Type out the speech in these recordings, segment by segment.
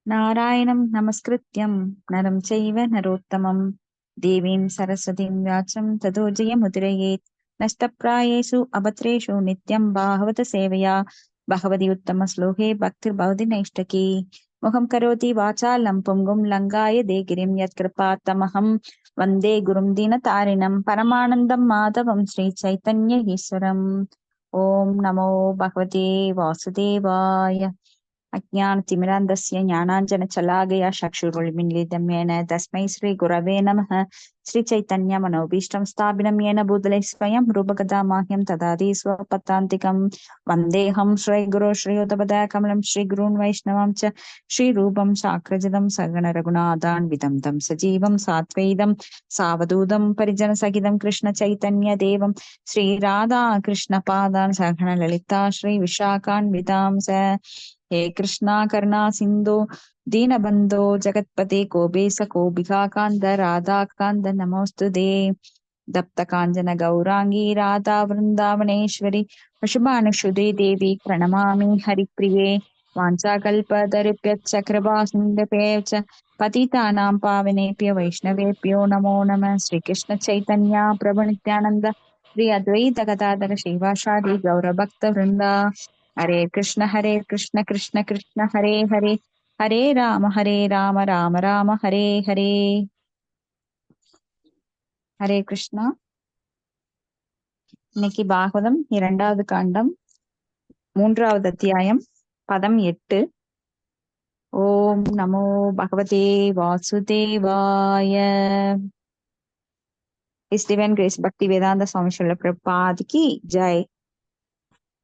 नारायणं नमस्कृत्यं नरं चैव नरोत्तमं देवीं सरस्वतीं व्यासं ततो जयमुदीरयेत्। नष्टप्रायेषु अभद्रेषु नित्यं भागवत सेवया भगवति उत्तमश्लोके भक्तिर्भवति नैष्टकी। मुखं करोति वाचालं पुंगुं लङ्घायते गिरिं यत्कृपातमहं वन्दे गुरुं दीनतारिणं परमानन्दं माधवं श्रीचैतन्य ईश्वरम्। ॐ नमो भगवते वासुदेवाय। अज्ञानतिमिरान्धस्य ज्ञानाञ्जनशलाकया चक्षुरुन्मीलितं येन तस्मै श्रीगुरवे नमः। श्रीचैतन्यमनोभीष्टं स्थापितं येन भूतले स्वयं रूपकथा माह्यं ददाति स्वपदान्तिकं। वन्देऽहं श्रीगुरो श्रीयुतपदाकमलं श्रीगुरून् वैष्णवां च श्रीरूपं साग्रजतं सगणरघुनाथान्वितं तं सजीवं सात्वैतं सावधूतं परिजनसहितं कृष्णचैतन्यदेवं श्रीराधाकृष्णपादान् सगणललिता श्रीविशाखान्वितां च। हे कृष्णा करुणा सिन्धो दीनबन्धो जगत्पते गोपेश गोपिकान्त राधाकान्त नमोऽस्तुते। दप्त काञ्चन गौरांगी राधा वृन्दावनेश्वरी वृषभानुसुते देवी प्रणमामि हरिप्रिये। वाञ्छाकल्पतरुभ्यश्च कृपासिन्धुभ्यश्च च पतितानां पावनेभ्यो वैष्णवेभ्यो नमो नमः। श्रीकृष्ण चैतन्य प्रभु नित्यानन्द श्री अद्वैत गदाधर श्रीवासादि गौरभक्तवृन्द। हरे कृष्ण कृष्ण कृष्ण हरे हरे, हरे राम राम राम हरे हरे। ஹரே கிருஷ்ணா. இன்னைக்கு பாகவதம் 2வது காண்டம் 3வது அத்தியாயம் பதம் 8. ஓம் நமோ பகவதே வாசுதேவாய. His Divine Grace Bhakti Vedanta Swami Srila Prabhupada ki jai.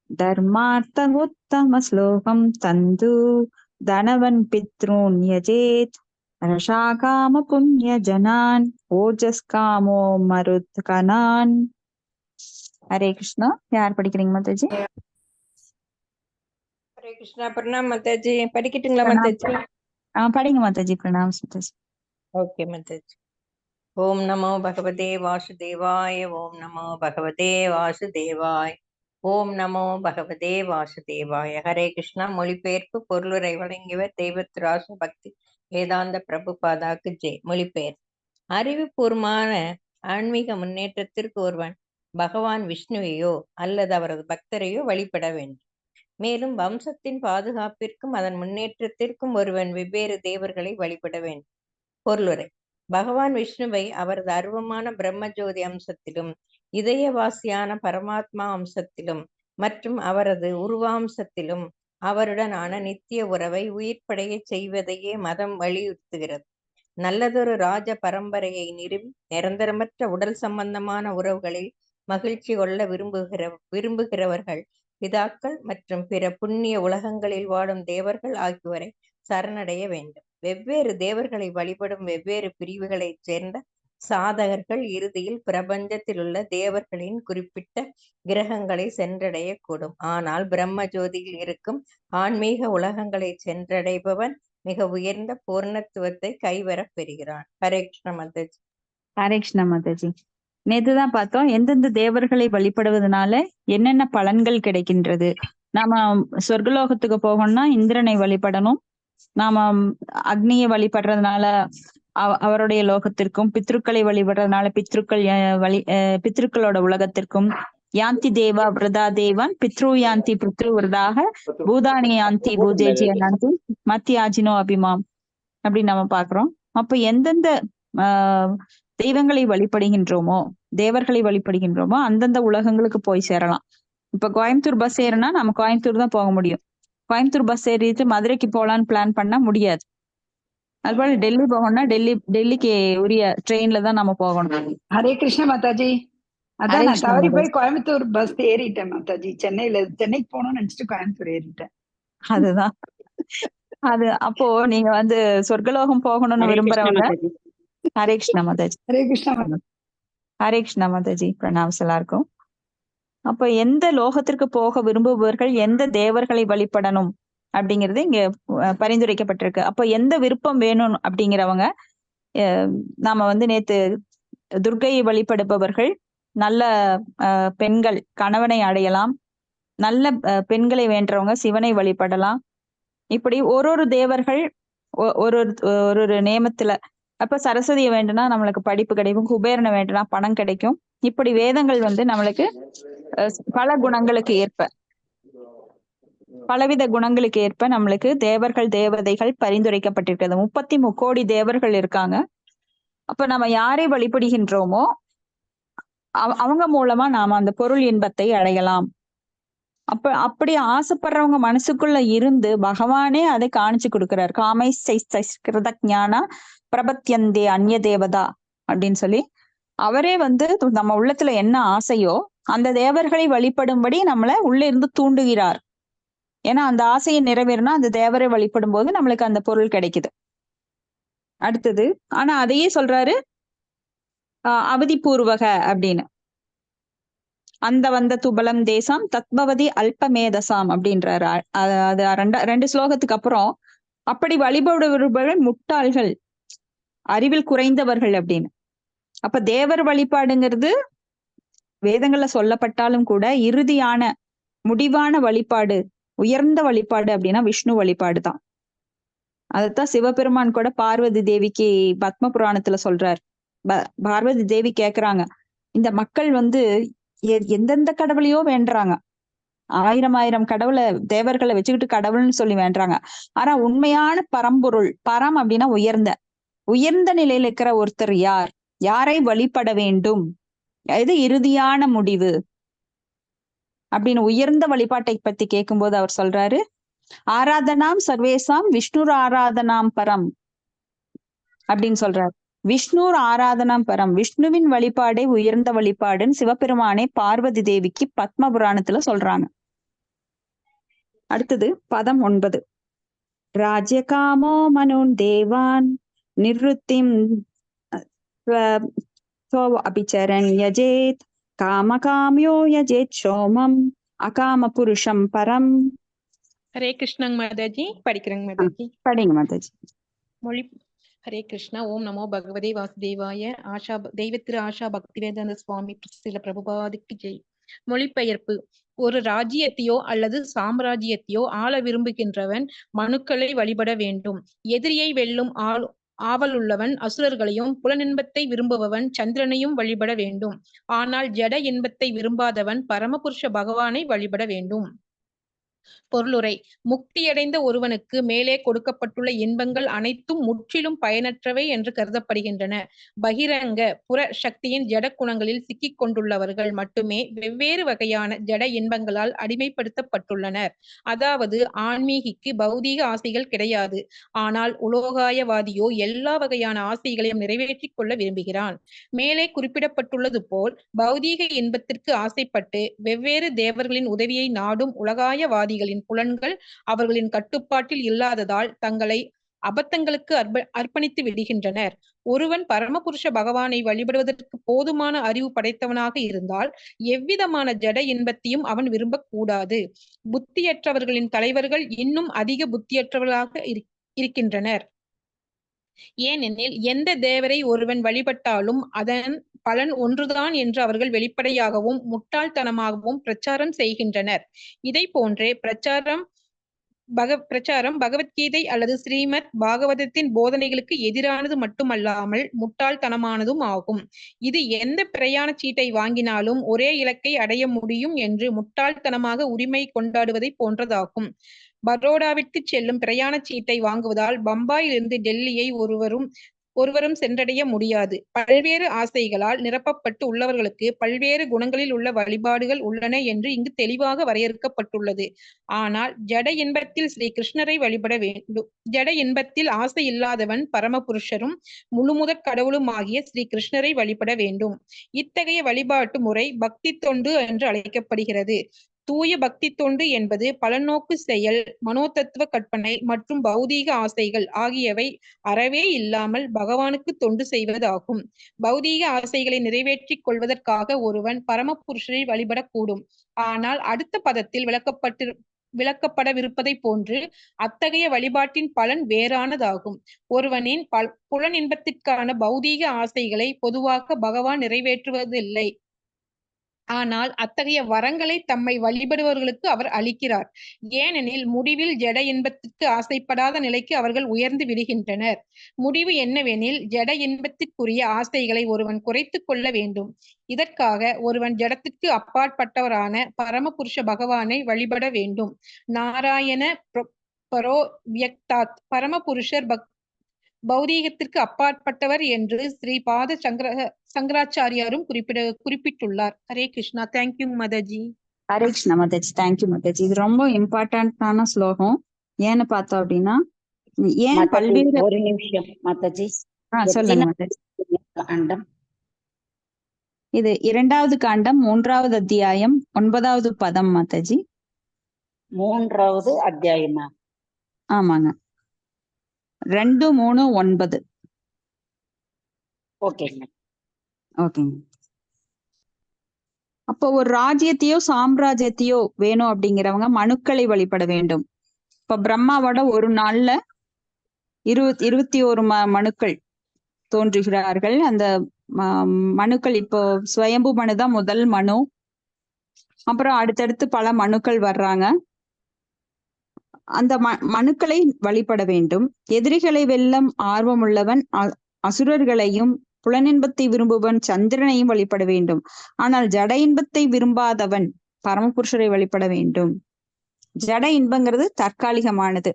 धर्मार्थमुत्तम श्लोकं तन्तु धनवन् पितॄन् यजेत् रसाकाम पुण्य जनान् ओजस्कामो मरुत्कनान्. हरे कृष्णा. யார் படிக்கிறீங்க மாதாஜி? ஹரே கிருஷ்ணா. பிரணாம் மாதாஜி. படிக்கட்டுங்களா பிரணாம். மாதாஜி? படிங்க மாதாஜி. பிரணாம் மாதாஜி. ஓகே மாதாஜி. ஓம் நமோ பகவதே வாசுதேவாய. ஓம் நமோ பகவதே வாசுதேவாய. ஓம் நமோ பகவதே வாசுதேவாய. ஹரே கிருஷ்ணா. மொழிபெயர்ப்பு பொருளுரை வழங்கியவர் தெய்வத்ராச பக்தி வேதாந்த பிரபுபாதாக்கு ஜெய். மொழிபெயர். அறிவுபூர்வமான ஆன்மீக முன்னேற்றத்திற்கு ஒருவன் பகவான் விஷ்ணுவையோ அல்லது அவரது பக்தரையோ வழிபட வேண்டும். மேலும் வம்சத்தின் பாதுகாப்பிற்கும் அதன் முன்னேற்றத்திற்கும் ஒருவன் வெவ்வேறு தேவர்களை வழிபட வேண்டும். பொருளுரை. பகவான் விஷ்ணுவை அவரது அருவமான பிரம்மஜோதி அம்சத்திலும் இதயவாசியான பரமாத்மா அம்சத்திலும் மற்றும் அவரது உருவாம்சத்திலும் அவருடனான நித்திய உறவை உயிர்ப்படைய செய்வதையே மதம் வலியுறுத்துகிறது. நல்லதொரு ராஜ பரம்பரையை நிறுவி நிரந்தரமற்ற உடல் சம்பந்தமான உறவுகளில் மகிழ்ச்சி கொள்ள விரும்புகிறவர்கள் பிதாக்கள் மற்றும் பிற புண்ணிய உலகங்களில் வாழும் தேவர்கள் ஆகியோரை சரணடைய வேண்டும். வெவ்வேறு தேவர்களை வழிபடும் வெவ்வேறு பிரிவுகளைச் சேர்ந்த சாதகர்கள் இறுதியில் பிரபஞ்சத்தில் உள்ள தேவர்களின் குறிப்பிட்ட கிரகங்களை சென்றடையக்கூடும். ஆனால் பிரம்ம ஜோதியில் இருக்கும் ஆன்மீக உலகங்களை சென்றடைபவன் மிக உயர்ந்த பூர்ணத்துவத்தை கைவரப் பெறுகிறான். ஹரே கிருஷ்ண மாதாஜி. ஹரே கிருஷ்ணா மாதாஜி. நேத்துதான் பார்த்தோம் எந்தெந்த தேவர்களை வழிபடுவதனால என்னென்ன பலன்கள் கிடைக்கின்றது. நாம சொர்க்கலோகத்துக்கு போகணும்னா இந்திரனை வழிபடணும். நாம அக்னியை வழிபடுறதுனால அவருடைய லோகத்திற்கும், பித்ருக்களை வழிபடுறதுனால பித்ருக்களோட உலகத்திற்கும், யாந்தி தேவா விரதா தேவான் பித்ரு யாந்தி பித்ரு விரதாக பூதானி யாந்தி பூஜேஜி யாந்தி மத்தியாஜினோ அபிமாம் அப்படின்னு நம்ம பாக்குறோம். அப்ப எந்தெந்த தெய்வங்களை வழிபடுகின்றோமோ, தேவர்களை வழிபடுகின்றோமோ அந்தந்த உலகங்களுக்கு போய் சேரலாம். இப்ப கோயம்புத்தூர் பஸ் ஏறுனா நம்ம கோயம்புத்தூர் தான் போக முடியும். கோயம்புத்தூர் பஸ் ஏறிட்டு மதுரைக்கு போலான்னு பிளான் பண்ணா முடியாது. அதுபோல டெல்லி போகணும்னா டெல்லிக்கு உரிய ட்ரெயின்ல தான் நம்ம போகணும். ஹரே கிருஷ்ண மாதாஜி. அதான் நான் தவறி போய் கோயம்புத்தூர் பஸ் ஏறிட்டேன் மாதாஜி. சென்னைக்கு போகணும்னு நினைச்சிட்டு கோயம்புத்தூர் ஏறிட்டேன். அதுதான் அது. அப்போ நீங்க சொர்க்கலோகம் போகணும்னு விரும்புறவங்க ஹரே கிருஷ்ணா மாதாஜி. ஹரே கிருஷ்ணா. ஹரே கிருஷ்ணா மாதாஜி. பிரணாம்ஸ் எல்லாருக்கும். அப்ப எந்த லோகத்திற்கு போக விரும்புபவர்கள் எந்த தேவர்களை வழிபடணும் அப்படிங்கிறது இங்க பரிந்துரைக்கப்பட்டிருக்கு. அப்ப எந்த விருப்பம் வேணும் அப்படிங்கிறவங்க, நாம நேத்து துர்க்கையை வழிபடுபவர்கள் நல்ல பெண்கள் கணவனை அடையலாம். நல்ல பெண்களை வேண்டவங்க சிவனை வழிபடலாம். இப்படி ஒரு தேவர்கள் ஒரு ஒரு ஒரு நியமத்துல. அப்ப சரஸ்வதியை வேண்டுனா நம்மளுக்கு படிப்பு கிடைக்கும், குபேரனை வேண்டுனா பணம் கிடைக்கும். இப்படி வேதங்கள் வந்து நம்மளுக்கு பல குணங்களுக்கு ஏற்ப, பலவித குணங்களுக்கு ஏற்ப நம்மளுக்கு தேவர்கள் தேவதைகள் பரிந்துரைக்கப்பட்டிருக்கிறது. 33 கோடி தேவர்கள் இருக்காங்க. அப்ப நம்ம யாரை வழிபடுகின்றோமோ அவங்க மூலமா நாம அந்த பொருள் இன்பத்தை அடையலாம். அப்படி ஆசைப்படுறவங்க மனசுக்குள்ள இருந்து பகவானே அதை காணிச்சு கொடுக்கிறார். காமை கிருத ஞானா பிரபத்யந்தே அந்நிய தேவதா அப்படின்னு சொல்லி அவரே வந்து நம்ம உள்ளத்துல என்ன ஆசையோ அந்த தேவர்களை வழிபடும்படி நம்மளை உள்ள இருந்து தூண்டுகிறார். ஏன்னா அந்த ஆசையை நிறைவேறினா அந்த தேவரை வழிபடும் போது நம்மளுக்கு அந்த பொருள் கிடைக்குது. அடுத்தது ஆனா அதையே சொல்றாரு அவதிபூர்வக அப்படின்னு. அந்த வந்த துபலம் தேசம் தத்பவதி அல்பமேதசாம் அப்படின்றாரு. அது ரெண்டு ஸ்லோகத்துக்கு அப்புறம் அப்படி வழிபடுபவர்கள் முட்டாள்கள், அறிவில் குறைந்தவர்கள் அப்படின்னு. அப்ப தேவர் வழிபாடுங்கிறது வேதங்கள்ல சொல்லப்பட்டாலும் கூட இறுதியான முடிவான வழிபாடு, உயர்ந்த வழிபாடு அப்படின்னா விஷ்ணு வழிபாடு தான். அதைத்தான் சிவபெருமான் கூட பார்வதி தேவிக்கு பத்ம புராணத்துல சொல்றார். பார்வதி தேவி கேக்குறாங்க, இந்த மக்கள் வந்து எந்தெந்த கடவுளையோ வேண்டுறாங்க, ஆயிரம் கடவுளை தேவர்களை வச்சுக்கிட்டு கடவுள்னு சொல்லி வேண்டுறாங்க. ஆனா உண்மையான பரம்பொருள், பரம் அப்படின்னா உயர்ந்த நிலையில இருக்கிற ஒருத்தர் யார், யாரை வழிபட வேண்டும், இது இறுதியான முடிவு அப்படின்னு உயர்ந்த வழிபாட்டை பத்தி கேட்கும்போது அவர் சொல்றாரு, ஆராதனாம் சர்வேசாம் விஷ்ணுர் ஆராதனாம் பரம் அப்படின்னு சொல்றாரு. விஷ்ணுர் ஆராதனாம் பரம், விஷ்ணுவின் வழிபாடே உயர்ந்த வழிபாடுன்னு சிவபெருமானே பார்வதி தேவிக்கு பத்ம புராணத்துல சொல்றாங்க. அடுத்தது பதம் 9. ராஜ்யகாமோ மனோன் தேவான் நிருத்திம் அபிச்சரன் யஜேத் காமகாமியோ யஜேத் சோமம் அகாம புருஷம் பரம். ஹரே கிருஷ்ணங்க மாதாஜி. படிக்கிறேங்க மாதாஜி. படிங்க மாதாஜி. மொழி. ஹரே கிருஷ்ணா. ஓம் நமோ பகவதே வாசுதேவாய. ஆஷா தெய்வத்திரு ஆஷா பக்திவேதாந்த சுவாமி சில பிரபுபாதிக்கு ஜெய். மொழிபெயர்ப்பு. ஒரு ராஜ்யத்தையோ அல்லது சாம்ராஜ்யத்தையோ ஆள விரும்புகின்றவன் மனுக்களை வழிபட வேண்டும். எதிரியை வெல்லும் ஆவலுள்ளவன் அசுரர்களையும், புலனின்பத்தை விரும்புபவன் சந்திரனையும் வழிபட வேண்டும். ஆனால் ஜட இன்பத்தை விரும்பாதவன் பரமபுருஷ பகவானை வழிபட வேண்டும். பொருளுரை. முக்தியடைந்த ஒருவனுக்கு மேலே கொடுக்கப்பட்டுள்ள இன்பங்கள் அனைத்தும் முற்றிலும் பயனற்றவை என்று கருதப்படுகின்றன. பகிரங்க புற சக்தியின் ஜட குணங்களில் சிக்கிக் கொண்டுள்ளவர்கள் மட்டுமே வெவ்வேறு வகையான ஜட இன்பங்களால் அடிமைப்படுத்தப்பட்டுள்ளனர். அதாவது ஆன்மீகிக்கு பௌதீக ஆசைகள் கிடையாது. ஆனால் உலோகாயவாதியோ எல்லா வகையான ஆசைகளையும் நிறைவேற்றிக் கொள்ள விரும்புகிறான். மேலே குறிப்பிடப்பட்டுள்ளது போல் பௌதீக இன்பத்திற்கு ஆசைப்பட்டு வெவ்வேறு தேவர்களின் உதவியை நாடும் உலகாயவாதிகளின் புலன்கள் அவர்களின் கட்டுப்பாட்டில் இல்லாததால் தங்களை அபத்தங்களுக்கு அர்ப்பணித்து விடுகின்றனர். ஒருவன் பரமபுருஷ பகவானை வழிபடுவதற்கு போதுமான அறிவு படைத்தவனாக இருந்தால் எவ்விதமான ஜட இன்பத்தையும் அவன் விரும்பக்கூடாது. புத்தியற்றவர்களின் தலைவர்கள் இன்னும் அதிக புத்தியற்றவர்களாக இருக்கின்றனர். ஏனெனில் எந்த தேவரை ஒருவன் வழிபட்டாலும் அதன் பலன் ஒன்றுதான் என்று அவர்கள் வெளிப்படையாகவும் முட்டாள்தனமாகவும் பிரச்சாரம் செய்கின்றனர். இதை போன்றே பிரச்சாரம் பகவத்கீதை அல்லது ஸ்ரீமத் பாகவதத்தின் போதனைகளுக்கு எதிரானது மட்டுமல்லாமல் முட்டாள்தனமானதும் ஆகும். இது எந்த பிரயாண சீட்டை வாங்கினாலும் ஒரே இலக்கை அடைய முடியும் என்று முட்டாள்தனமாக உரிமை கொண்டாடுவதை போன்றதாகும். பரோடாவிற்கு செல்லும் பிரயாண சீட்டை வாங்குவதால் பம்பாயிலிருந்து டெல்லியை ஒருவரும் சென்றடைய முடியாது. பல்வேறு ஆசைகளால் நிரப்பப்பட்டு உள்ளவர்களுக்கு பல்வேறு குணங்களில் உள்ள வழிபாடுகள் உள்ளன என்று இங்கு தெளிவாக வரையறுக்கப்பட்டுள்ளது. ஆனால் ஜட இன்பத்தில் ஸ்ரீ கிருஷ்ணரை வழிபட வேண்டும். ஜட இன்பத்தில் ஆசை இல்லாதவன் பரமபுருஷரும் முழுமுதற் கடவுளும் ஆகிய ஸ்ரீ கிருஷ்ணரை வழிபட வேண்டும். இத்தகைய வழிபாட்டு முறை பக்தி தொண்டு என்று அழைக்கப்படுகிறது. தூய பக்தி தொண்டு என்பது பலநோக்கு செயல், மனோதத்துவ கற்பனை மற்றும் பௌதீக ஆசைகள் ஆகியவை அறவே இல்லாமல் பகவானுக்கு தொண்டு செய்வதாகும். பௌதீக ஆசைகளை நிறைவேற்றிக் கொள்வதற்காக ஒருவன் பரமபுருஷரை வழிபடக்கூடும். ஆனால் அடுத்த பதத்தில் விளக்கப்படவிருப்பதை போன்று அத்தகைய வழிபாட்டின் பலன் வேறானதாகும். ஒருவனின் புலனின்பத்திற்கான பௌதீக ஆசைகளை பொதுவாக பகவான் நிறைவேற்றுவதில்லை. ஆனால் அத்தகைய வரங்களை தம்மை வழிபடுபவர்களுக்கு அவர் அளிக்கிறார். ஏனெனில் முடிவில் ஜட இன்பத்திற்கு ஆசைப்படாத நிலைக்கு அவர்கள் உயர்ந்து விடுகின்றனர். முடிவு என்னவெனில் ஜட இன்பத்திற்குரிய ஆசைகளை ஒருவன் குறைத்துக் கொள்ள வேண்டும். இதற்காக ஒருவன் ஜடத்திற்கு அப்பாற்பட்டவரான பரமபுருஷ பகவானை வழிபட வேண்டும். நாராயண பரோ வியக்தாத், பரமபுருஷர் பௌதீகத்திற்கு அப்பாற்பட்டவர் என்று ஸ்ரீபாத சங்கராச்சாரியாரும் குறிப்பிட்டுள்ளார். ஹரே கிருஷ்ணா. தேங்க்யூ மாதாஜி. ஹரே கிருஷ்ணா மாதாஜி. தேங்க்யூ மாதாஜி. இது ரொம்ப இம்பார்ட்டன்டான ஸ்லோகம். ஏன்னு பார்த்தோம் அப்படின்னா, ஏன் மாதாஜி, பல்வேறு ஒரு நிமிஷம் மாதாஜி. சொல்லுங்க மாதாஜி. காண்டம் இது 2வது காண்டம் 3வது அத்தியாயம் 9வது பதம் மாதாஜி. 3வது அத்தியாயமா? ஆமாங்க. 2, 3, 9. ஓகேங்க. ஓகேங்க. அப்போ ஒரு ராஜ்யத்தையோ சாம்ராஜ்யத்தையோ வேணும் அப்படிங்கிறவங்க மனுக்களை வழிபட வேண்டும். இப்ப பிரம்மாவோட ஒரு நாள்ல 21 மனுக்கள் தோன்றுகிறார்கள். அந்த மனுக்கள் இப்போ ஸ்வயம்பு மனுதான் முதல் மனு. அப்புறம் அடுத்தடுத்து பல மனுக்கள் வர்றாங்க. அந்த மனுக்களை வழிபட வேண்டும். எதிரிகளை வெல்லம் ஆர்வம் உள்ளவன் அசுரர்களையும், புலனின்பத்தை விரும்புவன் சந்திரனையும் வழிபட வேண்டும். ஆனால் ஜட இன்பத்தை விரும்பாதவன் பரமபுருஷரை வழிபட வேண்டும். ஜட இன்பங்கிறது தற்காலிகமானது,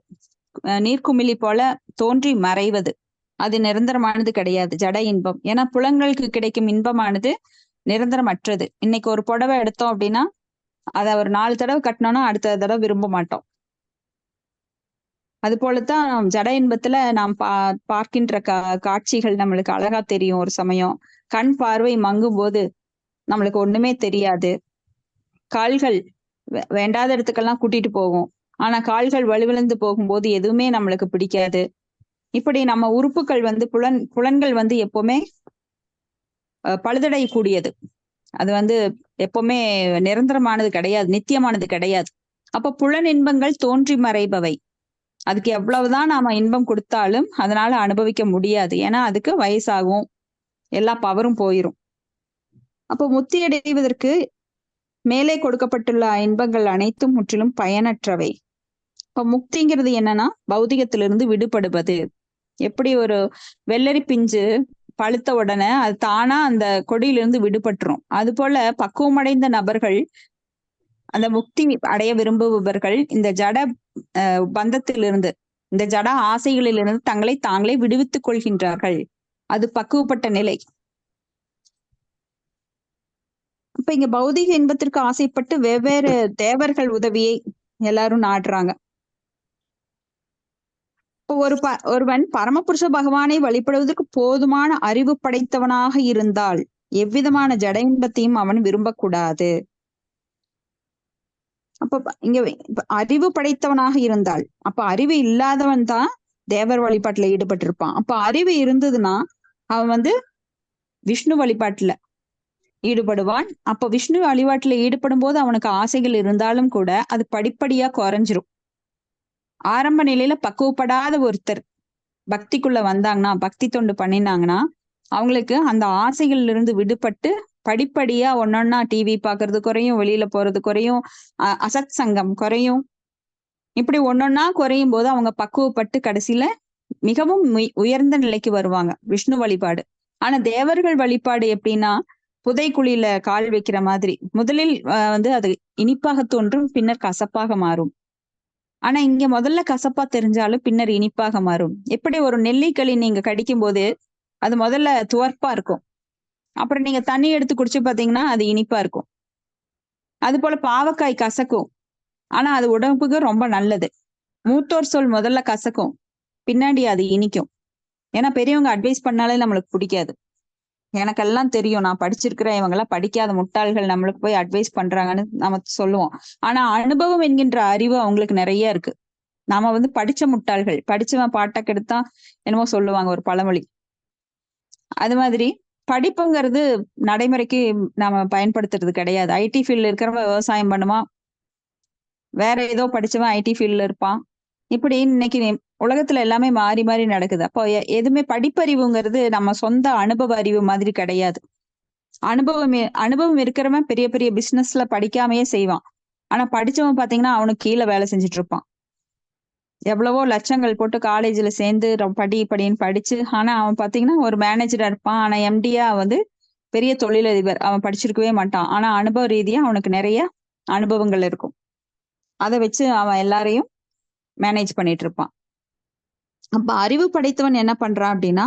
நீர்க்குமிழி போல தோன்றி மறைவது. அது நிரந்தரமானது கிடையாது ஜட இன்பம். ஏன்னா புலங்களுக்கு கிடைக்கும் இன்பமானது நிரந்தரமற்றது. இன்னைக்கு ஒரு புடவை எடுத்தோம் அப்படின்னா அதை ஒரு 4 தடவை கட்டினோம்னா அடுத்த தடவை விரும்ப மாட்டோம். அது போலத்தான் ஜட இன்பத்துல நாம் பார்க்கின்ற காட்சிகள் நம்மளுக்கு அழகா தெரியும். ஒரு சமயம் கண் பார்வை மங்கும் போது நம்மளுக்கு ஒண்ணுமே தெரியாது. கால்கள் வேண்டாத இடத்துக்கெல்லாம் கூட்டிட்டு போகும். ஆனா கால்கள் வலுவிழந்து போகும்போது எதுவுமே நம்மளுக்கு பிடிக்காது. இப்படி நம்ம உறுப்புகள் புலன்கள் எப்பவுமே பழுதடை கூடியது. அது எப்பவுமே நிரந்தரமானது கிடையாது, நித்தியமானது கிடையாது. அப்ப புலன் இன்பங்கள் தோன்றி மறைபவை. அதுக்கு எவ்வளவுதான் நாம இன்பம் கொடுத்தாலும் அதனால அனுபவிக்க முடியாது. ஏன்னா அதுக்கு வயசாகும், எல்லா பவரும் போயிரும். அப்போ முக்தி அடைவதற்கு மேலே கொடுக்கப்பட்டுள்ள இன்பங்கள் அனைத்தும் முற்றிலும் பயனற்றவை. இப்ப முக்திங்கிறது என்னன்னா பௌதிகத்திலிருந்து விடுபடுவது. எப்படி ஒரு வெள்ளரி பிஞ்சு பழுத்த உடனே அது தானா அந்த கொடியிலிருந்து விடுபட்டுரும். அது போல பக்குவமடைந்த நபர்கள், அந்த முக்தி அடைய விரும்புபவர்கள் இந்த ஜட பந்தத்திலிருந்து, இந்த ஜட ஆசைகளிலிருந்து தங்களை தாங்களே விடுவித்துக் கொள்கின்றார்கள். அது பக்குவப்பட்ட நிலை. அப்ப இங்க பௌதிக இன்பத்திற்கு ஆசைப்பட்டு வெவ்வேறு தேவர்கள் உதவியை எல்லாரும் நாடுறாங்க. இப்போ ஒருவன் பரமபுருஷ பகவானை வழிபடுவதற்கு போதுமான அறிவு படைத்தவனாக இருந்தால் எவ்விதமான ஜட இன்பத்தையும் அவன் விரும்பக்கூடாது. அப்ப இங்க அறிவு படைத்தவனாக இருந்தால், அப்ப அறிவு இல்லாதவன் தான் தேவர் வழிபாட்டுல ஈடுபட்டிருப்பான். அப்ப அறிவு இருந்ததுன்னா அவன் விஷ்ணு வழிபாட்டுல ஈடுபடுவான். அப்ப விஷ்ணு வழிபாட்டுல ஈடுபடும் போது அவனுக்கு ஆசைகள் இருந்தாலும் கூட அது படிப்படியா குறைஞ்சிரும். ஆரம்ப நிலையில பக்குவப்படாத ஒருத்தர் பக்திக்குள்ள வந்தாங்கன்னா, பக்தி தொண்டு பண்ணினாங்கன்னா அவங்களுக்கு அந்த ஆசைகள்ல இருந்து விடுபட்டு படிப்படியா ஒன்னொன்னா டிவி பாக்குறது குறையும், வெளியில போறது குறையும், அசத் சங்கம் குறையும். இப்படி ஒன்னொன்னா குறையும் போது அவங்க பக்குவப்பட்டு கடைசியில மிகவும் உயர்ந்த நிலைக்கு வருவாங்க. விஷ்ணு வழிபாடு. ஆனா தேவர்கள் வழிபாடு எப்படின்னா புதைக்குழியில கால் வைக்கிற மாதிரி, முதலில் அது இனிப்பாக தோன்றும், பின்னர் கசப்பாக மாறும். ஆனா இங்க முதல்ல கசப்பா தெரிஞ்சாலும் பின்னர் இனிப்பாக மாறும். எப்படி ஒரு நெல்லிக்களி நீங்க கடிக்கும் போது அது முதல்ல துவர்ப்பா இருக்கும், அப்புறம் நீங்க தண்ணி எடுத்து குடிச்சு பாத்தீங்கன்னா அது இனிப்பா இருக்கும். அது போல பாவக்காய் கசக்கும், ஆனா அது உடம்புக்கு ரொம்ப நல்லது. மூத்தோர் சொல் முதல்ல கசக்கும், பின்னாடி அது இனிக்கும். ஏன்னா பெரியவங்க அட்வைஸ் பண்ணாலே நம்மளுக்கு பிடிக்காது. எனக்கெல்லாம் தெரியும், நான் படிச்சிருக்கிறேன், இவங்க எல்லாம் படிக்காத முட்டாள்கள் நம்மளுக்கு போய் அட்வைஸ் பண்றாங்கன்னு நம்ம சொல்லுவோம். ஆனா அனுபவம் என்கின்ற அறிவு அவங்களுக்கு நிறைய இருக்கு. நாம படிச்ச முட்டாள்கள், படிச்சவன் பாட்டை கெடுத்தான் என்னமோ சொல்லுவாங்க ஒரு பழமொழி. அது மாதிரி படிப்புங்கிறது நடைமுறைக்கு நாம பயன்படுத்துறது கிடையாது. ஐடி ஃபீல்ட்ல இருக்கிறவன் விவசாயம் பண்ணுவான், வேற ஏதோ படிச்சவன் ஐடி ஃபீல்ட்ல இருப்பான். இப்படி இன்னைக்கு உலகத்துல எல்லாமே மாறி மாறி நடக்குது. அப்போ எதுவுமே படிப்பறிவுங்கிறது நம்ம சொந்த அனுபவ அறிவு மாதிரி கிடையாது. அனுபவம் இருக்கிறவன் பெரிய பெரிய பிசினஸ்ல படிக்காமையே செய்வான். ஆனா படிச்சவன் பாத்தீங்கன்னா அவனுக்கு கீழே வேலை செஞ்சுட்டு இருப்பான். எவ்வளவோ லட்சங்கள் போட்டு காலேஜ்ல சேர்ந்து படின்னு படிச்சு, ஆனா அவன் பாத்தீங்கன்னா ஒரு மேனேஜரா இருப்பான். ஆனா எம்டியா வந்து பெரிய தொழிலதிபர். அவன் படிச்சிருக்கவே மாட்டான். ஆனா அனுபவ ரீதியா அவனுக்கு நிறைய அனுபவங்கள் இருக்கும். அதை வச்சு அவன் எல்லாரையும் மேனேஜ் பண்ணிட்டு இருப்பான். அப்ப அறிவு படைத்தவன் என்ன பண்றான் அப்படின்னா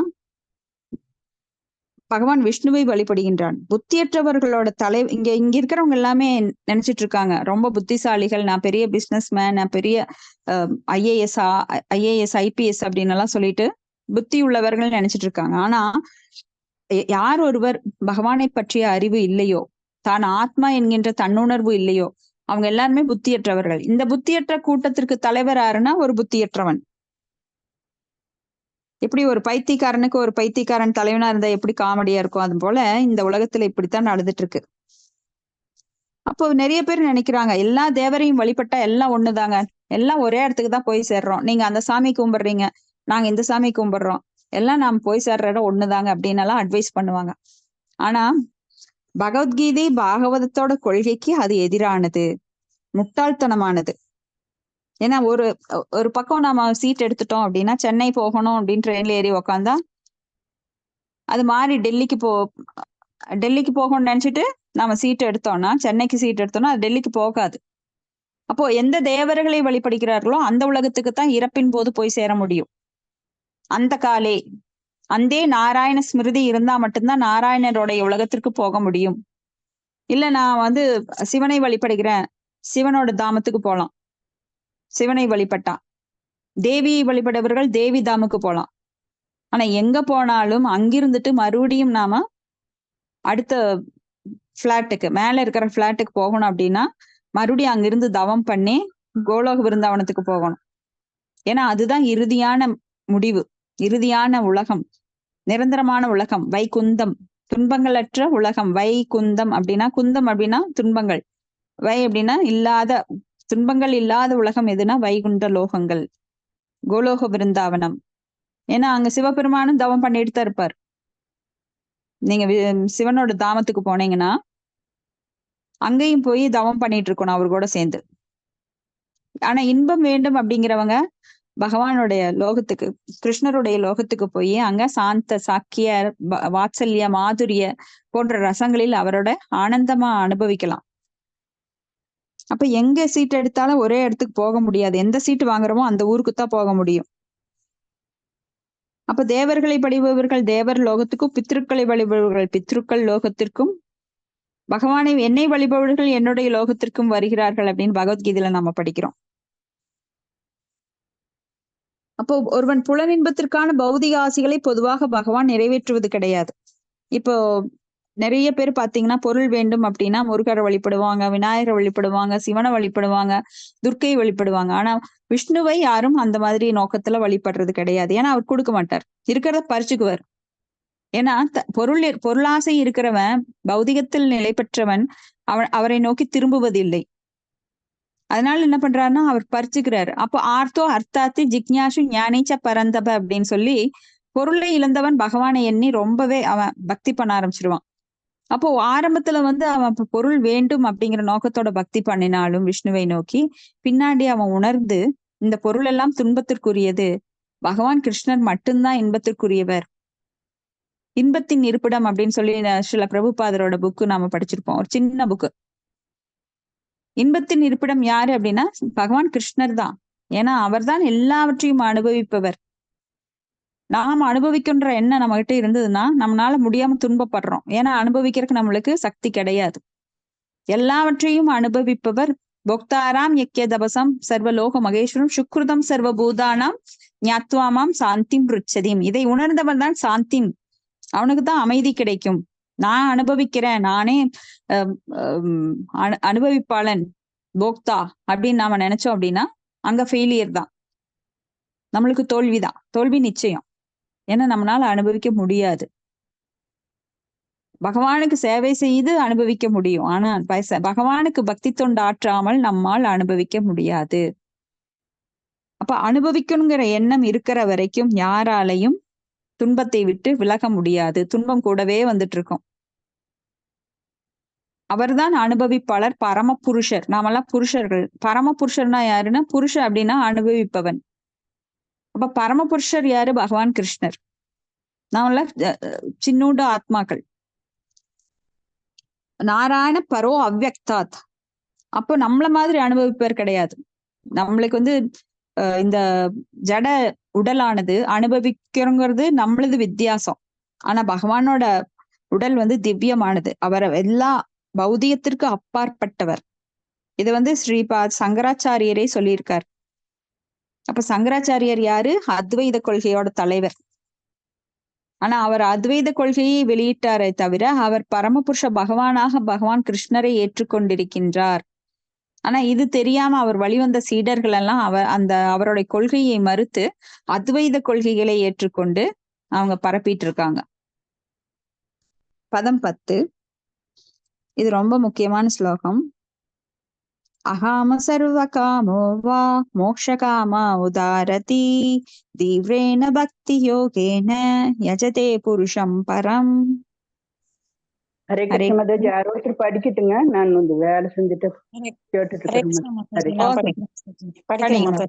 பகவான் விஷ்ணுவை வழிபடுகின்றான். புத்தியற்றவர்களோட இங்க இருக்கிறவங்க எல்லாமே நினைச்சிட்டு இருக்காங்க ரொம்ப புத்திசாலிகள், நான் பெரிய பிசினஸ் மேன், நான் பெரிய ஐஏஎஸ் ஐபிஎஸ் அப்படின்னு எல்லாம் சொல்லிட்டு புத்தி உள்ளவர்கள் நினைச்சிட்டு இருக்காங்க. ஆனா யார் ஒருவர் பகவானை பற்றிய அறிவு இல்லையோ, தான் ஆத்மா என்கின்ற தன்னுணர்வு இல்லையோ, அவங்க எல்லாருமே புத்தியற்றவர்கள். இந்த புத்தியற்ற கூட்டத்திற்கு தலைவர் யாருன்னா ஒரு புத்தியற்றவன். எப்படி ஒரு பைத்தியக்காரனுக்கு ஒரு பைத்தியக்காரன் தலைவனா இருந்தா எப்படி காமெடியா இருக்கும், அது போல இந்த உலகத்துல இப்படித்தான் நடந்துட்டு இருக்கு. அப்போ நிறைய பேர் நினைக்கிறாங்க எல்லா தேவரையும் வழிபட்டா எல்லாம் ஒண்ணுதாங்க, எல்லாம் ஒரே இடத்துக்கு தான் போய் சேர்றோம். நீங்க அந்த சாமி கும்பிடுறீங்க, நாங்க இந்த சாமி கும்பிடுறோம், எல்லாம் நாம் போய் சேர்ற இடம் ஒண்ணுதாங்க அப்படின்னு எல்லாம் அட்வைஸ் பண்ணுவாங்க. ஆனா பகவத்கீதை பாகவதத்தோட கொள்கைக்கு அது எதிரானது, முட்டாள்தனமானது. ஏன்னா ஒரு பக்கம் நாம சீட் எடுத்துட்டோம் அப்படின்னா, சென்னை போகணும் அப்படின்னு ட்ரெயின்ல ஏறி உக்காந்தா அது மாறி டெல்லிக்கு போகணும்னு நினைச்சிட்டு நாம சீட் எடுத்தோம்னா, சென்னைக்கு சீட் எடுத்தோம்னா அது டெல்லிக்கு போகாது. அப்போ எந்த தேவர்களை வழிபடுகிறார்களோ அந்த உலகத்துக்கு தான் இறப்பின் போது போய் சேர முடியும். அந்த காலே அந்தே நாராயண ஸ்மிருதி இருந்தா மட்டும்தான் நாராயணருடைய உலகத்திற்கு போக முடியும். இல்ல நான் வந்து சிவனை வழிபடுகிறேன், சிவனோட தாமத்துக்கு போலாம், சிவனை வழிபட்டா. தேவியை வழிபடுபவர்கள் தேவி தாமுக்கு போலாம். ஆனா எங்க போனாலும் அங்கிருந்துட்டு மறுபடியும் நாம அடுத்த பிளாட்டுக்கு, மேல இருக்கிற பிளாட்டுக்கு போகணும் அப்படின்னா மறுபடியும் அங்கிருந்து தவம் பண்ணி கோலோக விருந்தாவனத்துக்கு போகணும். ஏன்னா அதுதான் இறுதியான முடிவு, இறுதியான உலகம், நிரந்தரமான உலகம், வைகுந்தம், துன்பங்களற்ற உலகம். வைகுந்தம் அப்படின்னா, குந்தம் அப்படின்னா துன்பங்கள், வை அப்படின்னா இல்லாத, துன்பங்கள் இல்லாத உலகம் எதுனா வைகுண்ட லோகங்கள், கோலோக விருந்தாவனம். ஏன்னா அங்க சிவபெருமானும் தவம் பண்ணிட்டு தான் இருப்பார். நீங்க சிவனோட தாமத்துக்கு போனீங்கன்னா அங்கேயும் போய் தவம் பண்ணிட்டு இருக்கணும் அவர் கூட சேர்ந்து. ஆனா இன்பம் வேண்டும் அப்படிங்கிறவங்க பகவானுடைய லோகத்துக்கு, கிருஷ்ணருடைய லோகத்துக்கு போய் அங்க சாந்த, சாக்கிய, வாத்சல்ய, மாதுரிய போன்ற ரசங்களில் அவரோட ஆனந்தமா அனுபவிக்கலாம். அப்ப எங்க சீட் எடுத்தாலும் ஒரே இடத்துக்கு போக முடியாது. எந்த சீட்டு வாங்குறோமோ அந்த ஊருக்குத்தான் போக முடியும். அப்ப தேவர்களை வழிபடுபவர்கள் தேவர் லோகத்துக்கும், பித்ருக்களை வழிபடுபவர்கள் பித்ருக்கள் லோகத்திற்கும், பகவானை என்னை வழிபவர்கள் என்னுடைய லோகத்திற்கும் வருகிறார்கள் அப்படின்னு பகவத்கீதையில நாம படிக்கிறோம். அப்போ ஒருவன் புலனின்பத்திற்கான பௌதிக ஆசைகளை பொதுவாக பகவான் நிறைவேற்றுவது கிடையாது. இப்போ நிறைய பேர் பாத்தீங்கன்னா பொருள் வேண்டும் அப்படின்னா முருகரை வழிபடுவாங்க, விநாயகரை வழிபடுவாங்க, சிவனை வழிபடுவாங்க, துர்க்கையை வழிபடுவாங்க. ஆனா விஷ்ணுவை யாரும் அந்த மாதிரி நோக்கத்துல வழிபடுறது கிடையாது. ஏன்னா அவர் கொடுக்க மாட்டார், இருக்கிறத பறிச்சுக்குவார். ஏன்னா பொருளாசை இருக்கிறவன், பௌதிகத்தில் நிலை பெற்றவன் அவரை நோக்கி திரும்புவதில்லை. அதனால என்ன பண்றாருன்னா அவர் பறிச்சுக்கிறாரு. அப்போ ஆர்த்தோ அர்த்தாத்தி ஜிக்ஞாசு ஞானீச்ச பரந்தப அப்படின்னு சொல்லி பொருளை இழந்தவன் பகவானை எண்ணி ரொம்பவே அவன் பக்தி பண்ண ஆரம்பிச்சிருவான். அப்போ ஆரம்பத்துல வந்து அவன் பொருள் வேண்டும் அப்படிங்கிற நோக்கத்தோட பக்தி பண்ணினாலும் விஷ்ணுவை நோக்கி, பின்னாடி அவன் உணர்ந்து இந்த பொருள் எல்லாம் துன்பத்திற்குரியது, பகவான் கிருஷ்ணர் மட்டும்தான் இன்பத்திற்குரியவர், இன்பத்தின் இருப்பிடம் அப்படின்னு சொல்லி ஸ்ரீல பிரபுபாதரோட புக்கு நாம படிச்சிருப்போம், ஒரு சின்ன புக்கு. இன்பத்தின் இருப்பிடம் யாரு அப்படின்னா பகவான் கிருஷ்ணர் தான். ஏன்னா அவர் தான் எல்லாவற்றையும் அனுபவிப்பவர். நாம் அனுபவிக்கின்ற எண்ணம் நம்ம கிட்ட இருந்ததுன்னா நம்மளால முடியாம துன்பப்படுறோம். ஏன்னா அனுபவிக்கிறதுக்கு நம்மளுக்கு சக்தி கிடையாது. எல்லாவற்றையும் அனுபவிப்பவர் போக்தாராம் யக்கிய தபசம் சர்வலோக மகேஸ்வரம் சுக்ருதம் சர்வபூதானாம் ஞாத்வாமாம் சாந்திம் ருச்சதிம். இதை உணர்ந்தவன் தான் சாந்திம், அவனுக்கு தான் அமைதி கிடைக்கும். நான் அனுபவிக்கிறேன், நானே அனுபவிப்பாளன், போக்தா அப்படின்னு நாம நினைச்சோம் அப்படின்னா அங்க ஃபெயிலியர் தான், நம்மளுக்கு தோல்விதான், தோல்வி நிச்சயம். ஏன்னா நம்மளால அனுபவிக்க முடியாது. பகவானுக்கு சேவை செய்து அனுபவிக்க முடியும், ஆனா பகவானுக்கு பக்தி தொண்டு ஆற்றாமல் நம்மால் அனுபவிக்க முடியாது. அப்ப அனுபவிக்கணுங்கிற எண்ணம் இருக்கிற வரைக்கும் யாராலையும் துன்பத்தை விட்டு விலக முடியாது. துன்பம் கூடவே வந்துட்டு இருக்கும். அவர்தான் அனுபவிப்பாளர், பரமபுருஷர். நாமெல்லாம் புருஷர்கள். பரமபுருஷர்னா யாருன்னா, புருஷன் அப்படின்னா அனுபவிப்பவன். அப்ப பரமபுருஷர் யாரு? பகவான் கிருஷ்ணர். நாமெல்லாம் சின்னூண்டு ஆத்மாக்கள். நாராயண பரோ அவ்யக்தாத். அப்போ நம்மள மாதிரி அனுபவிப்பவர் கிடையாது. நம்மளுக்கு வந்து இந்த ஜட உடலானது அனுபவிக்கிறோங்கிறது நம்மளது வித்தியாசம். ஆனா பகவானோட உடல் வந்து திவ்யமானது. அவர் எல்லா பௌதிகத்திற்கு அப்பாற்பட்டவர். இது வந்து ஸ்ரீபாத் சங்கராச்சாரியரே சொல்லியிருக்கார். அப்ப சங்கராச்சாரியர் யாரு? அத்வைத கொள்கையோட தலைவர். ஆனா அவர் அத்வைத கொள்கையை வெளியிட்டாரே தவிர அவர் பரமபுருஷ பகவானாக பகவான் கிருஷ்ணரை ஏற்றுக்கொண்டிருக்கின்றார். ஆனா இது தெரியாம அவர் வழிவந்த சீடர்கள் எல்லாம் அவருடைய கொள்கையை மறுத்து அத்வைத கொள்கைகளை ஏற்றுக்கொண்டு அவங்க பரப்பிட்டு இருக்காங்க. பதம் 10. இது ரொம்ப முக்கியமான ஸ்லோகம். அகாம சர்வ காமோ வா மோக்ஷகாமா உதாரதி தீவ்ரேன பக்தி யோகேன யஜதே புருஷம் பரம். ஹரே கிருஷ்ண மாதாஜி. யாரோ ஒருத்தர் படிக்கட்டுங்க, நான் வந்து வேலை செஞ்சுட்டு கேட்டுட்டு படிங்க.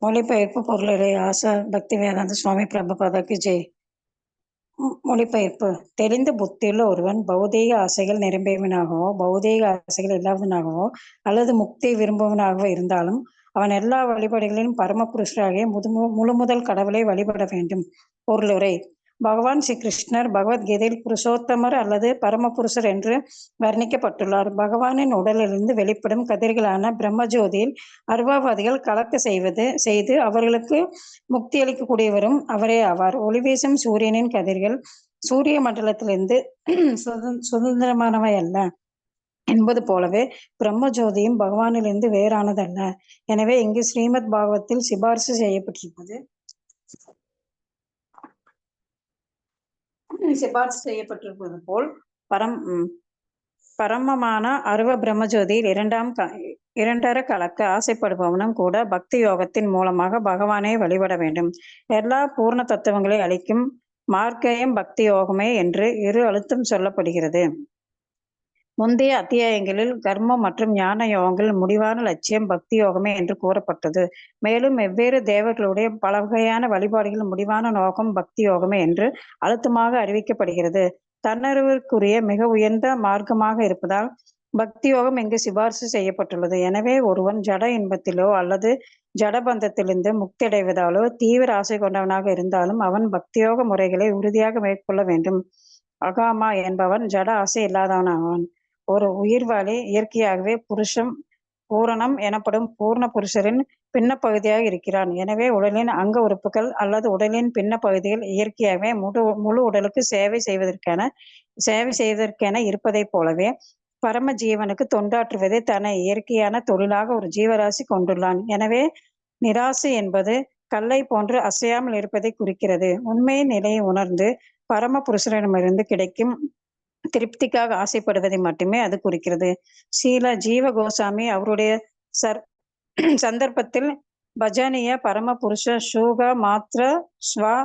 மொழிபெயர்ப்பு பொருளரை ஆசா பக்தி வேதாந்த சுவாமி பிரபுபாதாக்கு ஜெய். மொழிபெயர்ப்பு. தெளிந்த புத்தியுள்ள ஒருவன் பௌதீக ஆசைகள் நிரம்பியவனாகவோ பௌதீக ஆசைகள் இல்லாதவனாகவோ அல்லது முக்தியை விரும்புவனாகவோ இருந்தாலும் அவன் எல்லா வழிபாடுகளிலும் பரமபுருஷராகிய முழுமுதல் கடவுளை வழிபட வேண்டும். பொருளுரை. பகவான் ஸ்ரீ கிருஷ்ணர் பகவத்கீதையில் புருஷோத்தமர் அல்லது பரமபுருஷர் என்று வர்ணிக்கப்பட்டுள்ளார். பகவானின் உடலிலிருந்து வெளிப்படும் கதிர்களான பிரம்மஜோதியில் அருவாவாதிகள் கலக்க செய்து அவர்களுக்கு முக்தி அளிக்கக்கூடியவரும் அவரே ஆவார். ஒளிவீசும் சூரியனின் கதிர்கள் சூரிய மண்டலத்திலிருந்து சுதந்திரமானவை அல்ல என்பது போலவே பிரம்மஜோதியும் பகவானிலிருந்து வேறானதல்ல. எனவே இங்கு ஸ்ரீமத் பாகவத்தில் சிபார்சு செய்யப்பட்டிருப்பது போல் பரமமான அருவ பிரம்மஜோதியில் இரண்டர கலக்க ஆசைப்படுபவனும் கூட பக்தி யோகத்தின் மூலமாக பகவானை வழிபட வேண்டும். எல்லா பூர்ண தத்துவங்களை அளிக்கும் மார்க்கயம் பக்தி யோகமே என்று இரு அழுத்தம் சொல்லப்படுகிறது. முந்தைய அத்தியாயங்களில் கர்மம் மற்றும் ஞான யோகங்கள் முடிவான லட்சியம் பக்தி யோகமே என்று கூறப்பட்டது. மேலும் வெவ்வேறு தேவர்களுடைய பல வகையான வழிபாடுகள் முடிவான நோக்கம் பக்தி யோகமே என்று அழுத்தமாக அறிவிக்கப்படுகிறது. தன்னறிவிற்குரிய மிக உயர்ந்த மார்க்கமாக இருப்பதால் பக்தி யோகம் இங்கு சிபார்சு செய்யப்பட்டுள்ளது. எனவே ஒருவன் ஜட இன்பத்திலோ அல்லது ஜடபந்தத்திலிருந்து முக்தி அடைவதாலோ தீவிர ஆசை கொண்டவனாக இருந்தாலும் அவன் பக்தியோக முறைகளை உறுதியாக மேற்கொள்ள வேண்டும். அகாமா என்பவன் ஜட ஆசை இல்லாதவனாவான். ஒரு உயிர்வாளி இயற்கையாகவே பூரணம் எனப்படும் பூர்ண புருஷரின் பின்ன பகுதியாக இருக்கிறான். எனவே உடலின் அங்க உறுப்புகள் அல்லது உடலின் பின்ன பகுதிகள் இயற்கையாகவே முழு உடலுக்கு சேவை செய்வதற்கென இருப்பதை போலவே பரம ஜீவனுக்கு தொண்டாற்றுவதை தன்னை இயற்கையான தொழிலாக ஒரு ஜீவராசி கொண்டுள்ளான். எனவே நிராசை என்பது கல்லை போன்று அசையாமல் இருப்பதை குறிக்கிறது. உண்மையின் நிலையை உணர்ந்து பரம புருஷரிடமிருந்து கிடைக்கும் திருப்திக்காக ஆசைப்படுவதை மட்டுமே அது குறிக்கிறது. ஸ்ரீல ஜீவ கோசாமி அவருடைய சந்தர்ப்பத்தில் பஜனிய பரம புருஷ சூக மாத்திர ஸ்வா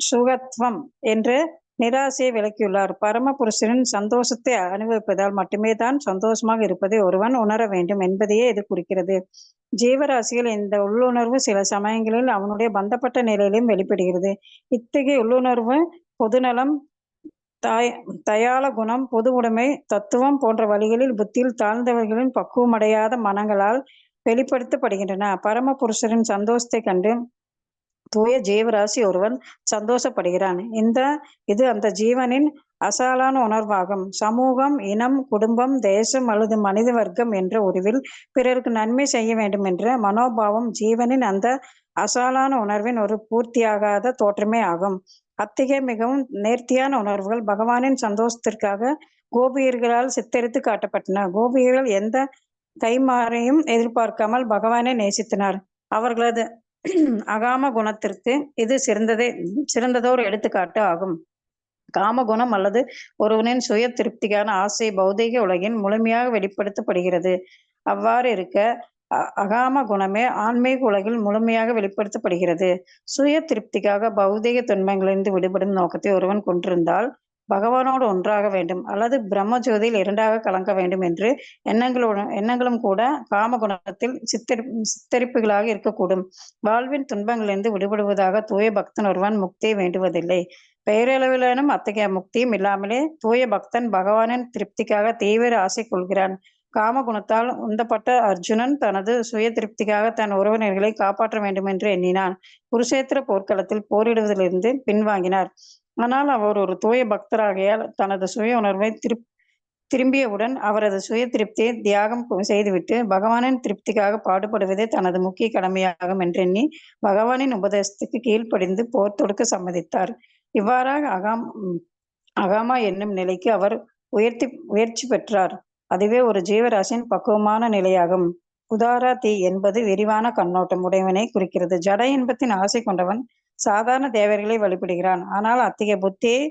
சுகத்வம் என்று நிராசையை விளக்கியுள்ளார். பரம புருஷரின் சந்தோஷத்தை அனுபவிப்பதால் மட்டுமே தான் சந்தோஷமாக இருப்பதை ஒருவன் உணர வேண்டும் என்பதையே இது குறிக்கிறது. ஜீவராசிகள் இந்த உள்ளுணர்வு சில சமயங்களில் அவனுடைய பந்தப்பட்ட நிலையிலும் வெளிப்படுகிறது. இத்தகைய உள்ளுணர்வு பொதுநலம், தயால குணம், பொது உடைமை, தத்துவம் போன்ற வழிகளில் புத்தியில் தாழ்ந்தவர்களின் பக்குவமடையாத மனங்களால் வெளிப்படுத்தப்படுகின்றன. பரம புருஷரின் சந்தோஷத்தை கண்டு தூய ஜீவராசி ஒருவன் சந்தோஷப்படுகிறான். இது அந்த ஜீவனின் அசாலான உணர்வாகும். சமூகம், இனம், குடும்பம், தேசம் அல்லது மனித வர்க்கம் என்ற உருவில் பிறருக்கு நன்மை செய்ய வேண்டும் என்ற மனோபாவம் ஜீவனின் அந்த அசாலான உணர்வின் ஒரு பூர்த்தியாகாத தோற்றமே ஆகும். அத்தகைய மிகவும் நேர்த்தியான உணர்வுகள் பகவானின் சந்தோஷத்திற்காக கோபியர்களால் சித்தரித்து காட்டப்பட்டன. கோபியர்கள் எந்த கைமாறையும் எதிர்பார்க்காமல் பகவானை நேசித்தனர். அவர்களது அகாம குணத்திற்கு இது சிறந்ததோர் எடுத்துக்காட்டு ஆகும். காமகுணம் அல்லது ஒருவனின் சுய திருப்திக்கான ஆசை பௌதீக உலகின் முழுமையாக வெளிப்படுத்தப்படுகிறது. அவ்வாறு இருக்க அகாம குணமே ஆன்மீக உலகில் முழுமையாக வெளிப்படுத்தப்படுகிறது. சுய திருப்திக்காக பௌதீக துன்பங்களிலிருந்து விடுபடும் நோக்கத்தை ஒருவன் கொண்டிருந்தால் பகவானோடு ஒன்றாக வேண்டும் அல்லது பிரம்ம ஜோதியில் இரண்டாக கலங்க வேண்டும் என்று எண்ணங்களும் கூட காம குணத்தில் சித்தரிப்புகளாக இருக்கக்கூடும். வாழ்வின் துன்பங்களிலிருந்து விடுபடுவதாக தூய பக்தன் ஒருவன் முக்தியை வேண்டுவதில்லை. பெயரளவிலும் அத்தகைய முக்தியும் இல்லாமலே தூய பக்தன் பகவானின் திருப்திக்காக தீவிர ஆசை கொள்கிறான். காம குணத்தால் உந்தப்பட்ட அர்ஜுனன் தனது சுய திருப்திக்காக தன் உறவினர்களை காப்பாற்ற வேண்டும் என்று எண்ணினான். குருஷேத்திர போர்க்களத்தில் போரிடுவதிலிருந்து பின்வாங்கினார். ஆனால் அவர் ஒரு தூய பக்தராகையால் தனது சுய உணர்வை திரும்பியவுடன் அவரது சுய திருப்தியை தியாகம் செய்துவிட்டு பகவானின் திருப்திக்காக பாடுபடுவதே தனது முக்கிய கடமையாகும் என்றெண்ணி பகவானின் உபதேசத்துக்கு கீழ்ப்படிந்து போர் தொடுக்க சம்மதித்தார். இவ்வாறாக அகாமா என்னும் நிலைக்கு அவர் உயர்ச்சி பெற்றார். அதுவே ஒரு ஜீவராசியின் பக்குவமான நிலையாகும். உதாரா தீ என்பது விரிவான கண்ணோட்டம் உடையவனை குறிக்கிறது. ஜட இன்பத்தின் ஆசை கொண்டவன் சாதாரண தேவர்களை வழிபடுகிறான். ஆனால் அத்தகைய புத்தியை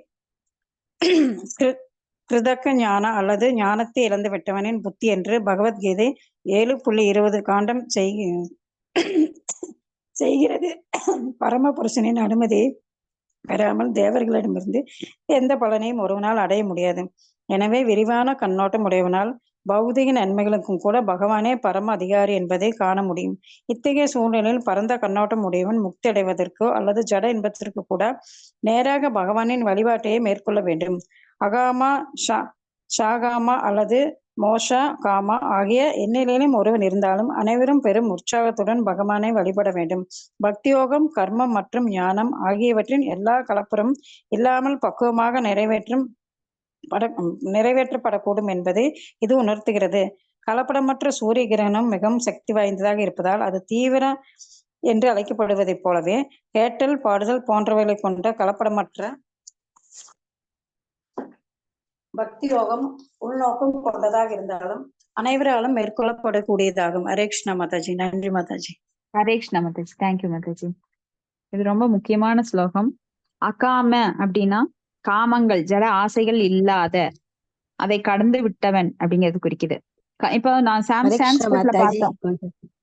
கிருதக்க ஞான அல்லது ஞானத்தை இழந்து விட்டவனின் புத்தி என்று பகவத்கீதை 7.20 காண்டம் செய்கிறது. பரமபுருஷனின் அனுமதியை பெறாமல் தேவர்களிடமிருந்து எந்த பலனையும் ஒருவனால் அடைய முடியாது. எனவே விரிவான கண்ணோட்டம் உடையவனால் பௌதிக நன்மைகளுக்கும் கூட பகவானே பரம அதிகாரி என்பதை காண முடியும். இத்தகைய சூழ்நிலையில் பரந்த கண்ணோட்டம் உடையவன் முக்தி அடைவதற்கோ அல்லது ஜட இன்பத்திற்கு கூட நேராக பகவானின் வழிபாட்டையே மேற்கொள்ள வேண்டும். அகாமா, ஷாகாமா அல்லது மோஷா காமா ஆகிய எந்நிலையிலும் ஒருவன் இருந்தாலும் அனைவரும் பெரும் உற்சாகத்துடன் பகவானை வழிபட வேண்டும். பக்தியோகம், கர்மம் மற்றும் ஞானம் ஆகியவற்றின் எல்லா கலப்புறம் இல்லாமல் பக்குவமாக நிறைவேற்றப்படக்கூடும் என்பதை இது உணர்த்துகிறது. கலப்படமற்ற சூரிய கிரகணம் மிகவும் சக்தி வாய்ந்ததாக இருப்பதால் அது தீவிர என்று அழைக்கப்படுவதைப் போலவே கேட்டல், பாடுதல் போன்றவைகளை கொண்ட கலப்படமற்ற பக்தி யோகம் உள்நோக்கம் கொண்டதாக இருந்தாலும் அனைவராலும் மேற்கொள்ளப்படக்கூடியதாகும். ஹரே கிருஷ்ணா மாதாஜி. நன்றி மாதாஜி. ஹரே கிருஷ்ணா மாதாஜி. தேங்க்யூ மாதாஜி. இது ரொம்ப முக்கியமான ஸ்லோகம். அகாம அப்படின்னா காமங்கள், ஜட ஆசைகள் இல்லாத, அதை கடந்து விட்டவன் அப்படிங்கிறது குறிக்குது. இப்போ நான் சான்ஸ்கிரிட்ல பார்த்தோம்.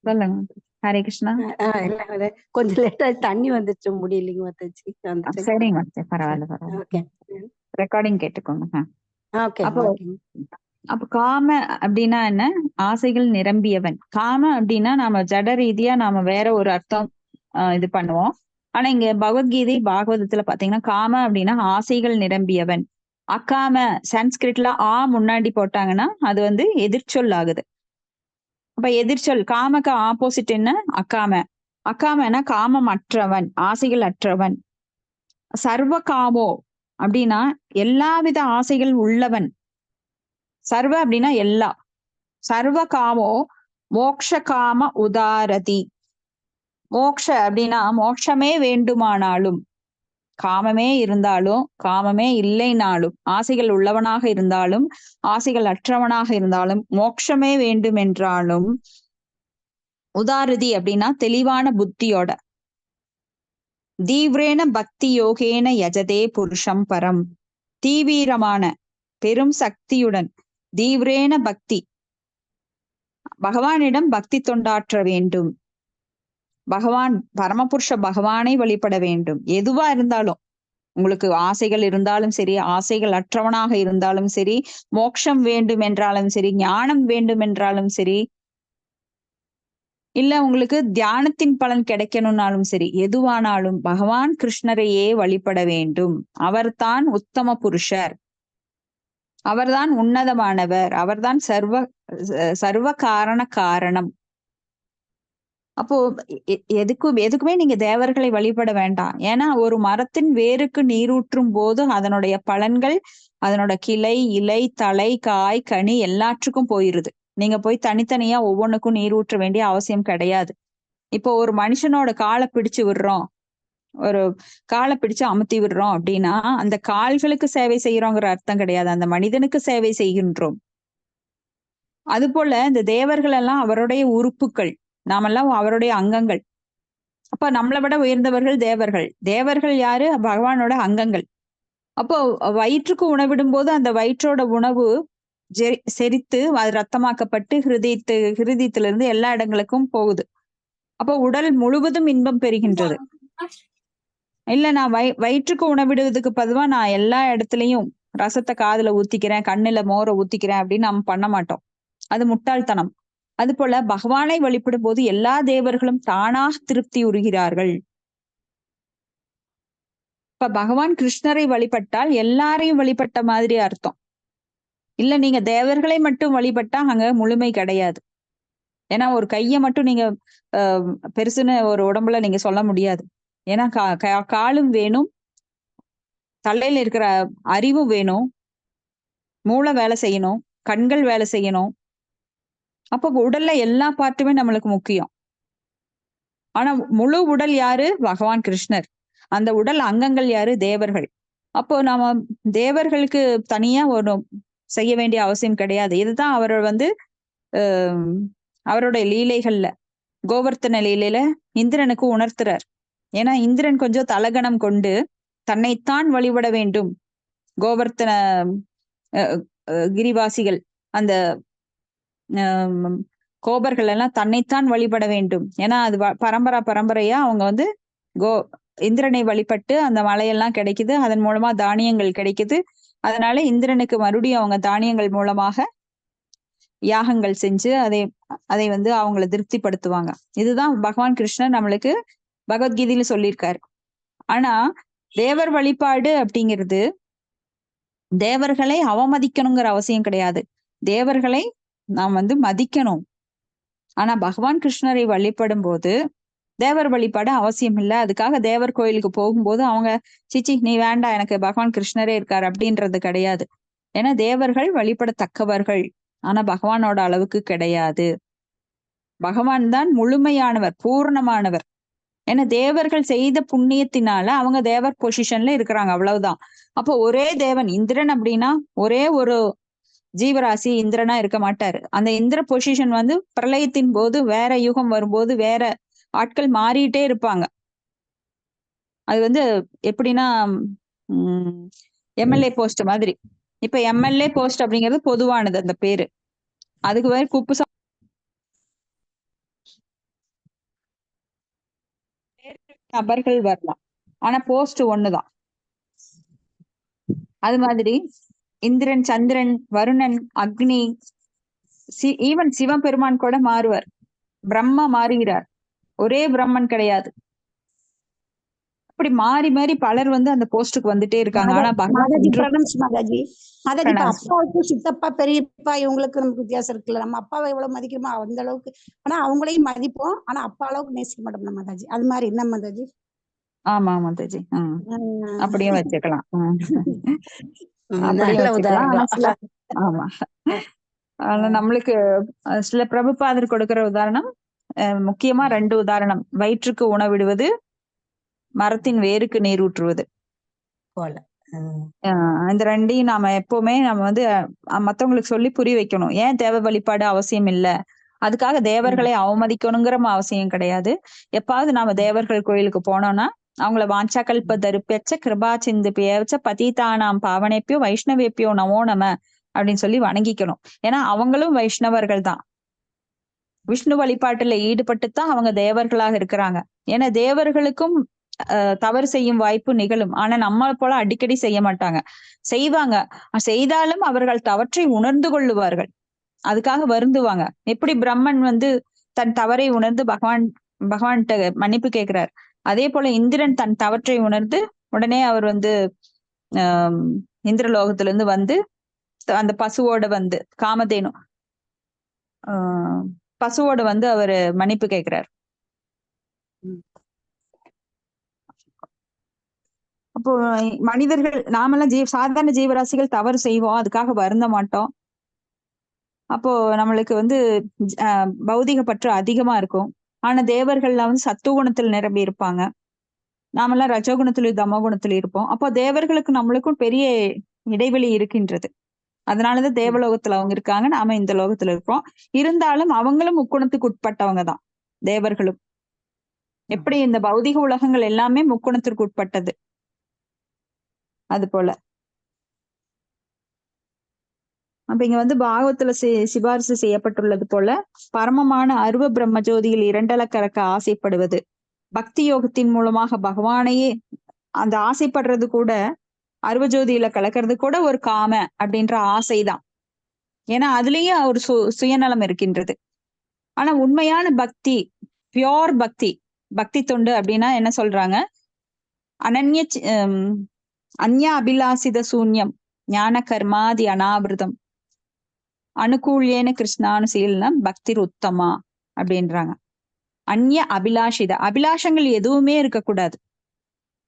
சொல்லுங்க. ஹரே கிருஷ்ணா. கொஞ்சம் லேட்டா தண்ணி வந்துச்சு முடியலைங்க மாதாஜி. சரிங்க மாதாஜி, பரவாயில்ல. ரெக்கார்டிங் கேட்டுக்கோங்க. அப்ப காம அப்படின்னா என்ன? ஆசைகள் நிரம்பியவன். காம அப்படின்னா நாம ஜட ரீதியா நாம வேற ஒரு அர்த்தம் இது பண்ணுவோம். ஆனா இங்க பகவத்கீதை பாகவதத்துல பாத்தீங்கன்னா காம அப்படின்னா ஆசைகள் நிரம்பியவன். அக்காம சான்ஸ்கிரிட்ல முன்னாடி போட்டாங்கன்னா அது வந்து எதிர்ச்சொல் ஆகுது. அப்ப எதிர்ச்சொல் காமக்கு ஆப்போசிட் என்ன? அக்காம. அக்காமனா காமம் அற்றவன், ஆசைகள் அற்றவன். சர்வ காமோ அப்படின்னா எல்லாவித ஆசைகள் உள்ளவன். சர்வ அப்படின்னா எல்லா. சர்வ காமோ மோக்ஷ காம உதாரதி. மோக்ஷ அப்படின்னா மோட்சமே வேண்டுமானாலும், காமமே இருந்தாலும் காமமே இல்லைனாலும், ஆசைகள் உள்ளவனாக இருந்தாலும் ஆசைகள் அற்றவனாக இருந்தாலும், மோட்சமே வேண்டும் என்றாலும், உதாரதி அப்படின்னா தெளிவான புத்தியோட, தீவிரேன பக்தி யோகேன யஜதே புருஷம் பரம். தீவிரமான பெரும் சக்தியுடன், தீவிரேன பக்தி, பகவானிடம் பக்தி தொண்டாற்ற வேண்டும். பகவான் பரமபுருஷ பகவானை வழிபட வேண்டும். எதுவா இருந்தாலும், உங்களுக்கு ஆசைகள் இருந்தாலும் சரி, ஆசைகள் அற்றவனாக இருந்தாலும் சரி, மோட்சம் வேண்டும் என்றாலும் சரி, ஞானம் வேண்டும் என்றாலும் சரி, இல்ல உங்களுக்கு தியானத்தின் பலன் கிடைக்கணும்னாலும் சரி, எதுவானாலும் பகவான் கிருஷ்ணரையே வழிபட வேண்டும். அவர்தான் உத்தம புருஷர், அவர்தான் உன்னதமானவர், அவர்தான் சர்வ காரணம். அப்போ எதுக்குமே நீங்க தேவர்களை வழிபட வேண்டாம். ஏன்னா ஒரு மரத்தின் வேருக்கு நீரூற்றும் போது அதனுடைய பலன்கள் அதனோட கிளை, இலை, தலை, காய், கனி எல்லாற்றுக்கும் போயிருது. நீங்க போய் தனித்தனியா ஒவ்வொன்றுக்கும் நீரூற்ற வேண்டிய அவசியம் கிடையாது. இப்போ ஒரு மனுஷனோட காலை பிடிச்சு விடுறோம், ஒரு காலை பிடிச்சு அமுத்தி விடுறோம் அப்படின்னா அந்த கால்களுக்கு சேவை செய்யறோங்கிற அர்த்தம் கிடையாது, அந்த மனிதனுக்கு சேவை செய்கின்றோம். அது போல இந்த தேவர்கள் எல்லாம் அவருடைய உறுப்புகள், நாமெல்லாம் அவருடைய அங்கங்கள். அப்ப நம்மளை விட உயர்ந்தவர்கள் தேவர்கள். தேவர்கள் யாரு? பகவானோட அங்கங்கள். அப்போ வயிற்றுக்கு உணவிடும் போது அந்த வயிற்றோட உணவு செரித்து அது ரத்தமாக்கப்பட்டு ஹிருதயத்திலிருந்து எல்லா இடங்களுக்கும் போகுது. அப்போ உடல் முழுவதும் இன்பம் பெறுகின்றது. இல்ல நான் வயிற்றுக்கு உணவிடுவதுக்கு பதுவா நான் எல்லா இடத்துலயும் ரசத்தை காதுல ஊத்திக்கிறேன், கண்ணுல மோரை ஊத்திக்கிறேன் அப்படின்னு நம்ம பண்ண மாட்டோம். அது முட்டாள்தனம். அது போல பகவானை வழிபடும் போது எல்லா தேவர்களும் தானாக திருப்தி உறுகிறார்கள். இப்ப பகவான் கிருஷ்ணரை வழிபட்டால் எல்லாரையும் வழிபட்ட மாதிரி அர்த்தம். இல்ல நீங்க தேவர்களை மட்டும் வழிபட்டா அங்க முழுமை கிடையாது. ஏன்னா ஒரு கையை மட்டும் நீங்க பெருசுன்னு ஒரு உடம்புல நீங்க சொல்ல முடியாது. ஏன்னா காலும் வேணும், தலையில இருக்கிற அறிவும் வேணும், மூளை வேலை செய்யணும், கண்கள் வேலை செய்யணும். அப்போ உடல்ல எல்லா பார்ட்டுமே நம்மளுக்கு முக்கியம். ஆனா முழு உடல் யாரு? பகவான் கிருஷ்ணர். அந்த உடல் அங்கங்கள் யாரு? தேவர்கள். அப்போ நாம தேவர்களுக்கு தனியா ஒரு செய்ய வேண்டிய அவசியம் கிடையாது. இதுதான் அவர் அவருடைய லீலைகள்ல கோவர்த்தன லீலையில இந்திரனுக்கு உணர்த்துறார். ஏன்னா இந்திரன் கொஞ்சம் தலகணம் கொண்டு தன்னைத்தான் வழிபட வேண்டும். கோவர்த்தன கிரிவாசிகள் அந்த கோபர்கள் எல்லாம் தன்னைத்தான் வழிபட வேண்டும். ஏன்னா அது பரம்பரையா அவங்க இந்திரனை வழிபட்டு அந்த மலையெல்லாம் கிடைக்குது, அதன் மூலமா தானியங்கள் கிடைக்குது. அதனால இந்திரனுக்கு மறுபடியும் அவங்க தானியங்கள் மூலமாக யாகங்கள் செஞ்சு அதை அவங்கள திருப்திப்படுத்துவாங்க. இதுதான் பகவான் கிருஷ்ணன் நம்மளுக்கு பகவத்கீதையில சொல்லியிருக்காரு. ஆனா தேவர் வழிபாடு அப்படிங்கிறது தேவர்களை அவமதிக்கணுங்கிற அவசியம் கிடையாது. தேவர்களை நாம் மதிக்கணும். ஆனா பகவான் கிருஷ்ணரை வழிபடும் போது தேவர் வழிபாடு அவசியம் இல்லை. அதுக்காக தேவர் கோயிலுக்கு போகும்போது அவங்க சிச்சி நீ வேண்டாம், எனக்கு பகவான் கிருஷ்ணரே இருக்காரு அப்படின்றது கிடையாது. ஏன்னா தேவர்கள் வழிபடத்தக்கவர்கள், ஆனா பகவானோட அளவுக்கு கிடையாது. பகவான் தான் முழுமையானவர், பூர்ணமானவர். ஏன்னா தேவர்கள் செய்த புண்ணியத்தினால அவங்க தேவர் பொசிஷன்ல இருக்கிறாங்க, அவ்வளவுதான். அப்போ ஒரே தேவன் இந்திரன் அப்படின்னா ஒரே ஒரு ஜீவராசி இந்திரனா இருக்க மாட்டாரு. அந்த இந்திர பொசிஷன் பிரளயத்தின் போது வேற யுகம் வரும்போது வேற ஆட்கள் மாறிட்டே இருப்பாங்க. அது எப்படின்னா எம்எல்ஏ போஸ்ட் மாதிரி. இப்ப எம்எல்ஏ போஸ்ட் அப்படிங்கிறது பொதுவானது, அந்த பேரு. அதுக்கு வேற குப்பு நபர்கள் வரலாம், ஆனா போஸ்ட் ஒண்ணுதான். அது மாதிரி இந்திரன், சந்திரன், வருணன், அக்னி, ஈவன் சிவபெருமான் கூட மாறுவார். பிரம்மா மாறுகிறார், ஒரே பிரம்மன் கிடையாது. அப்படி மாறி மாறி பலர் அந்த போஸ்டுக்கு வந்துட்டே இருக்காங்க. ஆனா மாதாஜி அப்பாவுக்கு சித்தப்பா பெரியப்பா இவங்களுக்கு நமக்கு வித்தியாசம் இருக்குல்ல. நம்ம அப்பாவை எவ்வளவு மதிக்கிறோமோ அந்த அளவுக்கு, ஆனா அவங்களையும் மதிப்போம், ஆனா அப்பா அளவுக்கு நேசிக்க மாட்டோம் மாதாஜி. அது மாதிரி என்ன மாதாஜி? ஆமா மாதாஜி, அப்படியும் வச்சுக்கலாம். நல்ல உதாரணம். ஆமா, ஆனா நம்மளுக்கு சில பிரபுபாதர் கொடுக்கிற உதாரணம் முக்கியமா 2 உதாரணம். வயிற்றுக்கு உணவிடுவது, மரத்தின் வேருக்கு நீர் ஊற்றுவது போல. இந்த 2ஐயும் நாம எப்பவுமே மத்தவங்களுக்கு சொல்லி புரிய வைக்கணும். ஏன் தேவ வழிபாடு அவசியம் இல்ல, அதுக்காக தேவர்களை அவமதிக்கணுங்கிற அவசியம் கிடையாது. எப்பாவது நாம தேவர்கள் கோயிலுக்கு போனோம்னா அவங்கள வாஞ்சா கல்ப தருப்பெச்ச கிருபா சிந்து பேச்ச பதிதானாம் பாவனைப்பியோ வைஷ்ணவேப்பியோ நமோ நம அப்படின்னு சொல்லி வணங்கிக்கணும். ஏன்னா அவங்களும் வைஷ்ணவர்கள் தான். விஷ்ணு வழிபாட்டுல ஈடுபட்டுத்தான் அவங்க தேவர்களாக இருக்கிறாங்க. ஏன்னா தேவர்களுக்கும் தவறு செய்யும் வாய்ப்பு நிகழும். ஆனா நம்ம போல அடிக்கடி செய்ய மாட்டாங்க, செய்வாங்க. செய்தாலும் அவர்கள் தவற்றை உணர்ந்து கொள்ளுவார்கள், அதுக்காக வருந்துவாங்க. எப்படி பிரம்மன் தன் தவறை உணர்ந்து பகவான்கிட்ட மன்னிப்பு கேட்கிறார், அதே போல இந்திரன் தன் தவற்றை உணர்ந்து உடனே அவர் இந்திரலோகத்துல இருந்து அந்த பசுவோட காமதேனு பசுவோட அவரு மன்னிப்பு கேட்கிறார். அப்போ மனிதர்கள் நாமெல்லாம் சாதாரண ஜீவராசிகள் தவறு செய்வோம், அதுக்காக வருந்த மாட்டோம். அப்போ நம்மளுக்கு பௌதிக பற்று அதிகமா இருக்கும். ஆனா தேவர்கள்லாம் சத்துவகுணத்தில் நிரம்பி இருப்பாங்க, நாமெல்லாம் ரஜோகுணத்திலும் தமோகுணத்திலும் இருப்போம். அப்போ தேவர்களுக்கு நம்மளுக்கும் பெரிய இடைவெளி இருக்கின்றது. அதனாலதான் தேவலோகத்துல அவங்க இருக்காங்க, நாம இந்த லோகத்துல இருப்போம். இருந்தாலும் அவங்களும் முக்குணத்துக்கு உட்பட்டவங்க தான் தேவர்களும். எப்படி இந்த பௌதிக உலகங்கள் எல்லாமே முக்குணத்திற்கு உட்பட்டது, அது போல. அப்ப இங்க பாகவத்துல சிபாரிசு செய்யப்பட்டுள்ளது போல பரமமான அருவ பிரம்ம ஜோதியில் இரண்டல கறக்க ஆசைப்படுவது, பக்தி யோகத்தின் மூலமாக பகவானையே அந்த ஆசைப்படுறது கூட அருவஜோதியில கலக்கிறது கூட ஒரு காம அப்படின்ற ஆசைதான். ஏன்னா அதுலயும் ஒரு சுயநலம் இருக்கின்றது. ஆனா உண்மையான பக்தி, பியோர் பக்தி, பக்தி தொண்டு அப்படின்னா என்ன சொல்றாங்க? அனன்ய அந்யா அபிலாசித சூன்யம் ஞான கர்மாதி அனாபிருதம் அனுகூல்யேன கிருஷ்ணானுசீலனம் பக்திர் உத்தமா அப்படின்றாங்க. அந்நிய அபிலாஷித, அபிலாஷங்கள் எதுவுமே இருக்கக்கூடாது.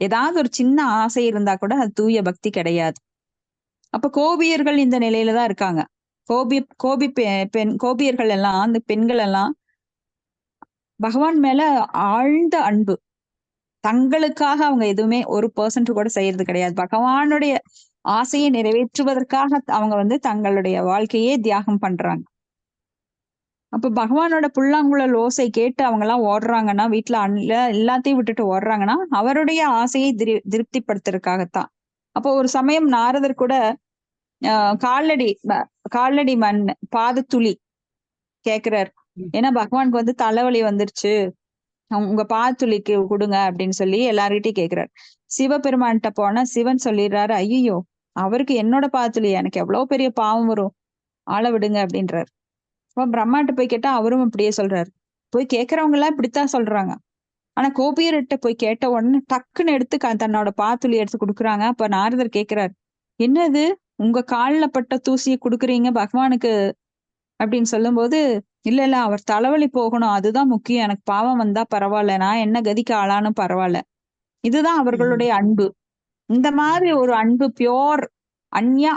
ஏதாவது ஒரு சின்ன ஆசை இருந்தா கூட அது தூய பக்தி கிடையாது. அப்ப கோபியர்கள் இந்த நிலையில தான் இருக்காங்க. கோபியர்கள் எல்லாம், அந்த பெண்கள் எல்லாம் பகவான் மேல ஆழ்ந்த அன்பு. தங்களுக்காக அவங்க எதுவுமே 1% கூட செய்யறது கிடையாது. பகவானுடைய ஆசையை நிறைவேற்றுவதற்காக அவங்க தங்களுடைய வாழ்க்கையே தியாகம் பண்றாங்க. அப்ப பகவானோட புல்லாங்குழல் ஓசை கேட்டு அவங்க எல்லாம் ஓடுறாங்கன்னா, வீட்டுல எல்லாத்தையும் விட்டுட்டு ஓடுறாங்கன்னா அவருடைய ஆசையை திருப்திப்படுத்துறதுக்காகத்தான். அப்போ ஒரு சமயம் நாரதர் கூட காலடி மண் பாதத்துளி கேக்குறாரு. ஏன்னா பகவானுக்கு தலைவலி வந்துருச்சு, உங்க பாதத்துளிக்கு கொடுங்க அப்படின்னு சொல்லி எல்லார்கிட்டையும் கேக்குறாரு. சிவபெருமான்கிட்ட போனா சிவன் சொல்லிடுறாரு, ஐயோ அவருக்கு என்னோட பாதத்துளி, எனக்கு எவ்வளவு பெரிய பாவம் வரும், ஆள விடுங்க அப்படின்றாரு. அப்ப பிரம்மாட்ட போய் கேட்டா அவரும் அப்படியே சொல்றாரு. போய் கேட்கறவங்க எல்லாம் இப்படித்தான் சொல்றாங்க. ஆனா கோபியர்கிட்ட போய் கேட்ட உடனே டக்குன்னு எடுத்து தன்னோட பாத்துளி எடுத்து கொடுக்குறாங்க. அப்ப நாரதர் கேட்கிறாரு, என்னது உங்க கால்ல பட்ட தூசியை கொடுக்குறீங்க பகவானுக்கு அப்படின்னு சொல்லும் போது, இல்ல அவர் தலைவலி போகணும், அதுதான் முக்கியம், எனக்கு பாவம் வந்தா பரவாயில்ல, நான் என்ன கதிக்கு ஆளானும் பரவாயில்ல. இதுதான் அவர்களுடைய அன்பு. இந்த மாதிரி ஒரு அன்பு பியோர் அந்யா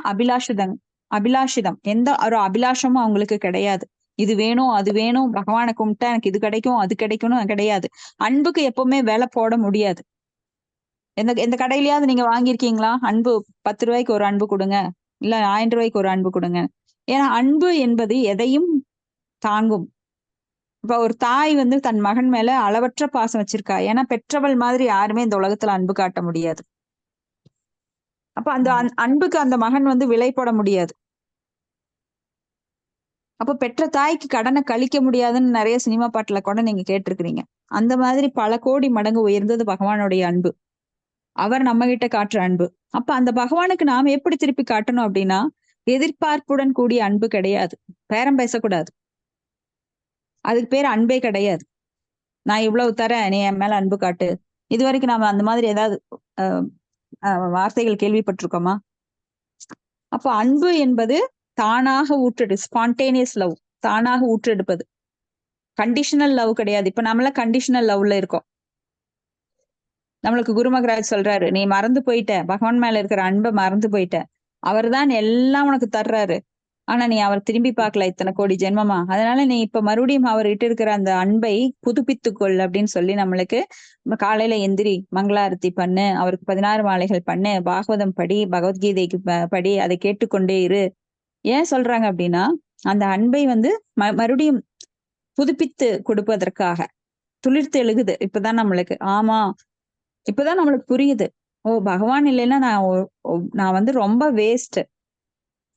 அபிலாஷிதம், எந்த ஒரு அபிலாஷமும் அவங்களுக்கு கிடையாது. இது வேணும் அது வேணும், பகவானை கும்பிட்டா எனக்கு இது கிடைக்கும் அது கிடைக்கும்னு கிடையாது. அன்புக்கு எப்பவுமே விலை போட முடியாது. எந்த கடையிலயாவது நீங்க வாங்கியிருக்கீங்களா? அன்பு 10 ரூபாய்க்கு ஒரு அன்பு கொடுங்க, இல்ல 1000 ரூபாய்க்கு ஒரு அன்பு கொடுங்க. ஏன்னா அன்பு என்பது எதையும் தாங்கும். இப்ப ஒரு தாய் தன் மகன் மேல அளவற்ற பாசம் வச்சிருக்கா. ஏன்னா பெற்றவள் மாதிரி யாருமே இந்த உலகத்துல அன்பு காட்ட முடியாது. அப்ப அந்த அன்புக்கு அந்த மகன் விலை போட முடியாது. அப்ப பெற்ற தாய்க்கு கடனை கழிக்க முடியாதுன்னு நிறைய சினிமா பாட்டுல கூட நீங்க கேட்டிருக்கிறீங்க. அந்த மாதிரி பல கோடி மடங்கு உயர்ந்தது பகவானுடைய அன்பு, அவர் நம்ம கிட்ட காட்டுற அன்பு. அப்ப அந்த பகவானுக்கு நாம எப்படி திருப்பி காட்டணும் அப்படின்னா, எதிர்பார்ப்புடன் கூடிய அன்பு கிடையாது, பேரம் பேசக்கூடாது. அதுக்கு பேர் அன்பே கிடையாது. நான் இவ்வளவு தரேன், நீ என் மேல அன்பு காட்டு. இது வரைக்கும் நாம அந்த மாதிரி ஏதாவது வார்த்தைகள் கேள்விப்பட்டிருக்கோமா? அப்ப அன்பு என்பது தானாக ஊற்றெடு, ஸ்பான்டேனியஸ் லவ், தானாக ஊற்றெடுப்பது. கண்டிஷனல் லவ் கிடையாது. இப்ப நம்மள கண்டிஷனல் லவ்ல இருக்கோம். நம்மளுக்கு குரு மகராஜ் சொல்றாரு, நீ மறந்து போயிட்ட, பகவான் மேல இருக்கிற அன்பை மறந்து போயிட்ட, அவர் தான் எல்லாம் உனக்கு தர்றாரு, ஆனா நீ அவர் திரும்பி பார்க்கல இத்தனை கோடி ஜென்மமா. அதனால நீ இப்ப மறுபடியும் அவர்கிட்ட இருக்கிற அந்த அன்பை புதுப்பித்துக்கொள் அப்படின்னு சொல்லி நம்மளுக்கு காலையில எந்திரி, மங்களாரத்தி பண்ணு, அவருக்கு 16 மாலைகள் பண்ணு, பாகவதம் படி, பகவத்கீதைக்கு படி, அதை கேட்டுக்கொண்டே இரு. ஏன் சொல்றாங்க அப்படின்னா, அந்த அன்பை மறுபடியும் புதுப்பித்து கொடுப்பதற்காக. துளிர்த்து எழுகுது இப்பதான் நம்மளுக்கு. ஆமா, இப்பதான் நம்மளுக்கு புரியுது, ஓ பகவான் இல்லைன்னா நான் ரொம்ப வேஸ்ட்.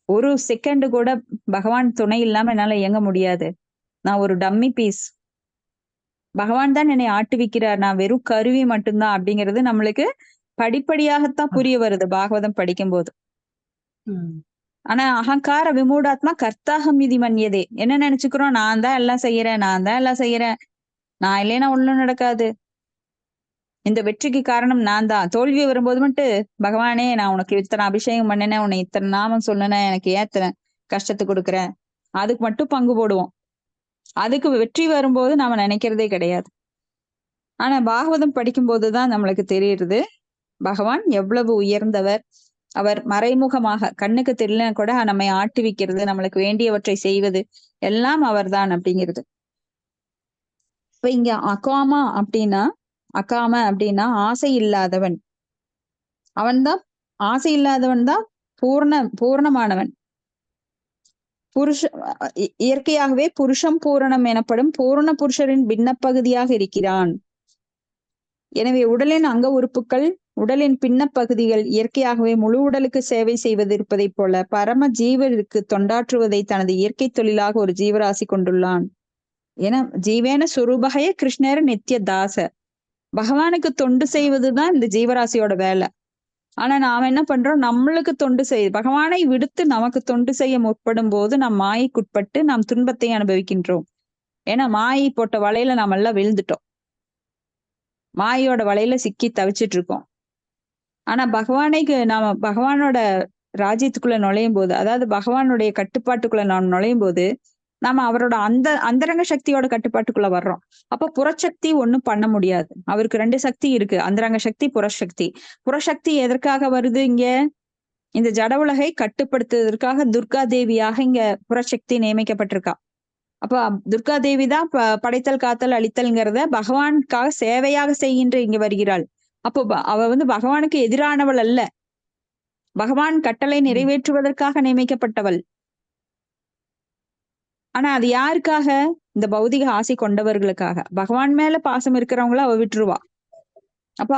ஒரு செகண்ட் கூட பகவான் துணை இல்லாம என்னால இயங்க முடியாது. நான் ஒரு டம்மி பீஸ். பகவான் தான் என்னை ஆட்டுவிக்கிறார், நான் வெறும் கருவி மட்டும்தான் அப்படிங்கிறது நம்மளுக்கு படிப்படியாகத்தான் புரிய வருது பாகவதம் படிக்கும் போது. ஆனா அகங்கார விமூடாத்மா கர்த்தாகம் விதி மன்யதே. என்ன நினைச்சுக்கிறோம்? நான் தான் எல்லாம் செய்யறேன், நான் இல்லைன்னா ஒண்ணும் நடக்காது, இந்த வெற்றிக்கு காரணம் நான் தான். தோல்வி வரும்போது மட்டும் பகவானே நான் உனக்கு இத்தனை அபிஷேகம் பண்ணினேன், உன்னை இத்தனை நாமம் சொன்னேன், எனக்கு ஏத்தனை கஷ்டத்தை கொடுக்குறேன், அதுக்கு மட்டும் பங்கு போடுவோம். அதுக்கு வெற்றி வரும்போது நாம நினைக்கிறதே கிடையாது. ஆனா பாகவதம் படிக்கும் போதுதான் நம்மளுக்கு தெரியுது பகவான் எவ்வளவு உயர்ந்தவர். அவர் மறைமுகமாக கண்ணுக்கு தெரியல கூட நம்மை ஆட்டுவிக்கிறது, நம்மளுக்கு வேண்டியவற்றை செய்வது எல்லாம் அவர்தான் அப்படிங்கிறது. இப்ப இங்க அகாம அப்படின்னா ஆசை இல்லாதவன். அவன்தான் ஆசை இல்லாதவன் தான் பூர்ணமானவன். இயற்கையாகவே புருஷம் பூரணம் எனப்படும் பூரண புருஷரின் பின்னப்பகுதியாக இருக்கிறான். எனவே உடலின் அங்க உறுப்புகள், உடலின் பின்னப்பகுதிகள் இயற்கையாகவே முழு உடலுக்கு சேவை செய்வது இருப்பதைப் போல பரம ஜீவருக்கு தொண்டாற்றுவதை தனது இயற்கை தொழிலாக ஒரு ஜீவராசி கொண்டுள்ளான். ஏன்னா ஜீவேன சுரூபகைய கிருஷ்ணர் நித்திய தாச. பகவானுக்கு தொண்டு செய்வதுதான் இந்த ஜீவராசியோட வேலை. ஆனா நாம என்ன பண்றோம், நம்மளுக்கு தொண்டு செய்ய பகவானை விடுத்து நமக்கு தொண்டு செய்ய முற்படும் போது நம் மாயைக்குட்பட்டு நாம் துன்பத்தை அனுபவிக்கின்றோம். ஏன்னா மாயை போட்ட வலையில நாம எல்லாம் விழுந்துட்டோம். மாயோட வலையில சிக்கி தவிச்சிட்டு இருக்கோம். ஆனா நாம பகவானோட ராஜ்யத்துக்குள்ள நுழையும் போது, அதாவது பகவானுடைய கட்டுப்பாட்டுக்குள்ள நாம் நுழையும் போது நாம அவரோட அந்தரங்க சக்தியோட கட்டுப்பாட்டுக்குள்ள வர்றோம். அப்ப புறசக்தி ஒண்ணும் பண்ண முடியாது. அவருக்கு 2 சக்தி இருக்கு, அந்தரங்க சக்தி, புறசக்தி. புறசக்தி எதற்காக வருது இங்க? இந்த ஜட உலகை கட்டுப்படுத்துவதற்காக துர்கா தேவியாக இங்க புறசக்தி நியமிக்கப்பட்டிருக்கா. அப்ப துர்கா தேவி தான் படைத்தல் காத்தல் அழித்தல்ங்கிறத பகவானுக்காக சேவையாக செய்கின்ற இங்க வருகிறாள். அப்போ அவ பகவானுக்கு எதிரானவள் அல்ல, பகவான் கட்டளை நிறைவேற்றுவதற்காக நியமிக்கப்பட்டவள். ஆனா அது யாருக்காக? இந்த பௌதிக ஆசை கொண்டவர்களுக்காக. பகவான் மேல பாசம் இருக்கிறவங்கள அவ விட்டுருவா. அப்ப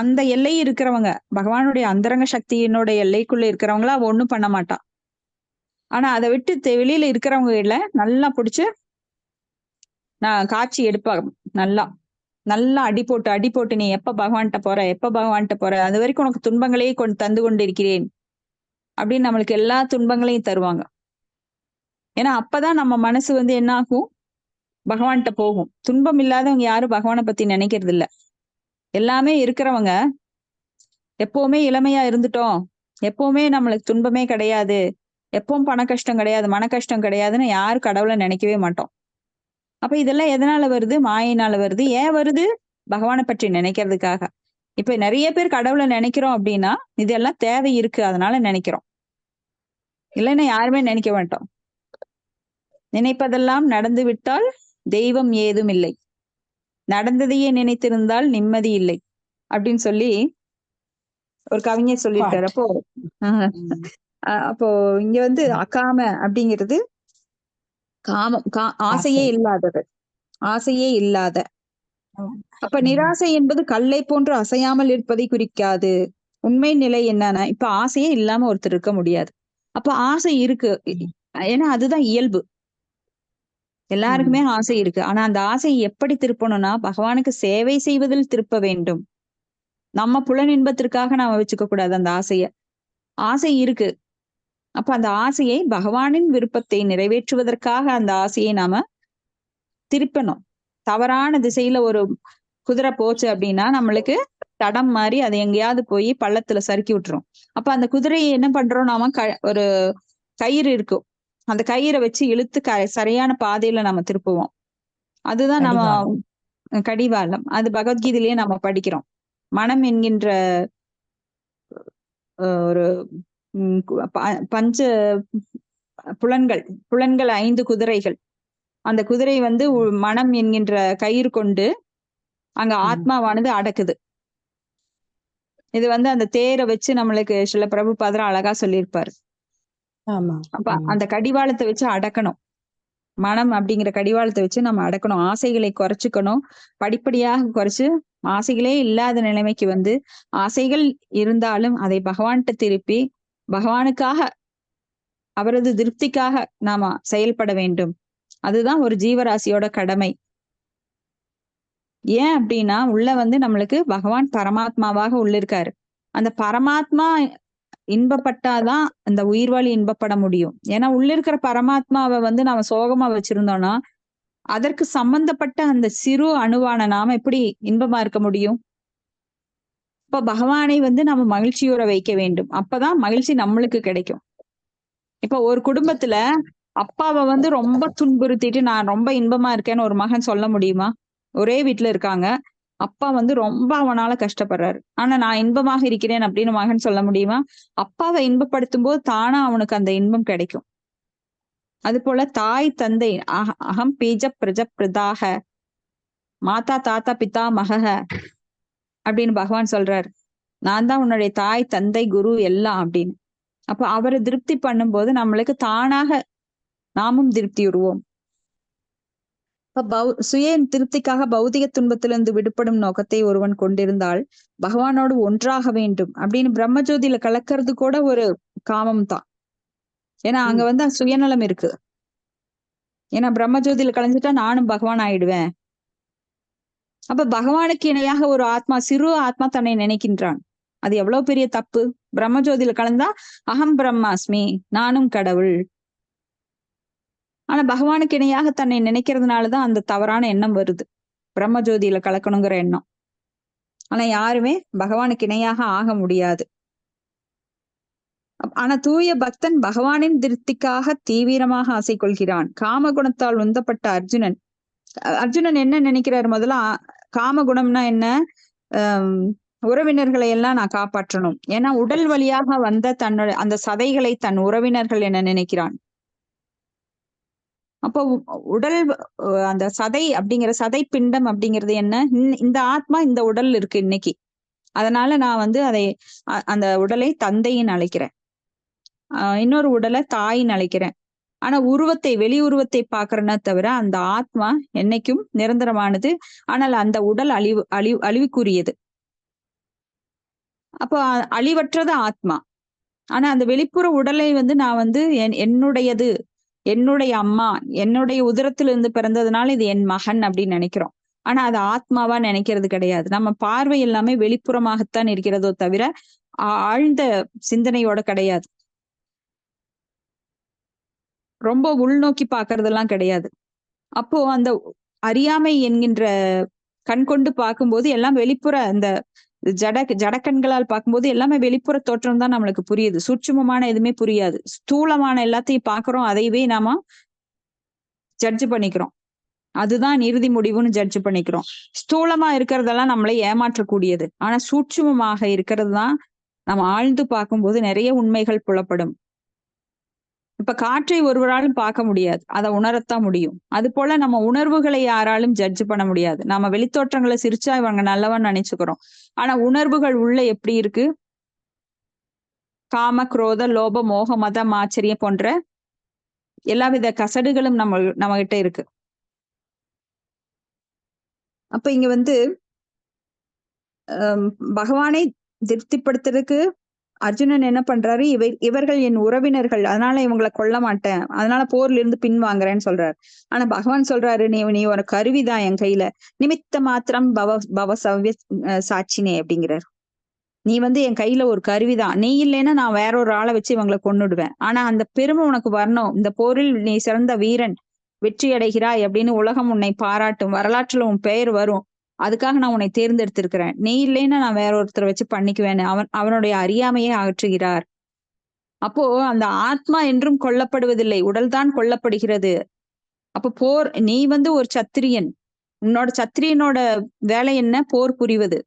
அந்த எல்லை இருக்கிறவங்க, பகவானுடைய அந்தரங்க சக்தியினுடைய எல்லைக்குள்ள இருக்கிறவங்கள அவ ஒண்ணும் பண்ண மாட்டா. ஆனா அதை விட்டு வெளியில இருக்கிறவங்க இல்ல நல்லா பிடிச்சு நான் காட்சி எடுப்பாங்க. நல்லா நல்லா அடி போட்டு நீ எப்ப பகவான்கிட்ட போற, அது வரைக்கும் உனக்கு துன்பங்களையே தந்து கொண்டு இருக்கிறேன் அப்படின்னு நம்மளுக்கு எல்லா துன்பங்களையும் தருவாங்க. ஏன்னா அப்பதான் நம்ம மனசு என்ன ஆகும், பகவான்கிட்ட போகும். துன்பம் இல்லாதவங்க யாரும் பகவானை பத்தி நினைக்கிறது இல்ல. எல்லாமே இருக்கிறவங்க எப்பவுமே இளமையா இருந்துட்டோம், எப்பவுமே நம்மளுக்கு துன்பமே கிடையாது, எப்பவும் பண கஷ்டம் கிடையாது, மன கஷ்டம் கிடையாதுன்னு யாரும் கடவுளை நினைக்கவே மாட்டோம். அப்ப இதெல்லாம் எதனால வருது? மாயினால வருது. ஏன் வருது? பகவானை பற்றி நினைக்கிறதுக்காக. இப்ப நிறைய பேர் கடவுளை நினைக்கிறோம் அப்படின்னா இதெல்லாம் தேவை இருக்கு, அதனால நினைக்கிறோம். இல்லைன்னா யாருமே நினைக்க மாட்டோம். நினைப்பதெல்லாம் நடந்து விட்டால் தெய்வம் ஏதும் இல்லை, நடந்ததையே நினைத்திருந்தால் நிம்மதி இல்லை அப்படின்னு சொல்லி ஒரு கவிஞர் சொல்லியிருக்காரு. அப்போ இங்க அகாம அப்படிங்கிறது காமம், ஆசையே இல்லாத. அப்ப நிராசை என்பது கல்லை போன்று அசையாமல் இருப்பதை குறிக்காது. உண்மை நிலை என்னன்னா, இப்ப ஆசையே இல்லாம ஒருத்தர் இருக்க முடியாது. அப்ப ஆசை இருக்கு, ஏன்னா அதுதான் இயல்பு. எல்லாருக்குமே ஆசை இருக்கு. ஆனா அந்த ஆசையை எப்படி திருப்பணும்னா பகவானுக்கு சேவை செய்வதில் திருப்ப வேண்டும். நம்ம புலன் இன்பத்திற்காக நாம வச்சுக்க கூடாது அந்த ஆசைய. ஆசை இருக்கு, அப்ப அந்த ஆசையை பகவானின் விருப்பத்தை நிறைவேற்றுவதற்காக அந்த ஆசையை நாம திருப்பணும். தவறான திசையில ஒரு குதிரை போச்சு அப்படின்னா நம்மளுக்கு தடம் மாதிரி அது எங்கேயாவது போய் பள்ளத்துல சறுக்கி விட்டுரும். அப்ப அந்த குதிரையை என்ன பண்றோம் நாம, ஒரு கயிறு இருக்கும், அந்த கயிறை வச்சு இழுத்து சரியான பாதையில நம்ம திருப்புவோம். அதுதான் நம்ம கடிவாளம். அது பகவத்கீதையிலேயே நம்ம படிக்கிறோம். மனம் என்கின்ற ஒரு பஞ்ச புலன்கள் 5 குதிரைகள். அந்த குதிரை மனம் என்கின்ற கயிறு கொண்டு அங்க ஆத்மாவானது அடக்குது. இது அந்த தேரை வச்சு நம்மளுக்கு சில பிரபுபாதர் அழகா சொல்லியிருப்பாரு. அப்ப அந்த கடிவாளத்தை வச்சு அடக்கணும். மனம் அப்படிங்கிற கடிவாளத்தை வச்சு நம்ம அடக்கணும். ஆசைகளை குறைச்சுக்கணும். படிப்படியாக குறைச்சு ஆசைகளே இல்லாத நிலைமைக்கு ஆசைகள் இருந்தாலும் அதை பகவான்கிட்ட திருப்பி பகவானுக்காக, அவரது திருப்திக்காக நாம செயல்பட வேண்டும். அதுதான் ஒரு ஜீவராசியோட கடமை. ஏன் அப்படின்னா உள்ள நம்மளுக்கு பகவான் பரமாத்மாவாக உள்ள இருக்காரு. அந்த பரமாத்மா இன்பப்பட்டாதான் அந்த உயிர்வாழி இன்பப்பட முடியும். ஏன்னா உள்ள இருக்கிற பரமாத்மாவை நாம சோகமா வச்சிருந்தோம்னா அதற்கு சம்பந்தப்பட்ட அந்த சிறு அணுவான நாம எப்படி இன்பமா இருக்க முடியும்? இப்ப பகவானை நம்ம மகிழ்ச்சியோட வைக்க வேண்டும். அப்பதான் மகிழ்ச்சி நம்மளுக்கு கிடைக்கும். இப்ப ஒரு குடும்பத்துல அப்பாவை ரொம்ப துன்புறுத்திட்டு நான் ரொம்ப இன்பமா இருக்கேன்னு ஒரு மகன் சொல்ல முடியுமா? ஒரே வீட்டுல இருக்காங்க, அப்பா ரொம்ப அவனால கஷ்டப்படுறாரு, ஆனா நான் இன்பமாக இருக்கிறேன் அப்படின்னு மகன் சொல்ல முடியுமா? அப்பாவை இன்பப்படுத்தும் போது தானா அவனுக்கு அந்த இன்பம் கிடைக்கும். அது போல தாய் தந்தை, அகம் பீஜ பிரஜ பிரதாக மாதா தாத்தா பிதா மகஹ அப்படின்னு பகவான் சொல்றாரு. நான் தான் உன்னுடைய தாய் தந்தை குரு எல்லாம் அப்படின்னு. அப்ப அவரை திருப்தி பண்ணும்போது நம்மளுக்கு தானாக நாமும் திருப்தி உருவோம். இப்ப சுய திருப்திக்காக பௌதிக துன்பத்திலிருந்து விடுபடும் நோக்கத்தை ஒருவன் கொண்டிருந்தால் பகவானோடு ஒன்றாக வேண்டும் அப்படின்னு பிரம்மஜோதியில கலக்கிறது கூட ஒரு காமம் தான். ஏன்னா அங்க சுயநலம் இருக்கு. ஏன்னா பிரம்மஜோதியில கலைஞ்சிட்டா நானும் பகவான் ஆயிடுவேன். அப்ப பகவானுக்கு இணையாக ஒரு ஆத்மா, சிறு ஆத்மா தன்னை நினைக்கின்றான். அது எவ்வளவு பெரிய தப்பு. பிரம்மஜோதியில கலந்தா அகம் பிரம்மாஸ்மி, நானும் கடவுள். ஆனா பகவானுக்கு இணையாக தன்னை நினைக்கிறதுனாலதான் அந்த தவறான எண்ணம் வருது, பிரம்மஜோதியில கலக்கணுங்கிற எண்ணம். ஆனா யாருமே பகவானுக்கு இணையாக ஆக முடியாது. ஆனா தூய பக்தன் பகவானின் திருப்திக்காக தீவிரமாக ஆசை கொள்கிறான். காமகுணத்தால் உந்தப்பட்ட அர்ஜுனன் என்ன நினைக்கிறாரு? முதல்ல காமகுணம்னா என்ன? உறவினர்களை எல்லாம் நான் காப்பாற்றணும். ஏன்னா உடல் வழியாக வந்த தன்னோட அந்த சதைகளை தன் உறவினர்கள் என்ன நினைக்கிறான். அப்போ உடல், அந்த சதை அப்படிங்கிற சதை பிண்டம் அப்படிங்கிறது என்ன? இந்த ஆத்மா இந்த உடல் இருக்கு இன்னைக்கு, அதனால நான் அதை அந்த உடலை தந்தைன்னு அழைக்கிறேன், இன்னொரு உடலை தாயின்னு அழைக்கிறேன். ஆனா வெளி உருவத்தை பாக்குறேன்னா தவிர அந்த ஆத்மா என்னைக்கும் நிரந்தரமானது. ஆனால் அந்த உடல் அழிவுக்குரியது. அப்போ அழிவற்றது ஆத்மா. ஆனா அந்த வெளிப்புற உடலை நான் என்னுடையது, என்னுடைய அம்மா என்னுடைய உதரத்திலிருந்து பிறந்ததுனால இது என் மகன் அப்படின்னு நினைக்கிறோம். ஆனா அது ஆத்மாவா நினைக்கிறது கிடையாது. நம்ம பார்வை எல்லாமே வெளிப்புறமாகத்தான் இருக்கிறதோ தவிர ஆழ்ந்த சிந்தனையோட கிடையாது. ரொம்ப உள்நோக்கி பாக்குறதெல்லாம் கிடையாது. அப்போ அந்த அறியாமை என்கின்ற கண் கொண்டு பார்க்கும்போது எல்லாம் வெளிப்புற, அந்த ஜடக்கண்களால் பார்க்கும்போது எல்லாமே வெளிப்புற தோற்றம் தான் நம்மளுக்கு புரியுது. சூட்சுமமான எதுவுமே புரியாது. ஸ்தூலமான எல்லாத்தையும் பாக்குறோம், அதையவே நாம ஜட்ஜ் பண்ணிக்கிறோம். அதுதான் இறுதி முடிவுன்னு ஜட்ஜ் பண்ணிக்கிறோம். ஸ்தூலமா இருக்கிறதெல்லாம் நம்மளை ஏமாற்றக்கூடியது. ஆனா சூட்சுமமாக இருக்கிறது தான் நம்ம ஆழ்ந்து பார்க்கும்போது நிறைய உண்மைகள் புலப்படும். இப்ப காற்றை ஒருவராலும் பார்க்க முடியாது, அதை உணரத்தான் முடியும். அது போல நம்ம உணர்வுகளை யாராலும் ஜட்ஜ் பண்ண முடியாது. நம்ம வெளித்தோற்றங்களை சிரிச்சா இவங்க நல்லவன் நினைச்சுக்கிறோம். ஆனா உணர்வுகள் உள்ள எப்படி இருக்கு? காம, குரோத, லோப, மோக, மதம், ஆச்சரியம் போன்ற எல்லாவித கசடுகளும் நம்ம கிட்ட இருக்கு. அப்ப இங்க பகவானை திருப்திப்படுத்துறதுக்கு அர்ஜுனன் என்ன பண்றாரு? இவர்கள் என் உறவினர்கள், அதனால இவங்களை கொல்ல மாட்டேன், அதனால போர்ல இருந்து பின் வாங்குறேன்னு சொல்றாரு. ஆனா பகவான் சொல்றாரு, நீ ஒரு கருவிதான் என் கையில, நிமித்த மாத்திரம் பவ சவ்ய சாட்சினே அப்படிங்கிறார். நீ என் கையில ஒரு கருவிதான், நீ இல்லைன்னா நான் வேற ஒரு ஆளை வச்சு இவங்களை கொன்னுடுவேன். ஆனா அந்த பெருமை உனக்கு வரணும், இந்த போரில் நீ சிறந்த வீரன், வெற்றி அடைகிறாய் அப்படின்னு உலகம் உன்னை பாராட்டும், வரலாற்றுல உன் பெயர் வரும், அதுக்காக நான் உன்னை தேர்ந்தெடுத்திருக்கிறேன். நீ இல்லைன்னா நான் வேற ஒருத்தரை வச்சு பண்ணிக்குவேன்னு அவனுடைய அறியாமையை அகற்றுகிறார். அப்போ அந்த ஆத்மா என்றும் கொல்லப்படுவதில்லை, உடல் தான் கொல்லப்படுகிறது. அப்போ போர், நீ ஒரு சத்திரியன், உன்னோட சத்திரியனோட வேலை என்ன? போர் புரிவது.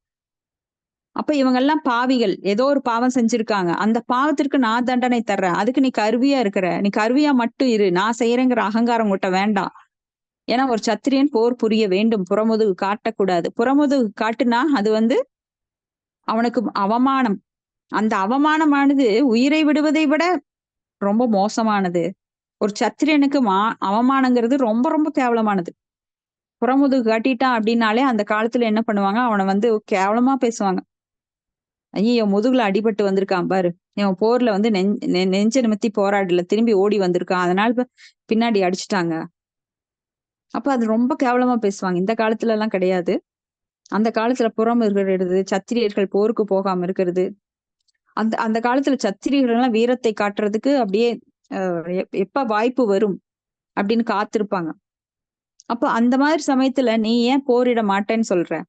அப்ப இவங்கெல்லாம் பாவிகள், ஏதோ ஒரு பாவம் செஞ்சிருக்காங்க, அந்த பாவத்திற்கு நான் தண்டனை தர்றேன், அதுக்கு நீ கருவியா இருக்கிற, நீ கருவியா மட்டும் இரு, நான் செய்யறேங்கிற அகங்காரம் உங்கள்கிட்ட வேண்டாம். ஏன்னா ஒரு சத்திரியன் போர் புரிய வேண்டும், புறமுதுகு காட்டக்கூடாது. புறமுதுகு காட்டுனா அது அவனுக்கு அவமானம். அந்த அவமானமானது உயிரை விடுவதை விட ரொம்ப மோசமானது. ஒரு சத்திரியனுக்கு அவமானங்கிறது ரொம்ப ரொம்ப கேவலமானது. புறமுதுகு காட்டிட்டான் அப்படின்னாலே அந்த காலத்துல என்ன பண்ணுவாங்க, அவனை கேவலமா பேசுவாங்க. ஐயோ முதுகுல அடிபட்டு வந்திருக்கான் பாரு, இவன் போர்ல நெஞ்ச நிமித்தி போராடல, திரும்பி ஓடி வந்திருக்கான், அதனால பின்னாடி அடிச்சுட்டாங்க. அப்ப அது ரொம்ப கேவலமா பேசுவாங்க. இந்த காலத்துல எல்லாம் கிடையாது. அந்த காலத்துல புறம் இருக்கிறது, சத்திரியர்கள் போருக்கு போகாம இருக்கிறது. அந்த காலத்துல சத்திரியர்கள் எல்லாம் வீரத்தை காட்டுறதுக்கு அப்படியே எப்ப வாய்ப்பு வரும் அப்படின்னு காத்திருப்பாங்க. அப்ப அந்த மாதிரி சமயத்துல நீ ஏன் போரிட மாட்டேன்னு சொல்ற?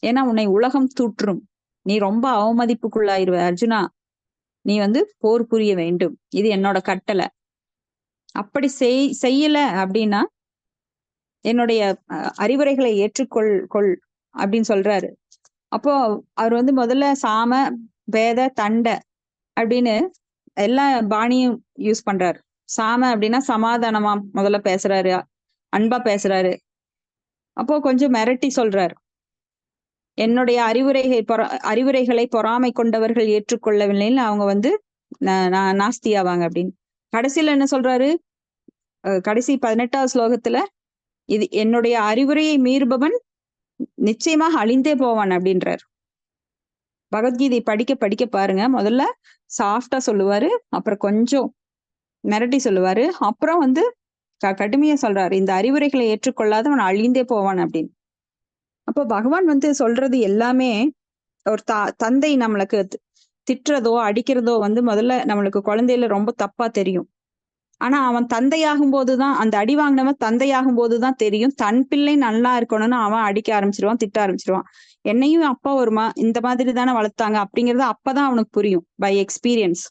ஏன்னா உன்னை உலகம் தூற்றும், நீ ரொம்ப அவமதிப்புக்குள்ளாயிருவ அர்ஜுனா, நீ போர் புரிய வேண்டும், இது என்னோட கட்டளை. அப்படி செய்யல அப்படின்னா என்னுடைய அறிவுரைகளை ஏற்றுக்கொள் அப்படின்னு சொல்றாரு. அப்போ அவர் முதல்ல சாம, வேத, தண்ட அப்படின்னு எல்லா பாணியும் யூஸ் பண்றாரு. சாம அப்படின்னா சமாதானமா முதல்ல பேசுறாரு, அன்பா பேசுறாரு. அப்போ கொஞ்சம் மிரட்டி சொல்றாரு, என்னுடைய அறிவுரைகளை பொறாமை கொண்டவர்கள் ஏற்றுக்கொள்ளவில்லை, அவங்க நாஸ்தி ஆவாங்க அப்படின்னு. கடைசியில என்ன சொல்றாரு? கடைசி 18வது ஸ்லோகத்துல, இது என்னுடைய அறிவுரையை மீறுபவன் நிச்சயமாக அழிந்தே போவான் அப்படின்றார். பகவத்கீதை படிக்க படிக்க பாருங்க, முதல்ல சாஃப்டா சொல்லுவாரு, அப்புறம் கொஞ்சம் மிரட்டி சொல்லுவாரு, அப்புறம் கடுமையா சொல்றாரு, இந்த அறிவுரைகளை ஏற்றுக்கொள்ளாதவன் அழிந்தே போவான் அப்படின்னு. அப்போ பகவான் சொல்றது எல்லாமே ஒரு தந்தை நம்மளுக்கு திட்டுறதோ அடிக்கிறதோ வந்து முதல்ல நம்மளுக்கு குழந்தையில ரொம்ப தப்பா தெரியும். ஆனா அவன் தந்தையாகும் போதுதான், அந்த அடி வாங்கினவன் தந்தையாகும் போதுதான் தெரியும் தன் பிள்ளை நல்லா இருக்கணும்னு அவன் அடிக்க ஆரம்பிச்சிருவான், திட்ட ஆரம்பிச்சிருவான். என்னையும் அப்பா இந்த மாதிரி தானே வளர்த்தாங்க அப்படிங்கறது அப்பதான் அவனுக்கு புரியும், பை எக்ஸ்பீரியன்ஸ்.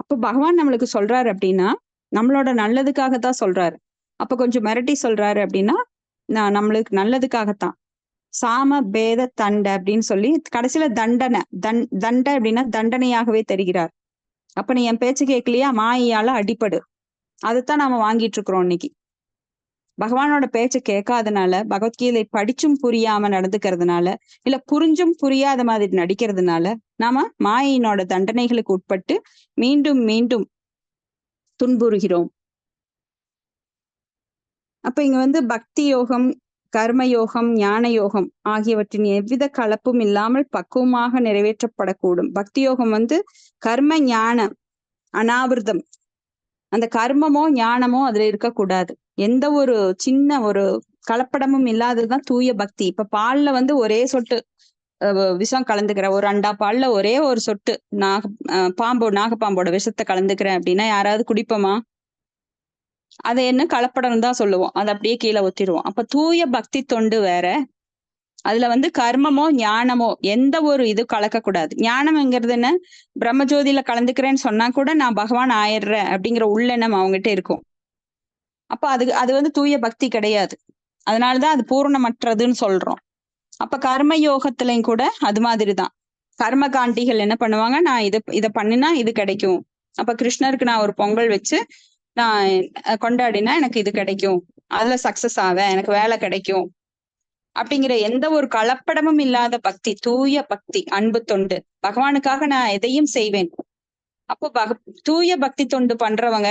அப்ப பகவான் நம்மளுக்கு சொல்றாரு அப்படின்னா நம்மளோட நல்லதுக்காகத்தான் சொல்றாரு. அப்ப கொஞ்சம் மிரட்டி சொல்றாரு அப்படின்னா நம்மளுக்கு நல்லதுக்காகத்தான். சாம பேத தண்ட அப்படின்னு சொல்லி கடைசியில தண்டனை தண்ட அப்படின்னா தண்டனையாகவே தெரிகிறார். அப்ப நீ என் பேச்சு கேட்கலையா, மாயால அடிபடு. அதைத்தான் நாம வாங்கிட்டு இருக்கிறோம் இன்னைக்கு. பகவானோட பேச்ச கேட்காதனால, பகவத்கீதை படிச்சும் புரியாம நடந்துக்கிறதுனால, இல்ல புரிஞ்சும் புரியாத மாதிரி நடிக்கிறதுனால நாம மாயினோட தண்டனைகளுக்கு உட்பட்டு மீண்டும் மீண்டும் துன்புறுகிறோம். அப்ப இங்க வந்து பக்தி யோகம், கர்மயோகம், ஞான யோகம் ஆகியவற்றின் எவ்வித கலப்பும் இல்லாமல் பக்குவமாக நிறைவேற்றப்படக்கூடும். பக்தி யோகம் வந்து கர்ம ஞான அனாவிரதம், அந்த கர்மமோ ஞானமோ அதுல இருக்கக்கூடாது. எந்த ஒரு சின்ன ஒரு கலப்படமும் இல்லாததுதான் தூய பக்தி. இப்ப பால்ல வந்து ஒரே சொட்டு விஷம் கலந்துக்கிறேன், ஒரு அண்டா பால்ல ஒரே ஒரு சொட்டு நாகப்பாம்போட விஷத்தை கலந்துக்கிறேன் அப்படின்னா யாராவது குடிப்போமா? அதை என்ன கலப்படம் தான் சொல்லுவோம், அதை அப்படியே கீழே ஒத்திடுவோம். அப்ப தூய பக்தி தொண்டு வேற, அதுல வந்து கர்மமோ ஞானமோ எந்த ஒரு இது கலக்கக்கூடாது. ஞானம்ங்கிறது என்ன, பிரம்மஜோதியில கலந்துக்கிறேன்னு சொன்னா கூட நான் பகவான் ஆயிடுறேன் அப்படிங்கிற உள்ளெண்ணம் அவங்ககிட்ட இருக்கும். அப்ப அது வந்து தூய பக்தி கிடையாது. அதனாலதான் அது பூரணமற்றதுன்னு சொல்றோம். அப்ப கர்ம யோகத்திலையும் கூட அது மாதிரிதான். கர்ம காண்டிகள் என்ன பண்ணுவாங்க, நான் இதை பண்ணினா இது கிடைக்கும், அப்ப கிருஷ்ணருக்கு நான் ஒரு பொங்கல் வச்சு நான் கொண்டாடினா எனக்கு இது கிடைக்கும், அதுல சக்சஸ் ஆவேன், எனக்கு வேலை கிடைக்கும் அப்படிங்கிற எந்த ஒரு கலப்படமும் இல்லாத பக்தி, தூய பக்தி, அன்பு தொண்டு. பகவானுக்காக நான் எதையும் செய்வேன். அப்போ தூய பக்தி தொண்டு பண்றவங்க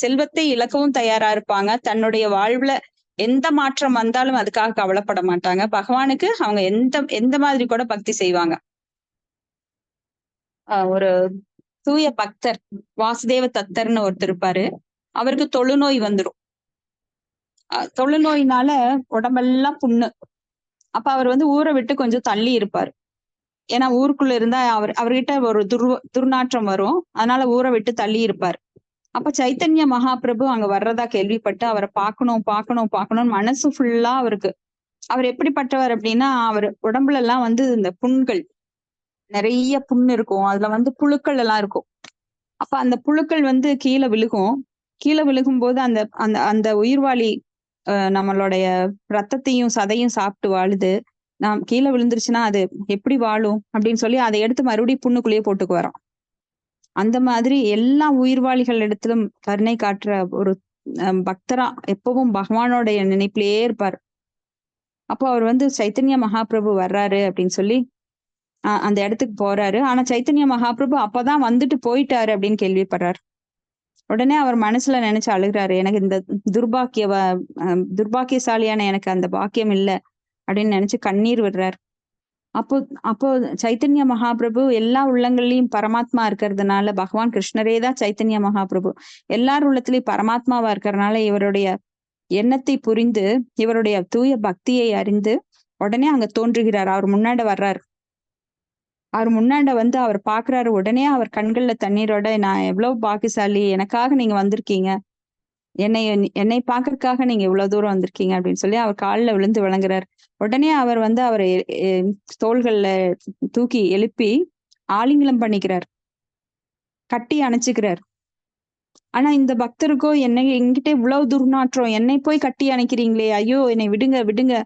செல்வத்தை இழக்கவும் தயாரா இருப்பாங்க. தன்னுடைய வாழ்வுல எந்த மாற்றம் வந்தாலும் அதுக்காக கவலைப்பட மாட்டாங்க. பகவானுக்கு அவங்க எந்த மாதிரி கூட பக்தி செய்வாங்க. ஒரு தூய பக்தர் வாசுதேவ தத்தர்னு ஒருத்தர் இருப்பாரு. அவருக்கு தொழுநோய் வந்துடும். தொழுநோயினால உடம்பெல்லாம் புண்ணு. அப்ப அவர் வந்து ஊரை விட்டு கொஞ்சம் தள்ளி இருப்பாரு. ஏன்னா ஊருக்குள்ள இருந்தா அவர்கிட்ட ஒரு துர்நாற்றம் வரும், அதனால ஊரை விட்டு தள்ளி இருப்பார். அப்ப சைத்தன்ய மகாபிரபு அங்க வர்றதா கேள்விப்பட்டு அவரை பார்க்கணும் மனசு ஃபுல்லா அவருக்கு. அவர் எப்படிப்பட்டவர் அப்படின்னா, அவர் உடம்புல எல்லாம் வந்து இந்த புண்கள், நிறைய புண்ணு இருக்கும், அதுல வந்து புழுக்கள் எல்லாம் இருக்கும். அப்ப அந்த புழுக்கள் வந்து கீழே விழுகும் போது அந்த அந்த அந்த உயிர்வாளி நம்மளுடைய ரத்தத்தையும் சதையும் சாப்பிட்டு வாழுது. நாம் கீழே விழுந்துருச்சுன்னா அது எப்படி வாழும் அப்படின்னு சொல்லி அதை எடுத்து மறுபடியும் புண்ணுக்குள்ளேயே போட்டுக்கு வரோம். அந்த மாதிரி எல்லா உயிர்வாளிகள் இடத்திலும் கருணை காட்டுற ஒரு பக்தரா எப்பவும் பகவானோடைய நினைப்பிலேயே இருப்பார். அப்போ அவர் வந்து சைத்தன்ய மகாபிரபு வர்றாரு அப்படின்னு சொல்லி அந்த இடத்துக்கு போறாரு. ஆனா சைத்தன்ய மகாபிரபு அப்பதான் வந்துட்டு போயிட்டாரு அப்படின்னு கேள்விப்படுறாரு. உடனே அவர் மனசுல நினைச்சு அழுகிறாரு, எனக்கு இந்த துர்பாக்கியசாலியான எனக்கு அந்த பாக்கியம் இல்லை அப்படின்னு நினைச்சு கண்ணீர் விடுறார். அப்போ சைத்தன்ய மகாபிரபு எல்லா உள்ளங்கள்லயும் பரமாத்மா இருக்கிறதுனால, பகவான் கிருஷ்ணரே தான் சைத்தன்ய மகாபிரபு, எல்லார் உள்ளத்திலயும் பரமாத்மாவா இருக்கிறதுனால இவருடைய எண்ணத்தை புரிந்து, இவருடைய தூய பக்தியை அறிந்து உடனே அங்க தோன்றுகிறார். அவர் முன்னாடி வர்றாரு. அவர் முன்னாண்ட வந்து அவர் பாக்குறாரு. உடனே அவர் கண்கள்ல தண்ணீரோட, நான் எவ்வளவு பாக்கியசாலி, எனக்காக நீங்க வந்திருக்கீங்க, என்னை பாக்குறதுக்காக நீங்க இவ்வளவு தூரம் வந்திருக்கீங்க அப்படின்னு சொல்லி அவர் காலில் விழுந்து வணங்குறார். உடனே அவர் வந்து அவரை தோள்கள்ல தூக்கி எழுப்பி ஆலிங்கனம் பண்ணிக்கிறார், கட்டி அணைச்சுக்கிறார். ஆனா இந்த பக்தருக்கோ என்கிட்ட இவ்வளவு துர்நாற்றம், என்னை போய் கட்டி அணைக்கிறீங்களே, ஐயோ என்னை விடுங்க,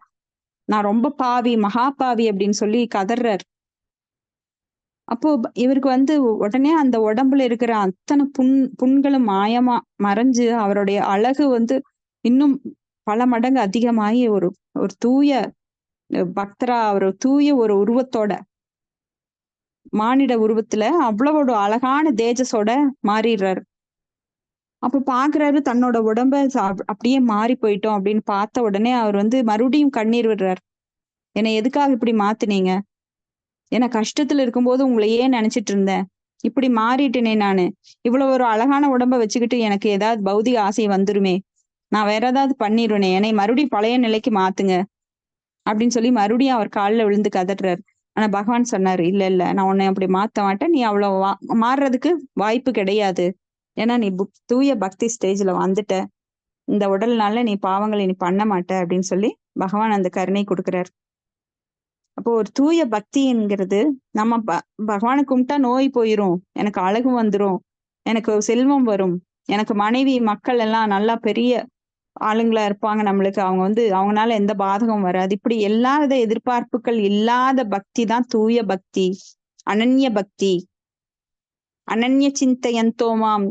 நான் ரொம்ப பாவி, மகா பாவி அப்படின்னு சொல்லி கதறார். அப்போ இவருக்கு வந்து உடனே அந்த உடம்புல இருக்கிற அத்தனை புண்களும் மாயமா மறைஞ்சு அவருடைய அழகு வந்து இன்னும் பல மடங்கு அதிகமாகி ஒரு தூய பக்தரா, ஒரு தூய ஒரு உருவத்தோட, மானிட உருவத்துல அவ்வளவு ஒரு அழகான தேஜஸோட மாறிடுறாரு. அப்ப பாக்குறாரு தன்னோட உடம்ப அப்படியே மாறி போயிட்டோம் அப்படின்னு பார்த்த உடனே அவர் வந்து மறுபடியும் கண்ணீர் விடுறார். என்னை எதுக்காக இப்படி மாத்துனீங்க, ஏன்னா கஷ்டத்துல இருக்கும்போது உங்களை ஏன் நினைச்சிட்டு இருந்தேன், இப்படி மாறிட்டேனே நானு, இவ்வளவு ஒரு அழகான உடம்ப வச்சுக்கிட்டு எனக்கு ஏதாவது பௌதிக ஆசை வந்துருமே, நான் வேற ஏதாவது பண்ணிடுவேனே, என்னை மறுபடியும் பழைய நிலைக்கு மாத்துங்க அப்படின்னு சொல்லி மறுபடியும் அவர் காலில் விழுந்து கதறார். ஆனா பகவான் சொன்னாரு, இல்ல இல்ல நான் உன்னை அப்படி மாத்த மாட்டேன், நீ அவ்வளவு மாறுறதுக்கு வாய்ப்பு கிடையாது. ஏன்னா நீ தூய பக்தி ஸ்டேஜ்ல வந்துட்ட, இந்த உடல்னால நீ பாவங்களை நீ பண்ண மாட்ட அப்படின்னு சொல்லி பகவான் அந்த கருணை கொடுக்கிறார். அப்போ ஒரு தூய பக்திங்கிறது நம்ம பகவானை கும்பிட்டா நோய் போயிரும், எனக்கு அழகு வந்துரும், எனக்கு செல்வம் வரும், எனக்கு மனைவி மக்கள் எல்லாம் நல்லா பெரிய ஆளுங்களா இருப்பாங்க, நம்மளுக்கு அவங்க அவங்கனால எந்த பாதகம் வராது, இப்படி எல்லா வித எதிர்பார்ப்புகள் இல்லாத பக்தி தான் தூய பக்தி, அனன்ய பக்தி. அனன்ய சிந்தையந்தோமாம்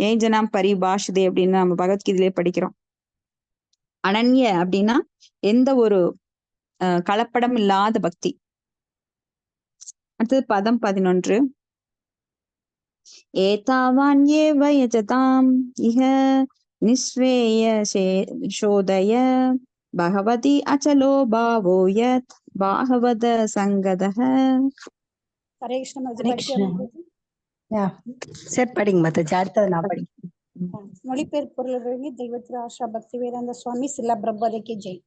ஏஜனாம் பரிபாஷதே அப்படின்னு நம்ம பகவத்கீதையிலே படிக்கிறோம். அனன்ய அப்படின்னா எந்த ஒரு கலப்படம் இல்லாத பக்தி. அடுத்தது பதம் 11. ஏதாவான்யேவ யஜதாம் இஹ நிஸ்வேய சோதய பகவதி அச்சலோ பாவோ யத் பாகவத சங்கதஹ. ஹரே கிருஷ்ண ஹரே கிருஷ்ணா. சரி படிங்க மாதாஜி, அடுத்தது நான் படிங்க. மொழிபெயர்ப்பு பொருள் தெய்வத்திரு ஆஷா பக்தி வேதாந்த சுவாமி சில்லா பிரபாதைக்கு ஜெய்.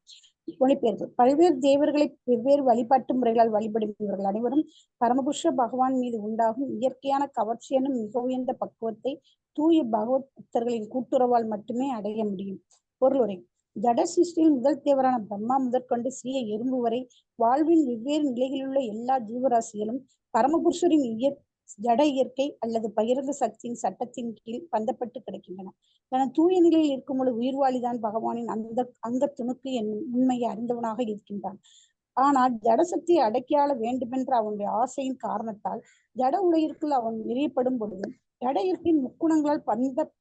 மொழிபெயர்ப்பு. பல்வேறு தேவர்களை வெவ்வேறு வழிபாட்டு முறைகளால் வழிபடும் இவர்கள் அனைவரும் பரமபுருஷ பகவான் மீது உண்டாகும் இயற்கையான கவர்ச்சி எனும் மிக உயர்ந்த பக்குவத்தை தூய பகவத் பக்தர்களின் கூட்டுறவால் மட்டுமே அடைய முடியும். பொருளுரை. ஜட சிருஷ்டியில் முதல் தேவரான பிரம்மா முதற்கொண்டு சிறிய எறும்பு வரை வாழ்வின் வெவ்வேறு நிலைகளிலுள்ள எல்லா ஜீவராசிகளும் பரமபுருஷரின் ஜட இயற்கை அல்லது பகிரங்க சக்தியின் சட்டத்தின் கீழ் பந்தப்பட்டு கிடக்கின்றன. தனது தூய நிலையில் இருக்கும் பொழுது உயிர்வாளிதான் பகவானின் அந்த அங்க துணுக்கு என்னும் உண்மையை அறிந்தவனாக இருக்கின்றான். ஆனால் ஜடசக்தியை அடக்கியாள வேண்டுமென்ற அவனுடைய ஆசையின் காரணத்தால் ஜட உலகிற்குள் அவன் எரியப்படும் பொழுது ஜட இயற்கையின் முக்குணங்களால்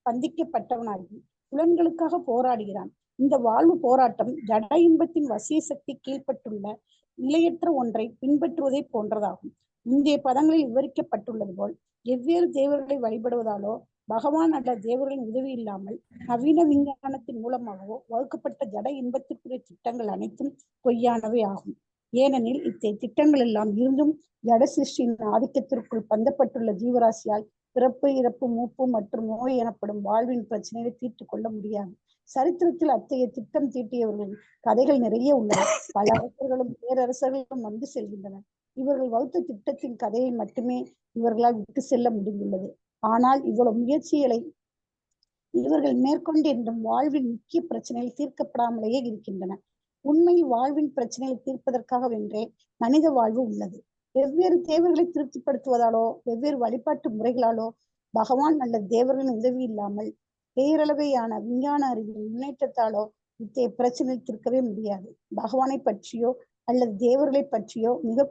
பந்திக்கப்பட்டவனாகி புலன்களுக்காக போராடுகிறான். இந்த வாழ்வு போராட்டம் ஜட இன்பத்தின் வசிய சக்தி கீழ்பட்டுள்ள நிலையற்ற ஒன்றை பின்பற்றுவதை போன்றதாகும். முந்தைய பதங்களில் விவரிக்கப்பட்டுள்ளது போல் வெவ்வேறு தேவர்களை வழிபடுவதாலோ பகவான் அல்ல தேவர்களின் உதவி இல்லாமல் நவீன விஞ்ஞானத்தின் மூலமாகவோ வகுக்கப்பட்ட ஜட இன்பத்திற்குரிய திட்டங்கள் அனைத்தும் பொய்யானவை ஆகும். ஏனெனில் திட்டங்கள் எல்லாம் இருந்தும் ஜட சிருஷ்டியின் ஆதிக்கத்திற்குள் பந்தப்பட்டுள்ள ஜீவராசியால் பிறப்பு இறப்பு மூப்பு மற்றும் நோய் எனப்படும் வாழ்வின் பிரச்சனைகளை தீர்த்து கொள்ள முடியாது. சரித்திரத்தில் அத்தகைய திட்டம் தீட்டியவர்களின் கதைகள் நிறைய உள்ளன. பல அரசர்களும் பேரரசர்களும் வந்து செல்கின்றனர். இவர்கள் வகுத்த திட்டத்தின் கதையை மட்டுமே இவர்களால் விட்டு செல்ல முடிந்துள்ளது. ஆனால் இவ்வளவு முயற்சிகளை இவர்கள் மேற்கொண்டிருந்தும் வாழ்வின் முக்கிய பிரச்சனைகள் தீர்க்கப்படாமலேயே இருக்கின்றன. உண்மையில் வாழ்வின் பிரச்சனைகளை தீர்ப்பதற்காக வென்றே மனித வாழ்வு உள்ளது. வெவ்வேறு தேவர்களை திருப்திப்படுத்துவதாலோ வெவ்வேறு வழிபாட்டு முறைகளாலோ பகவான் அல்லது தேவர்களின் உதவி இல்லாமல் பேரளவையான விஞ்ஞான அறிவின் முன்னேற்றத்தாலோ இத்தகைய பிரச்சனை தீர்க்கவே முடியாது. பகவானை பற்றியோ அல்லது தேவர்களை பற்றியோ மிக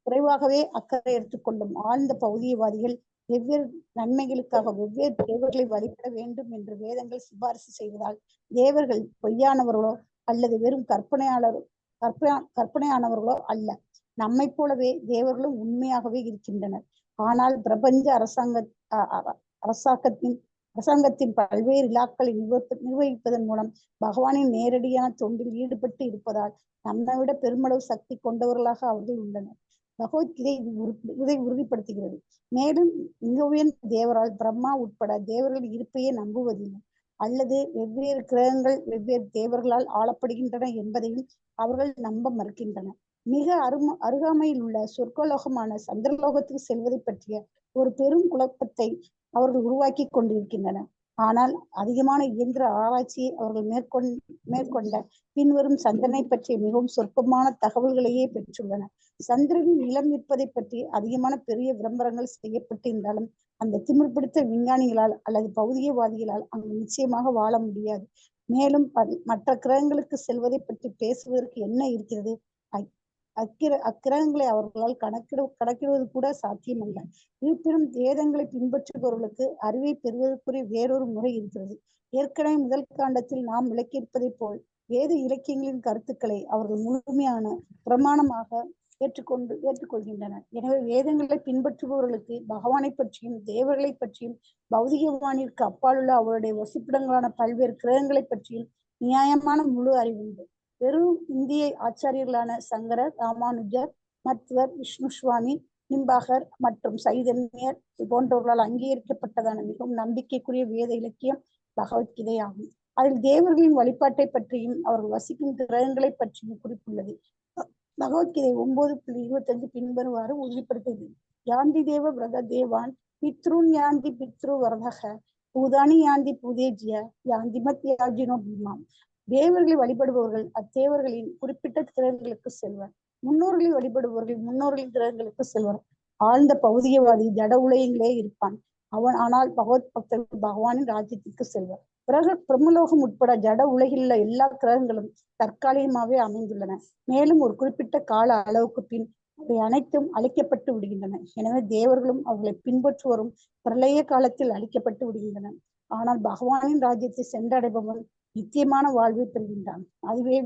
குறைவாகவே அக்கறை எடுத்துக்கொள்ளும் ஆழ்ந்த பௌதியவாதிகள் வெவ்வேறு நன்மைகளுக்காக வெவ்வேறு தேவர்களை வழிபட வேண்டும் என்று வேதங்கள் சிபாரிசு செய்வதால் தேவர்கள் பொய்யானவர்களோ அல்லது வெறும் கற்பனையானவர்களோ அல்ல. நம்மை போலவே தேவர்களும் உண்மையாகவே இருக்கின்றனர். ஆனால் பிரபஞ்ச அரசாங்கத்தின் பல்வேறு இலாக்களை நிர்வகிப்பதன் மூலம் பகவானின் நேரடியான தொண்டில் ஈடுபட்டு இருப்பதால் நம்மை விட பெருமளவு சக்தி கொண்டவர்களாக அவர்கள் உள்ளனர். பகவத்கீதை இதை உறுதிப்படுத்துகிறது. மேலும் மிக உயர்ந்த தேவரால் பிரம்மா உட்பட தேவர்கள் இருப்பையே நம்புவதில்லை அல்லது வெவ்வேறு கிரகங்கள் வெவ்வேறு தேவர்களால் ஆளப்படுகின்றன என்பதையும் அவர்கள் நம்ப மறுக்கின்றனர். மிக அருகாமையில் உள்ள சொர்க்கலோகமான சந்திரலோகத்துக்கு செல்வதை பற்றிய ஒரு பெரும் குழப்பத்தை அவர்கள் உருவாக்கி கொண்டிருக்கின்றனர். ஆனால் அதிகமான இயந்திர ஆராய்ச்சியை அவர்கள் மேற்கொண்ட பின்வரும் சந்திரனை பற்றிய மிகவும் சொற்பமான தகவல்களையே பெற்றுள்ளனர். சந்திரனின் நிலம் இருப்பதை பற்றி அதிகமான பெரிய விளம்பரங்கள் செய்யப்பட்டிருந்தாலும் அந்த திமிர் பிடித்த விஞ்ஞானிகளால் அல்லது பௌதிகவாதிகளால் அங்கு நிச்சயமாக வாழ முடியாது. மேலும் மற்ற கிரகங்களுக்கு செல்வதை பற்றி பேசுவதற்கு என்ன இருக்கிறது? அக்கிரகங்களை அவர்களால் கணக்கிடுவது கூட சாத்தியமல்ல. இருப்பினும் வேதங்களை பின்பற்றுபவர்களுக்கு அறிவை பெறுவதற்குரிய வேறொரு முறை இருக்கிறது. ஏற்கனவே முதல் காண்டத்தில் நாம் விளக்கியிருப்பதை போல் வேத இலக்கியங்களின் கருத்துக்களை அவர்கள் முழுமையான பிரமாணமாக ஏற்றுக்கொள்கின்றனர். எனவே வேதங்களை பின்பற்றுபவர்களுக்கு பகவானை பற்றியும் தேவர்களை பற்றியும் பௌதிகவானிற்கு அப்பாலுள்ள அவருடைய வசிப்பிடங்களான பல்வேறு கிரகங்களை பற்றியும் நியாயமான முழு அறிவுண்டு. வெறும் இந்திய ஆச்சாரியர்களான சங்கரர், ராமானுஜர், மத்வர், விஷ்ணு சுவாமி, நிம்பாகர் மற்றும் சைதன்யர் போன்றவர்களால் அங்கீகரிக்கப்பட்டதான மிகவும் நம்பிக்கைக்குரிய வேத இலக்கியம் பகவத்கீதை ஆகும். அதில் தேவர்களின் வழிபாட்டை பற்றியும் அவர்கள் வசிக்கும் கிரகங்களை பற்றியும் குறிப்புள்ளது. பகவத்கீதை 9.25 பின்வருமாறு உறுதிப்படுத்துகிறது. யாந்தி தேவ விரத தேவான் பித்ருன் யாந்தி பித்ரு வரதக பூதானி யாந்தி பூதேஜிய யாந்தி மத் யாஜினோ பீமாம். தேவர்களை வழிபடுபவர்கள் அத்தேவர்களின் குறிப்பிட்ட திறன்களுக்கு செல்வர். முன்னோர்களை வழிபடுபவர்கள் முன்னோர்களின் திறன்களுக்கு செல்வர். ஆழ்ந்த பௌதிகவாதி ஜட உலகிலே இருப்பான் அவன். ஆனால் பகவத் பக்தர்கள் பகவானின் ராஜ்யத்திற்கு செல்வர். பிறகு பிரம்மலோகம் உட்பட ஜட உலகில் உள்ள எல்லா கிரகங்களும் தற்காலிகமாகவே அமைந்துள்ளன. மேலும் ஒரு குறிப்பிட்ட கால அளவுக்கு பின் அவை அனைத்தும் அழிக்கப்பட்டு விடுகின்றன. எனவே தேவர்களும் அவர்களை பின்பற்றுவோரும் பிரளய காலத்தில் அழிக்கப்பட்டு விடுகின்றன. ஆனால் பகவானின் ராஜ்யத்தை சென்றடைபவன் நித்தியமான வாழ்வை பெறுகின்றான். அதுவே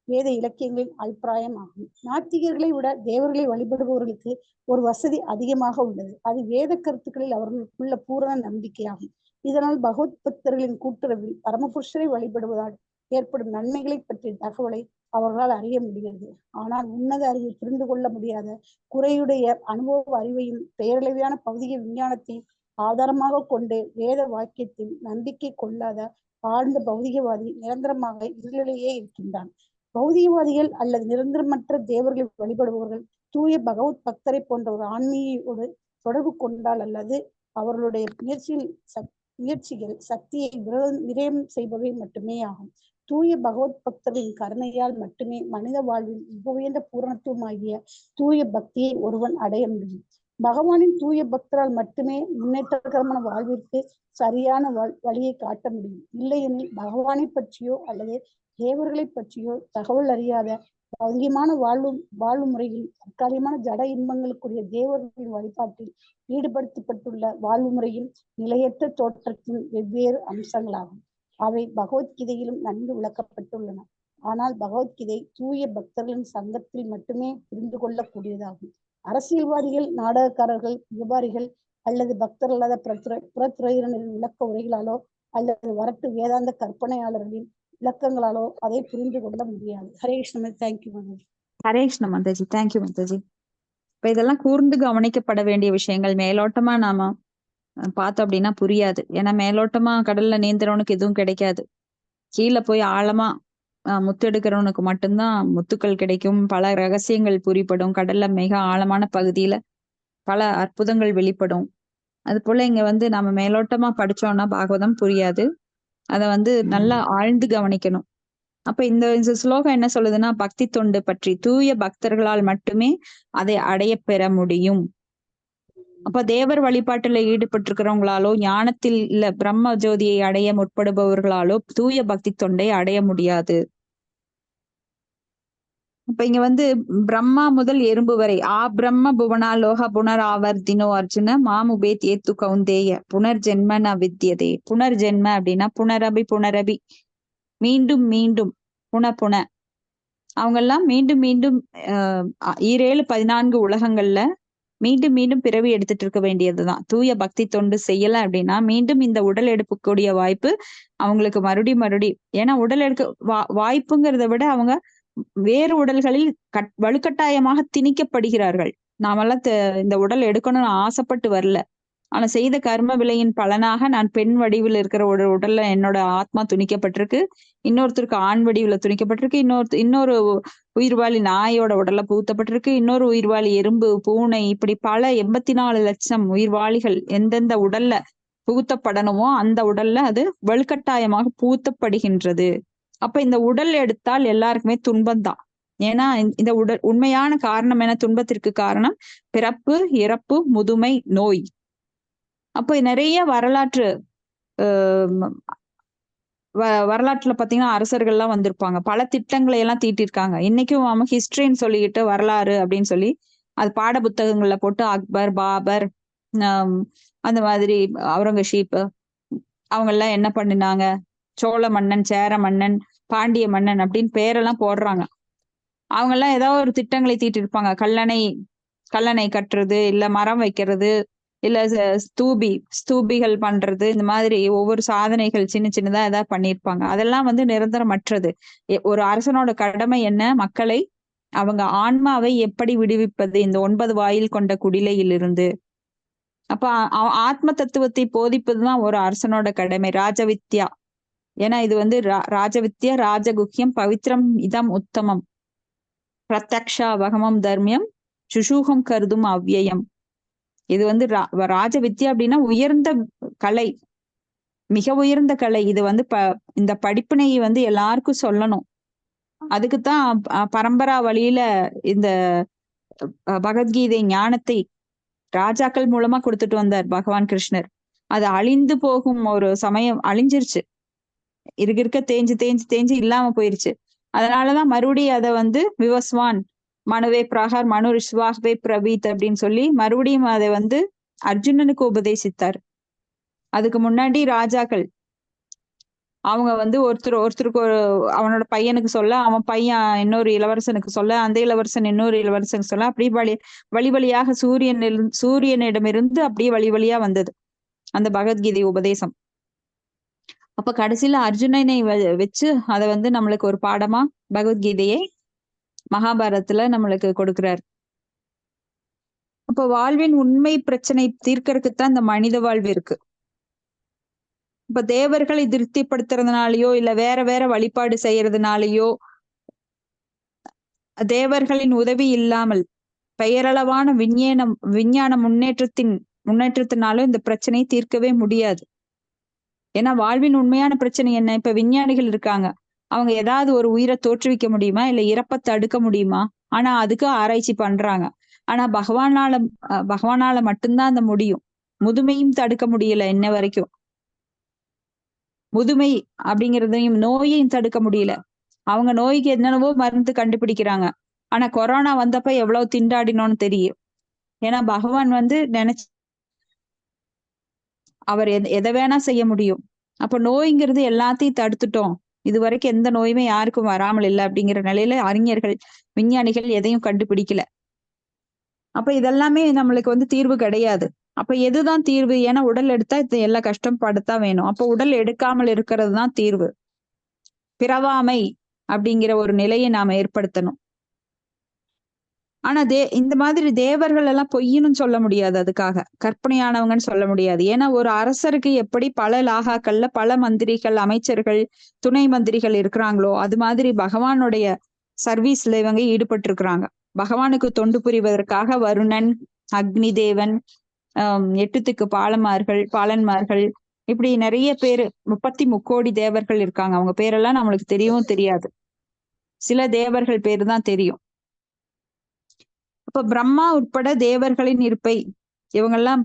வேத இலக்கியங்களின் அபிப்பிராயம் ஆகும். நாத்திகர்களை விட தேவர்களை வழிபடுபவர்களுக்கு ஒரு வசதி அதிகமாக உள்ளது. அது வேத கருத்துக்களில் அவர்களுக்குள்ள பூரண நம்பிக்கையாகும். இதனால் பகவத் பக்தர்களின் கூட்டுறவில் பரமபுருஷரை வழிபடுவதால் ஏற்படும் நன்மைகளை பற்றிய தகவலை அவர்களால் அறிய முடிகிறது. ஆனால் உன்னத அறிவை புரிந்து கொள்ள முடியாத குறையுடைய அனுபவ அறிவையும் பெயரளவியான பௌதிக விஞ்ஞானத்தையும் ஆதாரமாக கொண்டு வேத வாக்கியத்தில் நம்பிக்கை கொள்ளாத ஆழ்ந்த பௌதிகவாதி நிரந்தரமாக இருளிலேயே இருக்கின்றான். பௌதிகவாதிகள் அல்லது நிரந்தரமற்ற தேவர்களை வழிபடுபவர்கள் தூய பகவத் பக்தரை போன்ற ஒரு ஆன்மீகையோடு தொடர்பு கொண்டால் அல்லது அவர்களுடைய முயற்சிகள் சக்தியை விரயம் செய்பவை மட்டுமே ஆகும். தூய பகவத் பக்தர்களின் கருணையால் மட்டுமே மனித வாழ்வில் மிக உயர்ந்த பூரணத்துவமாகிய தூய பக்தியை ஒருவன் அடைய முடியும். பகவானின் தூய பக்தரால் மட்டுமே முன்னேற்றகரமான வாழ்விற்கு சரியான வழியை காட்ட முடியும். இல்லையெனில் பகவானை பற்றியோ அல்லது தேவர்களை பற்றியோ தகவல் அறியாத அதிகமான வாழ்வு முறையில் தற்காலிகமான ஜட இன்பங்களுக்குரிய தேவர்களின் வழிபாட்டில் ஈடுபடுத்தப்பட்டுள்ள வாழ்வு முறையும் நிலையற்ற தோற்றத்தின் வெவ்வேறு அம்சங்களாகும். அவை பகவத்கீதையிலும் நன்கு விளக்கப்பட்டுள்ளன. ஆனால் பகவத்கீதை தூய பக்தர்களின் சங்கத்தில் மட்டுமே புரிந்து கொள்ளக்கூடியதாகும். அரசியல்வாதிகள், நாடகக்காரர்கள், வியாபாரிகள் அல்லது பக்தர் அல்லாத புறத்துறையினரின் விளக்க உரைகளாலோ அல்லது வரட்டு வேதாந்த கற்பனையாளர்களின் விளக்கங்களாலோ அதை புரிந்து கொள்ள முடியாது. ஹரே கிருஷ்ண. தேங்க்யூ மாதாஜி. ஹரே கிருஷ்ண மாதாஜி. தேங்க்யூ மாதாஜி. இப்ப இதெல்லாம் கூர்ந்து கவனிக்கப்பட வேண்டிய விஷயங்கள். மேலோட்டமா நாம பார்த்தோம் அப்படின்னா புரியாது. ஏன்னா மேலோட்டமா கடல்ல நீந்துறவனுக்கு எதுவும் கிடைக்காது. கீழே போய் ஆழமா முத்தெடுக்கிறவனுக்கு மட்டும்தான் முத்துக்கள் கிடைக்கும். பல ரகசியங்கள் புரிப்படும். கடல்ல மிக ஆழமான பகுதியில பல அற்புதங்கள் வெளிப்படும். அது போல இங்க நம்ம மேலோட்டமா படிச்சோம்னா பாகவதம் புரியாது. அத நல்லா ஆழ்ந்து கவனிக்கணும். அப்ப இந்த ஸ்லோகம் என்ன சொல்லுதுன்னா, பக்தி தொண்டு பற்றி தூய பக்தர்களால் மட்டுமே அதை அடைய பெற முடியும். அப்ப தேவர் வழிபாட்டுல ஈடுபட்டிருக்கிறவங்களாலோ ஞானத்தில் இல்ல பிரம்ம ஜோதியை அடைய முற்படுபவர்களாலோ தூய பக்தி தொண்டை அடைய முடியாது. அப்ப இங்க பிரம்மா முதல் எறும்பு வரை பிரம்ம புவனா லோக புனர் ஆவர்த்தினோ அர்ஜுன மாமுபேத் ஏத்து கௌந்தேய புனர்ஜென்ம ந வித்யதே. புனர்ஜென்ம அப்படின்னா புனரபி மீண்டும் மீண்டும் புன அவங்க எல்லாம் மீண்டும் மீண்டும் 14 உலகங்கள்ல மீண்டும் மீண்டும் பிறவி எடுத்துட்டு இருக்க வேண்டியதுதான். தூய பக்தி தொண்டு செய்யல அப்படின்னா மீண்டும் இந்த உடல் எடுக்கக்கூடிய வாய்ப்பு அவங்களுக்கு மறுபடியும் ஏன்னா உடல் எடுக்க வாய்ப்புங்கிறத விட அவங்க வேறு உடல்களில் வலுக்கட்டாயமாக திணிக்கப்படுகிறார்கள். நாமெல்லாம் இந்த உடல் எடுக்கணும்னு ஆசைப்பட்டு வரல. ஆனா செய்த கர்ம விலையின் பலனாக நான் பெண் வடிவில் இருக்கிற ஒரு உடல்ல என்னோட ஆத்மா துணிக்கப்பட்டிருக்கு. இன்னொருத்தருக்கு ஆண் வடிவுல துணிக்கப்பட்டிருக்கு. இன்னொரு உயிர்வாளி நாயோட உடல்ல புகுத்தப்பட்டிருக்கு. இன்னொரு உயிர்வாளி எறும்பு, பூனை, இப்படி பல 84 லட்சம் உயிர்வாளிகள் எந்தெந்த உடல்ல புகுத்தப்படணுமோ அந்த உடல்ல அது வலுக்கட்டாயமாக புகுத்தப்படுகின்றது. அப்ப இந்த உடல் எடுத்தால் எல்லாருக்குமே துன்பம்தான். ஏன்னா இந்த உண்மையான காரணம் என்ன? துன்பத்திற்கு காரணம் பிறப்பு, இறப்பு, முதுமை, நோய். அப்போ நிறைய வரலாற்றுல பாத்தீங்கன்னா அரசர்கள்லாம் வந்திருப்பாங்க. பல திட்டங்களை எல்லாம் தீட்டிருக்காங்க. இன்னைக்கும் நம்ம ஹிஸ்டரின்னு சொல்லிக்கிட்டு வரலாறு அப்படின்னு சொல்லி அது பாட புத்தகங்கள்ல போட்டு அக்பர், பாபர், அந்த மாதிரி அவுரங்கசீப் அவங்க எல்லாம் என்ன பண்ணினாங்க, சோழ மன்னன், சேர மன்னன், பாண்டிய மன்னன் அப்படின்னு பேரெல்லாம் போடுறாங்க. அவங்க எல்லாம் ஏதாவது ஒரு திட்டங்களை தீட்டிருப்பாங்க. கல்லணை கட்டுறது, இல்ல மரம் வைக்கிறது, இல்ல ஸ்தூபிகள் பண்றது, இந்த மாதிரி ஒவ்வொரு சாதனைகள் சின்னதா ஏதாவது பண்ணியிருப்பாங்க. அதெல்லாம் நிரந்தரமற்றது. ஒரு அரசனோட கடமை என்ன? மக்களை அவங்க ஆன்மாவை எப்படி விடுவிப்பது இந்த 9 வாயில் கொண்ட குடிலையிலிருந்து. அப்ப ஆத்ம தத்துவத்தை போதிப்பதுதான் ஒரு அரசனோட கடமை. ராஜவித்யா. ஏன்னா இது ராஜவித்யா ராஜகுக்கியம் பவித்ரம் இதம் உத்தமம். பிரத்யக்ஷா வகமம் தர்மியம் சுஷூகம் கருதும் அவ்யயம். இது வந்து ராஜ வித்யா அப்படின்னா உயர்ந்த கலை, மிக உயர்ந்த கலை. இது வந்து இந்த படிப்பினை வந்து எல்லாருக்கும் சொல்லணும். அதுக்குத்தான் பரம்பரா வழியில இந்த பகவத்கீதை ஞானத்தை ராஜாக்கள் மூலமா கொடுத்துட்டு வந்தார் பகவான் கிருஷ்ணர். அது அழிந்து போகும் ஒரு சமயம் அழிஞ்சிருச்சு, இருக்க தேஞ்சு தேஞ்சு தேஞ்சு இல்லாம போயிருச்சு. அதனாலதான் மறுபடியும் அதை வந்து விவஸ்வான் மனுவே பிரகார் மனு ரிஷ்வாஹ்வே பிரவீத் அப்படின்னு சொல்லி மறுபடியும் அதை வந்து அர்ஜுனனுக்கு உபதேசித்தார். அதுக்கு முன்னாடி ராஜாக்கள் அவங்க வந்து ஒருத்தருக்கு அவனோட பையனுக்கு சொல்ல, அவன் பையன் இன்னொரு இளவரசனுக்கு சொல்ல, அந்த இளவரசன் இன்னொரு இளவரசனுக்கு சொல்ல, அப்படி வழி வழியாக சூரியனிடமிருந்து அப்படியே வழி வழியா வந்தது அந்த பகவத்கீதை உபதேசம். அப்ப கடைசியில அர்ஜுனனை வச்சு அதை வந்து நம்மளுக்கு ஒரு பாடமா பகவத்கீதையை மகாபாரதத்துல நம்மளுக்கு கொடுக்கிறார். அப்ப வாழ்வின் உண்மை பிரச்சனை தீர்க்கறதுக்குத்தான் இந்த மனித வாழ்வு இருக்கு. இப்ப தேவர்களை திருப்திப்படுத்துறதுனாலயோ இல்ல வேற வேற வழிபாடு செய்யறதுனாலயோ, தேவர்களின் உதவி இல்லாமல் பெயரளவான விஞ்ஞான முன்னேற்றத்தினாலும் இந்த பிரச்சனையை தீர்க்கவே முடியாது. ஏன்னா வாழ்வின் உண்மையான பிரச்சனை என்ன? இப்ப விஞ்ஞானிகள் இருக்காங்க, அவங்க ஏதாவது ஒரு உயிரை தோற்றுவிக்க முடியுமா? இல்ல இறப்பை தடுக்க முடியுமா? ஆனா அதுக்கு ஆராய்ச்சி பண்றாங்க. ஆனா பகவானால மட்டும்தான் அந்த முடியும். முதுமையும் தடுக்க முடியல இன்ன வரைக்கும். முதுமை அப்படிங்கிறதையும் நோயையும் தடுக்க முடியல. அவங்க நோய்க்கு என்னென்னவோ மருந்து கண்டுபிடிக்கிறாங்க. ஆனா கொரோனா வந்தப்ப எவ்வளவு திண்டாடினோன்னு தெரியும். ஏன்னா பகவான் வந்து அவர் எதை வேணா செய்ய முடியும். அப்ப நோய்ங்கிறது எல்லாத்தையும் தடுத்துட்டோம், இது வரைக்கும் எந்த நோயுமே யாருக்கும் வராமல் இல்லை அப்படிங்கிற நிலையில அறிஞர்கள் விஞ்ஞானிகள் எதையும் கண்டுபிடிக்கல. அப்ப இதெல்லாமே நம்மளுக்கு வந்து தீர்வு கிடையாது. அப்ப எதுதான் தீர்வு? ஏன்னா உடல் எடுத்தா எல்லா கஷ்டம் படுத்தான் வேணும். அப்ப உடல் எடுக்காமல் இருக்கிறது தான் தீர்வு. பிறவாமை அப்படிங்கிற ஒரு நிலையை நாம ஏற்படுத்தணும். ஆனா இந்த மாதிரி தேவர்கள் எல்லாம் பொய்ன்னு சொல்ல முடியாது, அதுக்காக கற்பனையானவங்கன்னு சொல்ல முடியாது. ஏன்னா ஒரு அரசருக்கு எப்படி பல லாகாக்கள்ல பல மந்திரிகள், அமைச்சர்கள், துணை மந்திரிகள் இருக்கிறாங்களோ, அது மாதிரி பகவானுடைய சர்வீஸ்ல இவங்க ஈடுபட்டு இருக்கிறாங்க. பகவானுக்கு தொண்டு புரிவதற்காக வருணன், அக்னி தேவன், 8 பாலன்மார்கள், இப்படி நிறைய பேரு 33 தேவர்கள் இருக்காங்க. அவங்க பேரெல்லாம் நம்மளுக்கு தெரியவும் தெரியாது, சில தேவர்கள் பேரு தான் தெரியும். அப்ப பிரம்மா உட்பட தேவர்களின் இருப்பை இவங்கெல்லாம்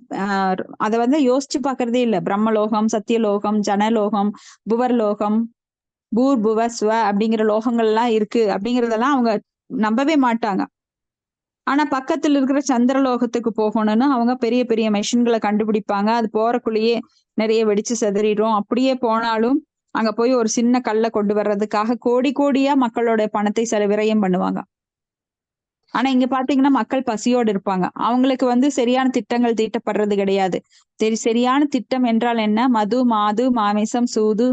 அதை வந்து யோசிச்சு பாக்குறதே இல்லை. பிரம்மலோகம், சத்தியலோகம், ஜனலோகம், புவர்லோகம், பூர்புவ ஸ்வ அப்படிங்கிற லோகங்கள்லாம் இருக்கு அப்படிங்கிறதெல்லாம் அவங்க நம்பவே மாட்டாங்க. ஆனா பக்கத்துல இருக்கிற சந்திரலோகத்துக்கு போகணும்னு அவங்க பெரிய பெரிய மெஷின்களை கண்டுபிடிப்பாங்க. அது போறக்குள்ளேயே நிறைய வெடிச்சு செதறிடும். அப்படியே போனாலும் அங்க போய் ஒரு சின்ன கல்லை கொண்டு வர்றதுக்காக கோடியா மக்களோட பணத்தை விரயம் பண்ணுவாங்க. ஆனா இங்க பாத்தீங்கன்னா மக்கள் பசியோடு இருப்பாங்க. அவங்களுக்கு வந்து சரியான திட்டங்கள் தீட்டப்படுறது கிடையாது. சரியான திட்டம் என்றால் என்ன? மது, மாது, மாமிசம், சூது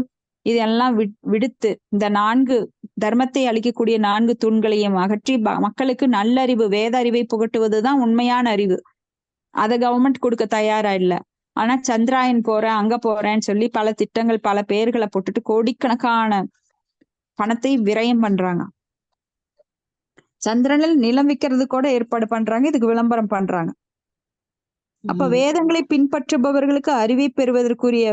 இதெல்லாம் விடுத்து இந்த 4 தர்மத்தை அளிக்கக்கூடிய 4 தூண்களையும் அகற்றி மக்களுக்கு நல்லறிவு, வேத அறிவை புகட்டுவதுதான் உண்மையான அறிவு. அதை கவர்மெண்ட் கொடுக்க தயாரா இல்லை. ஆனா சந்திராயன் போறேன், அங்க போறேன்னு சொல்லி பல திட்டங்கள், பல பெயர்களை போட்டுட்டு கோடிக்கணக்கான பணத்தை விரயம் பண்றாங்க. சந்திரனில் நிலம் விற்கிறது கூட ஏற்பாடு பண்றாங்க, இதுக்கு விளம்பரம் பண்றாங்க. அப்ப வேதங்களை பின்பற்றுபவர்களுக்கு அறிவை பெறுவதற்குரிய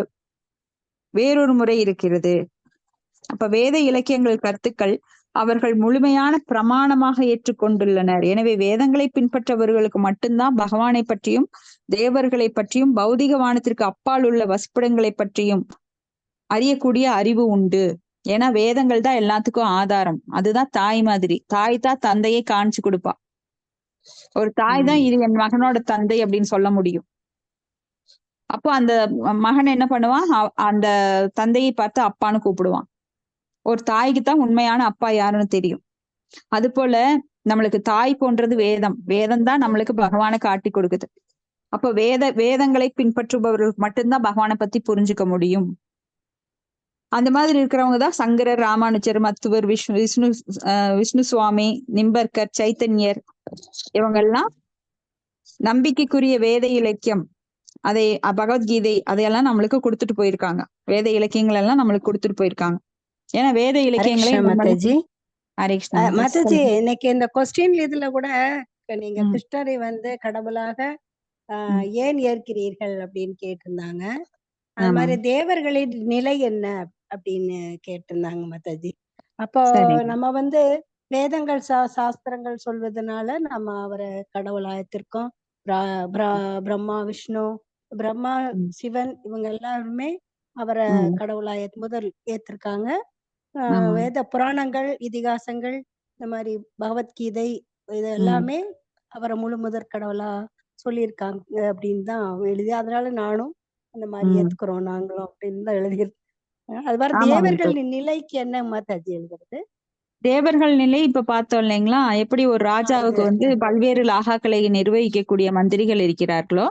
வேறொரு முறை இருக்கிறது. அப்ப வேத இலக்கியங்கள் கருத்துக்கள் அவர்கள் முழுமையான பிரமாணமாக ஏற்றுக்கொண்டுள்ளனர். எனவே வேதங்களை பின்பற்றவர்களுக்கு மட்டும்தான் பகவானை பற்றியும் தேவர்களை பற்றியும் பௌதிக வானத்திற்கு அப்பால் உள்ள வசிப்பிடங்களை பற்றியும் அறியக்கூடிய அறிவு உண்டு. ஏன்னா வேதங்கள் தான் எல்லாத்துக்கும் ஆதாரம். அதுதான் தாய் மாதிரி. தாய் தான் தந்தையை காணிச்சு கொடுப்பா. ஒரு தாய் தான் இது என் மகனோட தந்தை அப்படின்னு சொல்ல முடியும். அப்போ அந்த மகன் என்ன பண்ணுவான்? அந்த தந்தையை பார்த்து அப்பான்னு கூப்பிடுவான். ஒரு தாய்க்கு தான் உண்மையான அப்பா யாருன்னு தெரியும். அது போல நம்மளுக்கு தாய் போன்றது வேதம். வேதம் தான் நம்மளுக்கு பகவானை காட்டி கொடுக்குது. அப்போ வேதங்களை பின்பற்றுபவர்களுக்கு மட்டும்தான் பகவானை பத்தி புரிஞ்சுக்க முடியும். அந்த மாதிரி இருக்கிறவங்க தான் சங்கரர், ராமானுஜர், மத்துவர், விஷ்ணு சுவாமி, நிம்பர்கர், சைத்தன்யர், இவங்கெல்லாம் நம்பிக்கைக்குரிய வேத இலக்கியம், அதை பகவத்கீதை அதையெல்லாம் நம்மளுக்கு கொடுத்துட்டு போயிருக்காங்க. வேத இலக்கியங்கள் எல்லாம் நம்மளுக்கு கொடுத்துட்டு போயிருக்காங்க. ஏன்னா வேத இலக்கியங்களே ஹரே கிருஷ்ணா மாதாஜி. மாதாஜி இன்னைக்கு இந்த கொஸ்டின் இதுல கூட நீங்க ம். கிருஷ்ணரை வந்து கடவுளாக ம். ஏன் ஏற்கிறீர்கள் அப்படின்னு கேட்டிருந்தாங்க. அது ஆமா. மாதிரி தேவர்களின் நிலை என்ன அப்படின்னு கேட்டிருந்தாங்க மாதாஜி. அப்போ சரி. நம்ம வந்து வேதங்கள் சாஸ்திரங்கள் சொல்வதனால நம்ம அவரை கடவுளாயத்திருக்கோம். பிரம்மா விஷ்ணு பிரம்மா ம். சிவன் இவங்க எல்லாருமே அவரை ம். கடவுளாய முதல் ஏத்திருக்காங்க. ஆமா. வேத புராணங்கள் இதிகாசங்கள் இந்த மாதிரி பகவத்கீதை இது ம். எல்லாமே அவரை முழு முதற் கடவுளா சொல்லியிருக்காங்க அப்படின்னு தான் எழுதி, அதனால நானும் அந்த மாதிரி ம். ஏத்துக்கிறோம் நாங்களும் அப்படின்னு தான் எழுதியிருக்கேன். அது மாதிரி ஆமா மாதாஜி. தேவர்களின் நிலைக்கு என்ன மாதாஜி எழுதுறது? தேவர்கள் நிலை இப்ப பார்த்தோம் இல்லைங்களா, எப்படி ஒரு ராஜாவுக்கு இது வந்து பல்வேறு லாகாக்களை நிர்வகிக்கக்கூடிய மந்திரிகள் இருக்கிறார்களோ,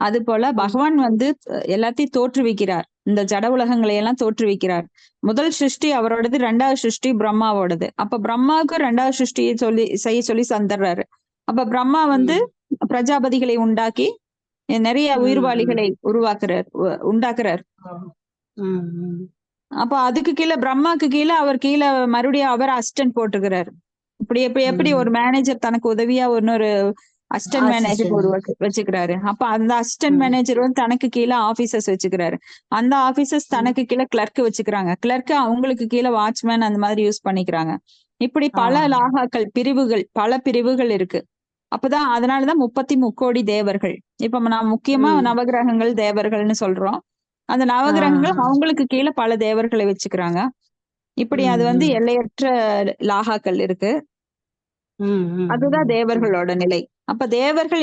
அது போல பகவான் வந்து எல்லாத்தையும் தோற்றுவிக்கிறார். இந்த ஜட உலகங்களை எல்லாம் தோற்றுவிக்கிறார். முதல் சிருஷ்டி அவரோடது, 2வது சிருஷ்டி பிரம்மாவோடது. அப்ப பிரம்மாவுக்கு 2வது சிருஷ்டியை செய்ய சொல்லி தந்துடுறாரு. அப்ப பிரம்மா வந்து பிரஜாபதிகளை உண்டாக்கி நிறைய உயிர்வாளிகளை உண்டாக்குறார். அப்ப அதுக்கு கீழே பிரம்மாக்கு கீழே அவர் கீழே மறுபடியும் அவர் அசிஸ்டன்ட் போட்டுக்கிறாரு. இப்படி எப்படி ஒரு மேனேஜர் தனக்கு உதவியா இன்னொரு அசிஸ்டன்ட் மேனேஜர் வச்சுக்கிறாரு. அப்ப அந்த அசிஸ்டன்ட் மேனேஜர் வந்து தனக்கு கீழே ஆபீசர்ஸ் வச்சுக்கிறாரு. அந்த ஆபீசர்ஸ் தனக்கு கீழே கிளர்க் வச்சுக்கிறாங்க. கிளர்க் அவங்களுக்கு கீழே வாட்ச்மேன் அந்த மாதிரி யூஸ் பண்ணிக்கிறாங்க. இப்படி பல லாகாக்கள் பிரிவுகள், பல பிரிவுகள் இருக்கு. அப்பதான் அதனாலதான் 33 தேவர்கள். இப்ப நான் முக்கியமா நவகிரகங்கள் தேவர்கள்னு சொல்றோம். அந்த நவகிரகங்கள் அவங்களுக்கு கீழே பல தேவர்களை வச்சுக்கிறாங்க. இப்படி அது வந்து எல்லையற்ற லாகாக்கள் இருக்கு. அதுதான் தேவர்களோட நிலை. அப்ப தேவர்கள்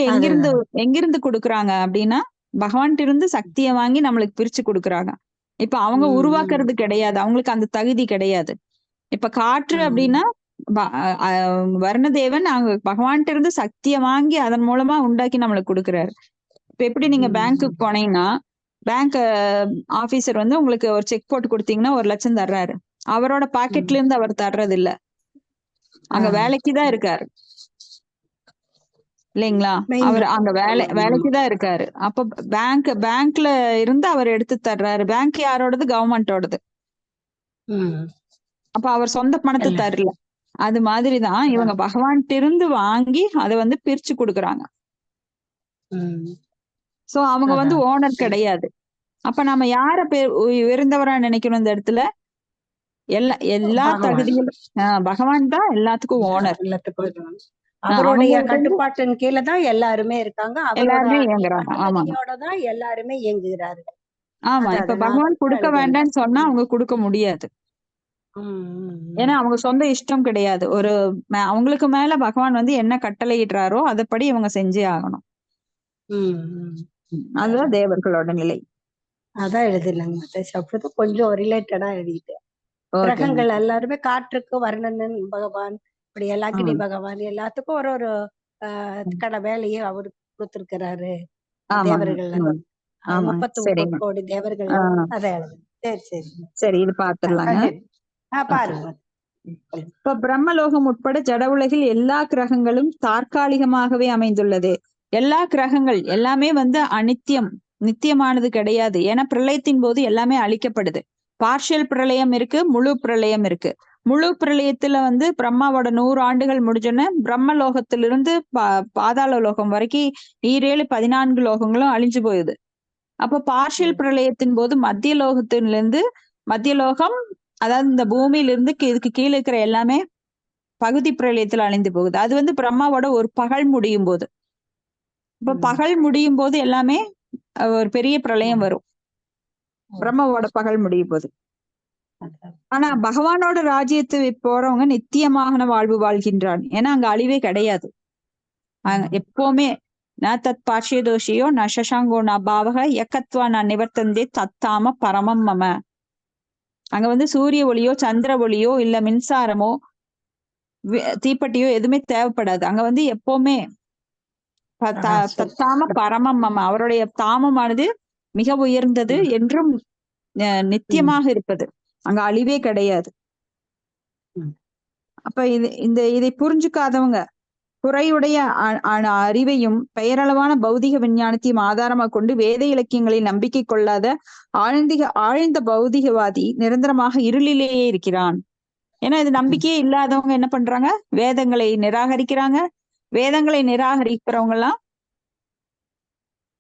எங்கிருந்து கொடுக்குறாங்க அப்படின்னா, பகவான் இருந்து சக்தியை வாங்கி நம்மளுக்கு பிரிச்சு கொடுக்குறாங்க. இப்ப அவங்க உருவாக்குறது கிடையாது, அவங்களுக்கு அந்த தகுதி கிடையாது. இப்ப காற்று அப்படின்னா வர்ணதேவன் அவங்க பகவான் இருந்து சக்தியை வாங்கி அதன் மூலமா உண்டாக்கி நம்மளுக்கு கொடுக்குறாரு. இப்ப எப்படி நீங்க பேங்க்குக்கு போனீங்கன்னா, பேங்க் ஆபீசர் வந்து உங்களுக்கு ஒரு செக் போட்டு கொடுத்தீங்கன்னா 1 லட்சம் தர்றாரு. அவரோட பாக்கெட்ல இருந்து அவர் தர்றது இல்ல, அங்க வேலைக்குதான் இருக்காரு இல்லைங்களா? அவர் அங்க வேலைக்குதான் இருக்காரு. அப்ப பேங்க்ல இருந்து அவர் எடுத்து தர்றாரு. பேங்க் யாரோடது? கவர்மெண்டோடது. அப்ப அவர் சொந்த பணத்தை தரல. அது மாதிரிதான் இவங்க பகவான் இருந்து வாங்கி அதை வந்து பிரிச்சு கொடுக்குறாங்க. சோ அவங்க வந்து ஓனர் கிடையாது. அப்ப நம்ம யார உயர்ந்தவரா நினைக்கணும் இந்த இடத்துல? எல்லா தகுதிகளும் பகவான் தான் எல்லாத்துக்கும் ஓனர். அவருடைய கட்டுப்பாட்டின் கீழே தான் எல்லாருமே இருக்காங்க. எல்லாருமே இயங்குறாங்க. ஆமா தான் எல்லாருமே இயங்குகிறார்கள். ஆமா. இப்ப பகவான் கொடுக்க வேண்டாம்னு சொன்னா அவங்க கொடுக்க முடியாது. ஏன்னா அவங்க சொந்த இஷ்டம் கிடையாது. அவங்களுக்கு மேல பகவான் வந்து என்ன கட்டளையிடுறாரோ அதப்படி இவங்க செஞ்சே ஆகணும். அதுதான் தேவர்களோட நிலை. அதான் எழுதினாங்க. கொஞ்சம் ரிலேட்டடா எழுதிட்டேன். கிரகங்கள் எல்லாருமே காற்றுக்கு வர்ணனன் பகவான், இப்படி அக்னி பகவான் எல்லாத்துக்கும் ஒரு வேலையை அவரு கொடுத்திருக்கிறாரு. தேவர்கள் 33 கோடி தேவர்கள். அதை எழுது. சரி இது பாத்துடலாங்க. பாருங்க. இப்ப பிரம்மலோகம் உட்பட ஜட உலகில் எல்லா கிரகங்களும் தற்காலிகமாகவே அமைந்துள்ளது. எல்லா கிரகங்கள் எல்லாமே வந்து அனித்தியம், நித்தியமானது கிடையாது. ஏன்னா பிரளயத்தின் போது எல்லாமே அழிக்கப்படுது. பார்ஷியல் பிரளயம் இருக்கு, முழு பிரளயம் இருக்கு. முழு பிரளயத்துல வந்து பிரம்மாவோட 100 ஆண்டுகள் முடிஞ்சோன்னு பிரம்மலோகத்திலிருந்து பாதாள லோகம் வரைக்கும் 14 லோகங்களும் அழிஞ்சு போகுது. அப்ப பார்ஷியல் பிரளயத்தின் போது மத்திய லோகத்திலிருந்து, மத்திய லோகம் அதாவது இந்த பூமியிலிருந்து இதுக்கு கீழே இருக்கிற எல்லாமே பகுதி பிரளயத்துல அழிந்து போகுது. அது வந்து பிரம்மாவோட ஒரு பகல் முடியும் போது. இப்ப பகல் முடியும் போது எல்லாமே ஒரு பெரிய பிரளயம் வரும், பிரம்மாவோட பகல் முடியும் போது. ஆனா பகவானோட ராஜ்யத்தை போறவங்க நித்தியமான வாழ்வு வாழ்கின்றான். ஏன்னா அங்க அழிவே கிடையாது. எப்பவுமே ந தத் பார்ஷிய தோஷியோ ந சசாங்கோ ந பாவக எக்கத்வா ந நிவர்த்தந்தே தத்தாம பரமம் மம. அங்க வந்து சூரிய ஒளியோ சந்திர ஒளியோ இல்ல மின்சாரமோ தீப்பெட்டியோ எதுவுமே தேவைப்படாது. அங்க வந்து எப்பவுமே தத்தாம பரமம் மம, அவருடைய தாமமானது மிக உயர்ந்தது என்றும் நித்தியமாக இருப்பது. அங்க அழிவே கிடையாது. அப்ப இதை புரிஞ்சுக்காதவங்க குறையுடைய அறிவையும் பெயரளவான பௌதிக விஞ்ஞானத்தையும் ஆதாரமாக கொண்டு வேத இலக்கியங்களில் நம்பிக்கை கொள்ளாத ஆழ்ந்த பௌதிகவாதி நிரந்தரமாக இருளிலேயே இருக்கிறான். ஏன்னா இது நம்பிக்கையே இல்லாதவங்க என்ன பண்றாங்க, வேதங்களை நிராகரிக்கிறாங்க. வேதங்களை நிராகரிக்கிறவங்க எல்லாம்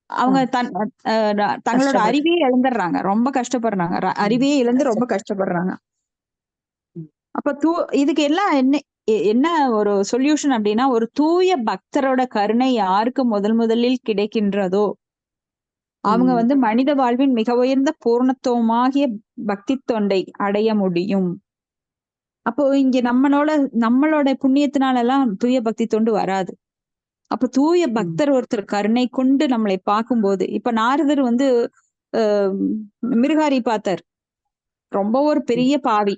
அவங்க தங்களோட அறிவையே இழந்துடுறாங்க, ரொம்ப கஷ்டப்படுறாங்க. அறிவையே இழந்து ரொம்ப கஷ்டப்படுறாங்க. அப்ப இதுக்கு எல்லாம் என்ன ஒரு சொல்யூஷன் அப்படின்னா, ஒரு தூய பக்தரோட கருணை யாருக்கு முதலில் கிடைக்கின்றதோ அவங்க மனித வாழ்வின் மிக உயர்ந்த பூர்ணத்துவமாகிய பக்தி தொண்டை அடைய முடியும். அப்போ இங்க நம்மளோட புண்ணியத்தினால எல்லாம் தூய பக்தி தொண்டு வராது. அப்ப தூய பக்தர் ஒருத்தர் கருணை கொண்டு நம்மளை பார்க்கும்போது, இப்ப நாரதர் மிருகாரி பார்த்தார், ரொம்ப ஒரு பெரிய பாவி,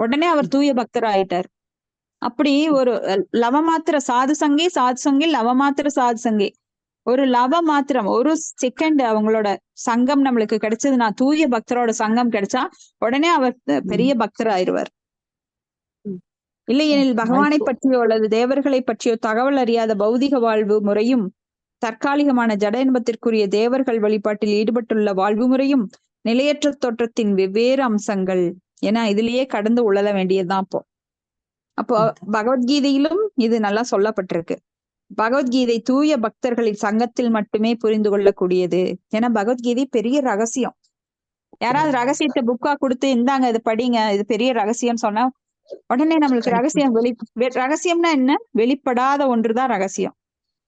உடனே அவர் தூய பக்தர் ஆயிட்டார். அப்படி ஒரு லவமாத்திர சாது சங்கே லவமாத்திர சாது சங்கே, ஒரு லவ மாத்திரம், ஒரு செகண்ட் அவங்களோட சங்கம் நம்மளுக்கு கிடைச்சதுன்னா, தூய பக்தரோட சங்கம் கிடைச்சா உடனே அவர் பெரிய பக்தர் ஆயிடுவார். இல்லையெனில் பகவானை பற்றியோ அல்லது தேவர்களை பற்றியோ தகவல் அறியாத பௌதிக வாழ்வு முறையும் தற்காலிகமான ஜட இன்பத்திற்குரிய தேவர்கள் வழிபாட்டில் ஈடுபட்டுள்ள வாழ்வு முறையும் நிலையற்ற தோற்றத்தின் வெவ்வேறு அம்சங்கள் என இதுலயே கடந்து உழல வேண்டியதுதான். அப்போ பகவத்கீதையிலும் இது நல்லா சொல்லப்பட்டிருக்கு. பகவத்கீதை தூய பக்தர்களின் சங்கத்தில் மட்டுமே புரிந்து கொள்ளக்கூடியது. ஏன்னா பகவத்கீதை பெரிய ரகசியம். யாராவது ரகசியத்தை புக்கா கொடுத்து இந்தாங்க இது படிங்க, இது பெரிய ரகசியம் சொன்னா உடனே நம்மளுக்கு ரகசியம் ரகசியம்னா என்ன, வெளிப்படாத ஒன்றுதான் ரகசியம்.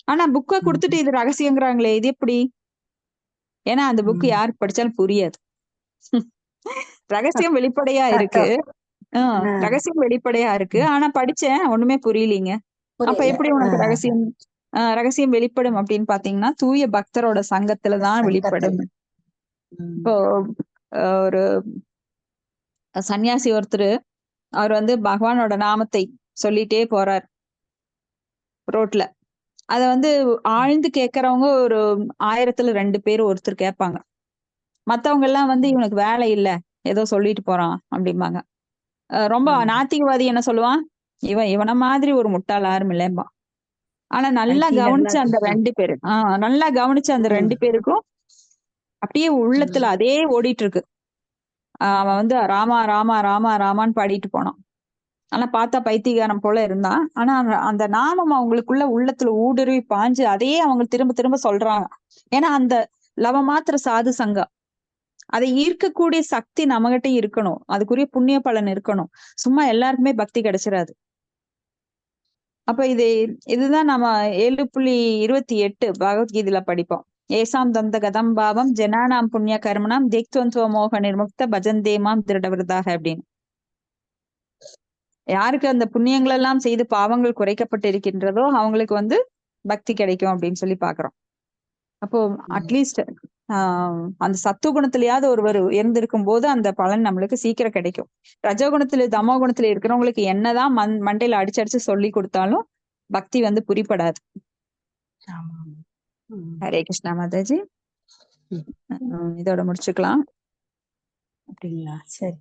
ஆனா புக்கை கொடுத்துட்டு இது ரகசியங்கிறாங்களே, இது எப்படி? ஏன்னா அந்த புக் யாருக்கு படிச்சாலும் புரியாது. ரகசியம் வெளிப்படையா இருக்கு. ரகசியம் வெளிப்படையா இருக்கு, ஆனா படிச்சேன் ஒண்ணுமே புரியலீங்க. அப்ப எப்படி உனக்கு ரகசியம் வெளிப்படும் அப்படின்னு பாத்தீங்கன்னா, தூய பக்தரோட சங்கத்துலதான் வெளிப்படும். இப்போ ஒரு சன்னியாசி ஒருத்தர், அவர் பகவானோட நாமத்தை சொல்லிட்டே போறார் ரோட்ல. அத ஆழ்ந்து கேட்கறவங்க ஒரு 1000த்துல 2 பேர் ஒருத்தர் கேட்பாங்க. மத்தவங்க எல்லாம் இவனுக்கு வேலை இல்ல, ஏதோ சொல்லிட்டு போறான் அப்படிம்பாங்க. ரொம்ப நாத்திகவாதி என்ன சொல்லுவான், இவன மாதிரி ஒரு முட்டாள் யாரும் இல்லைம்பா. ஆனா நல்லா கவனிச்ச அந்த 2 பேரு நல்லா கவனிச்ச அந்த 2 பேருக்கும் அப்படியே உள்ளத்துல அதே ஓடிட்டு இருக்கு. அவன் ராமா ராமா ராமா ராமான்னு பாடிட்டு போனான். ஆனா பார்த்தா பைத்தியகாரம் போல இருந்தான். ஆனா அந்த நாமம் அவங்களுக்குள்ள உள்ளத்துல ஊடுருவி பாஞ்சு அதையே அவங்க திரும்ப திரும்ப சொல்றாங்க. ஏன்னா அந்த லவமாத்திர சாது சங்கம், அதை ஈர்க்கக்கூடிய சக்தி நம்மகிட்ட இருக்கணும், அதுக்குரிய புண்ணிய பலன் இருக்கணும். சும்மா எல்லாருக்குமே பக்தி கிடைச்சிடாது. அப்ப இதுதான் நம்ம 7.28 பகவத்கீதையில படிப்போம். ஏசாம் தந்த கதம் பாவம் ஜனானாம் புண்ணிய கர்மனாம் தேக்துவந்துவ மோக நிர்முக்த பஜந்தேமாம் திருடவிரதாக அப்படின்னு. யாருக்கு அந்த புண்ணியங்கள் எல்லாம் செய்து பாவங்கள் குறைக்கப்பட்டு இருக்கின்றதோ அவங்களுக்கு பக்தி கிடைக்கும் அப்படின்னு சொல்லி பாக்குறோம். அப்போ அட்லீஸ்ட் அந்த சத்துவகுணத்திலேயாவது ஒருவர் உயர்ந்திருக்கும் போது அந்த பலன் நம்மளுக்கு சீக்கிரம் கிடைக்கும். ரஜோகுணத்துல தமோ குணத்துல இருக்கிறவங்களுக்கு என்னதான் மண்டையில அடிச்சு சொல்லி கொடுத்தாலும் பக்தி புரிப்படாது. ஹரே கிருஷ்ணா மாதாஜி. இதோட முடிச்சுக்கலாம். அப்படிங்களா? சரி.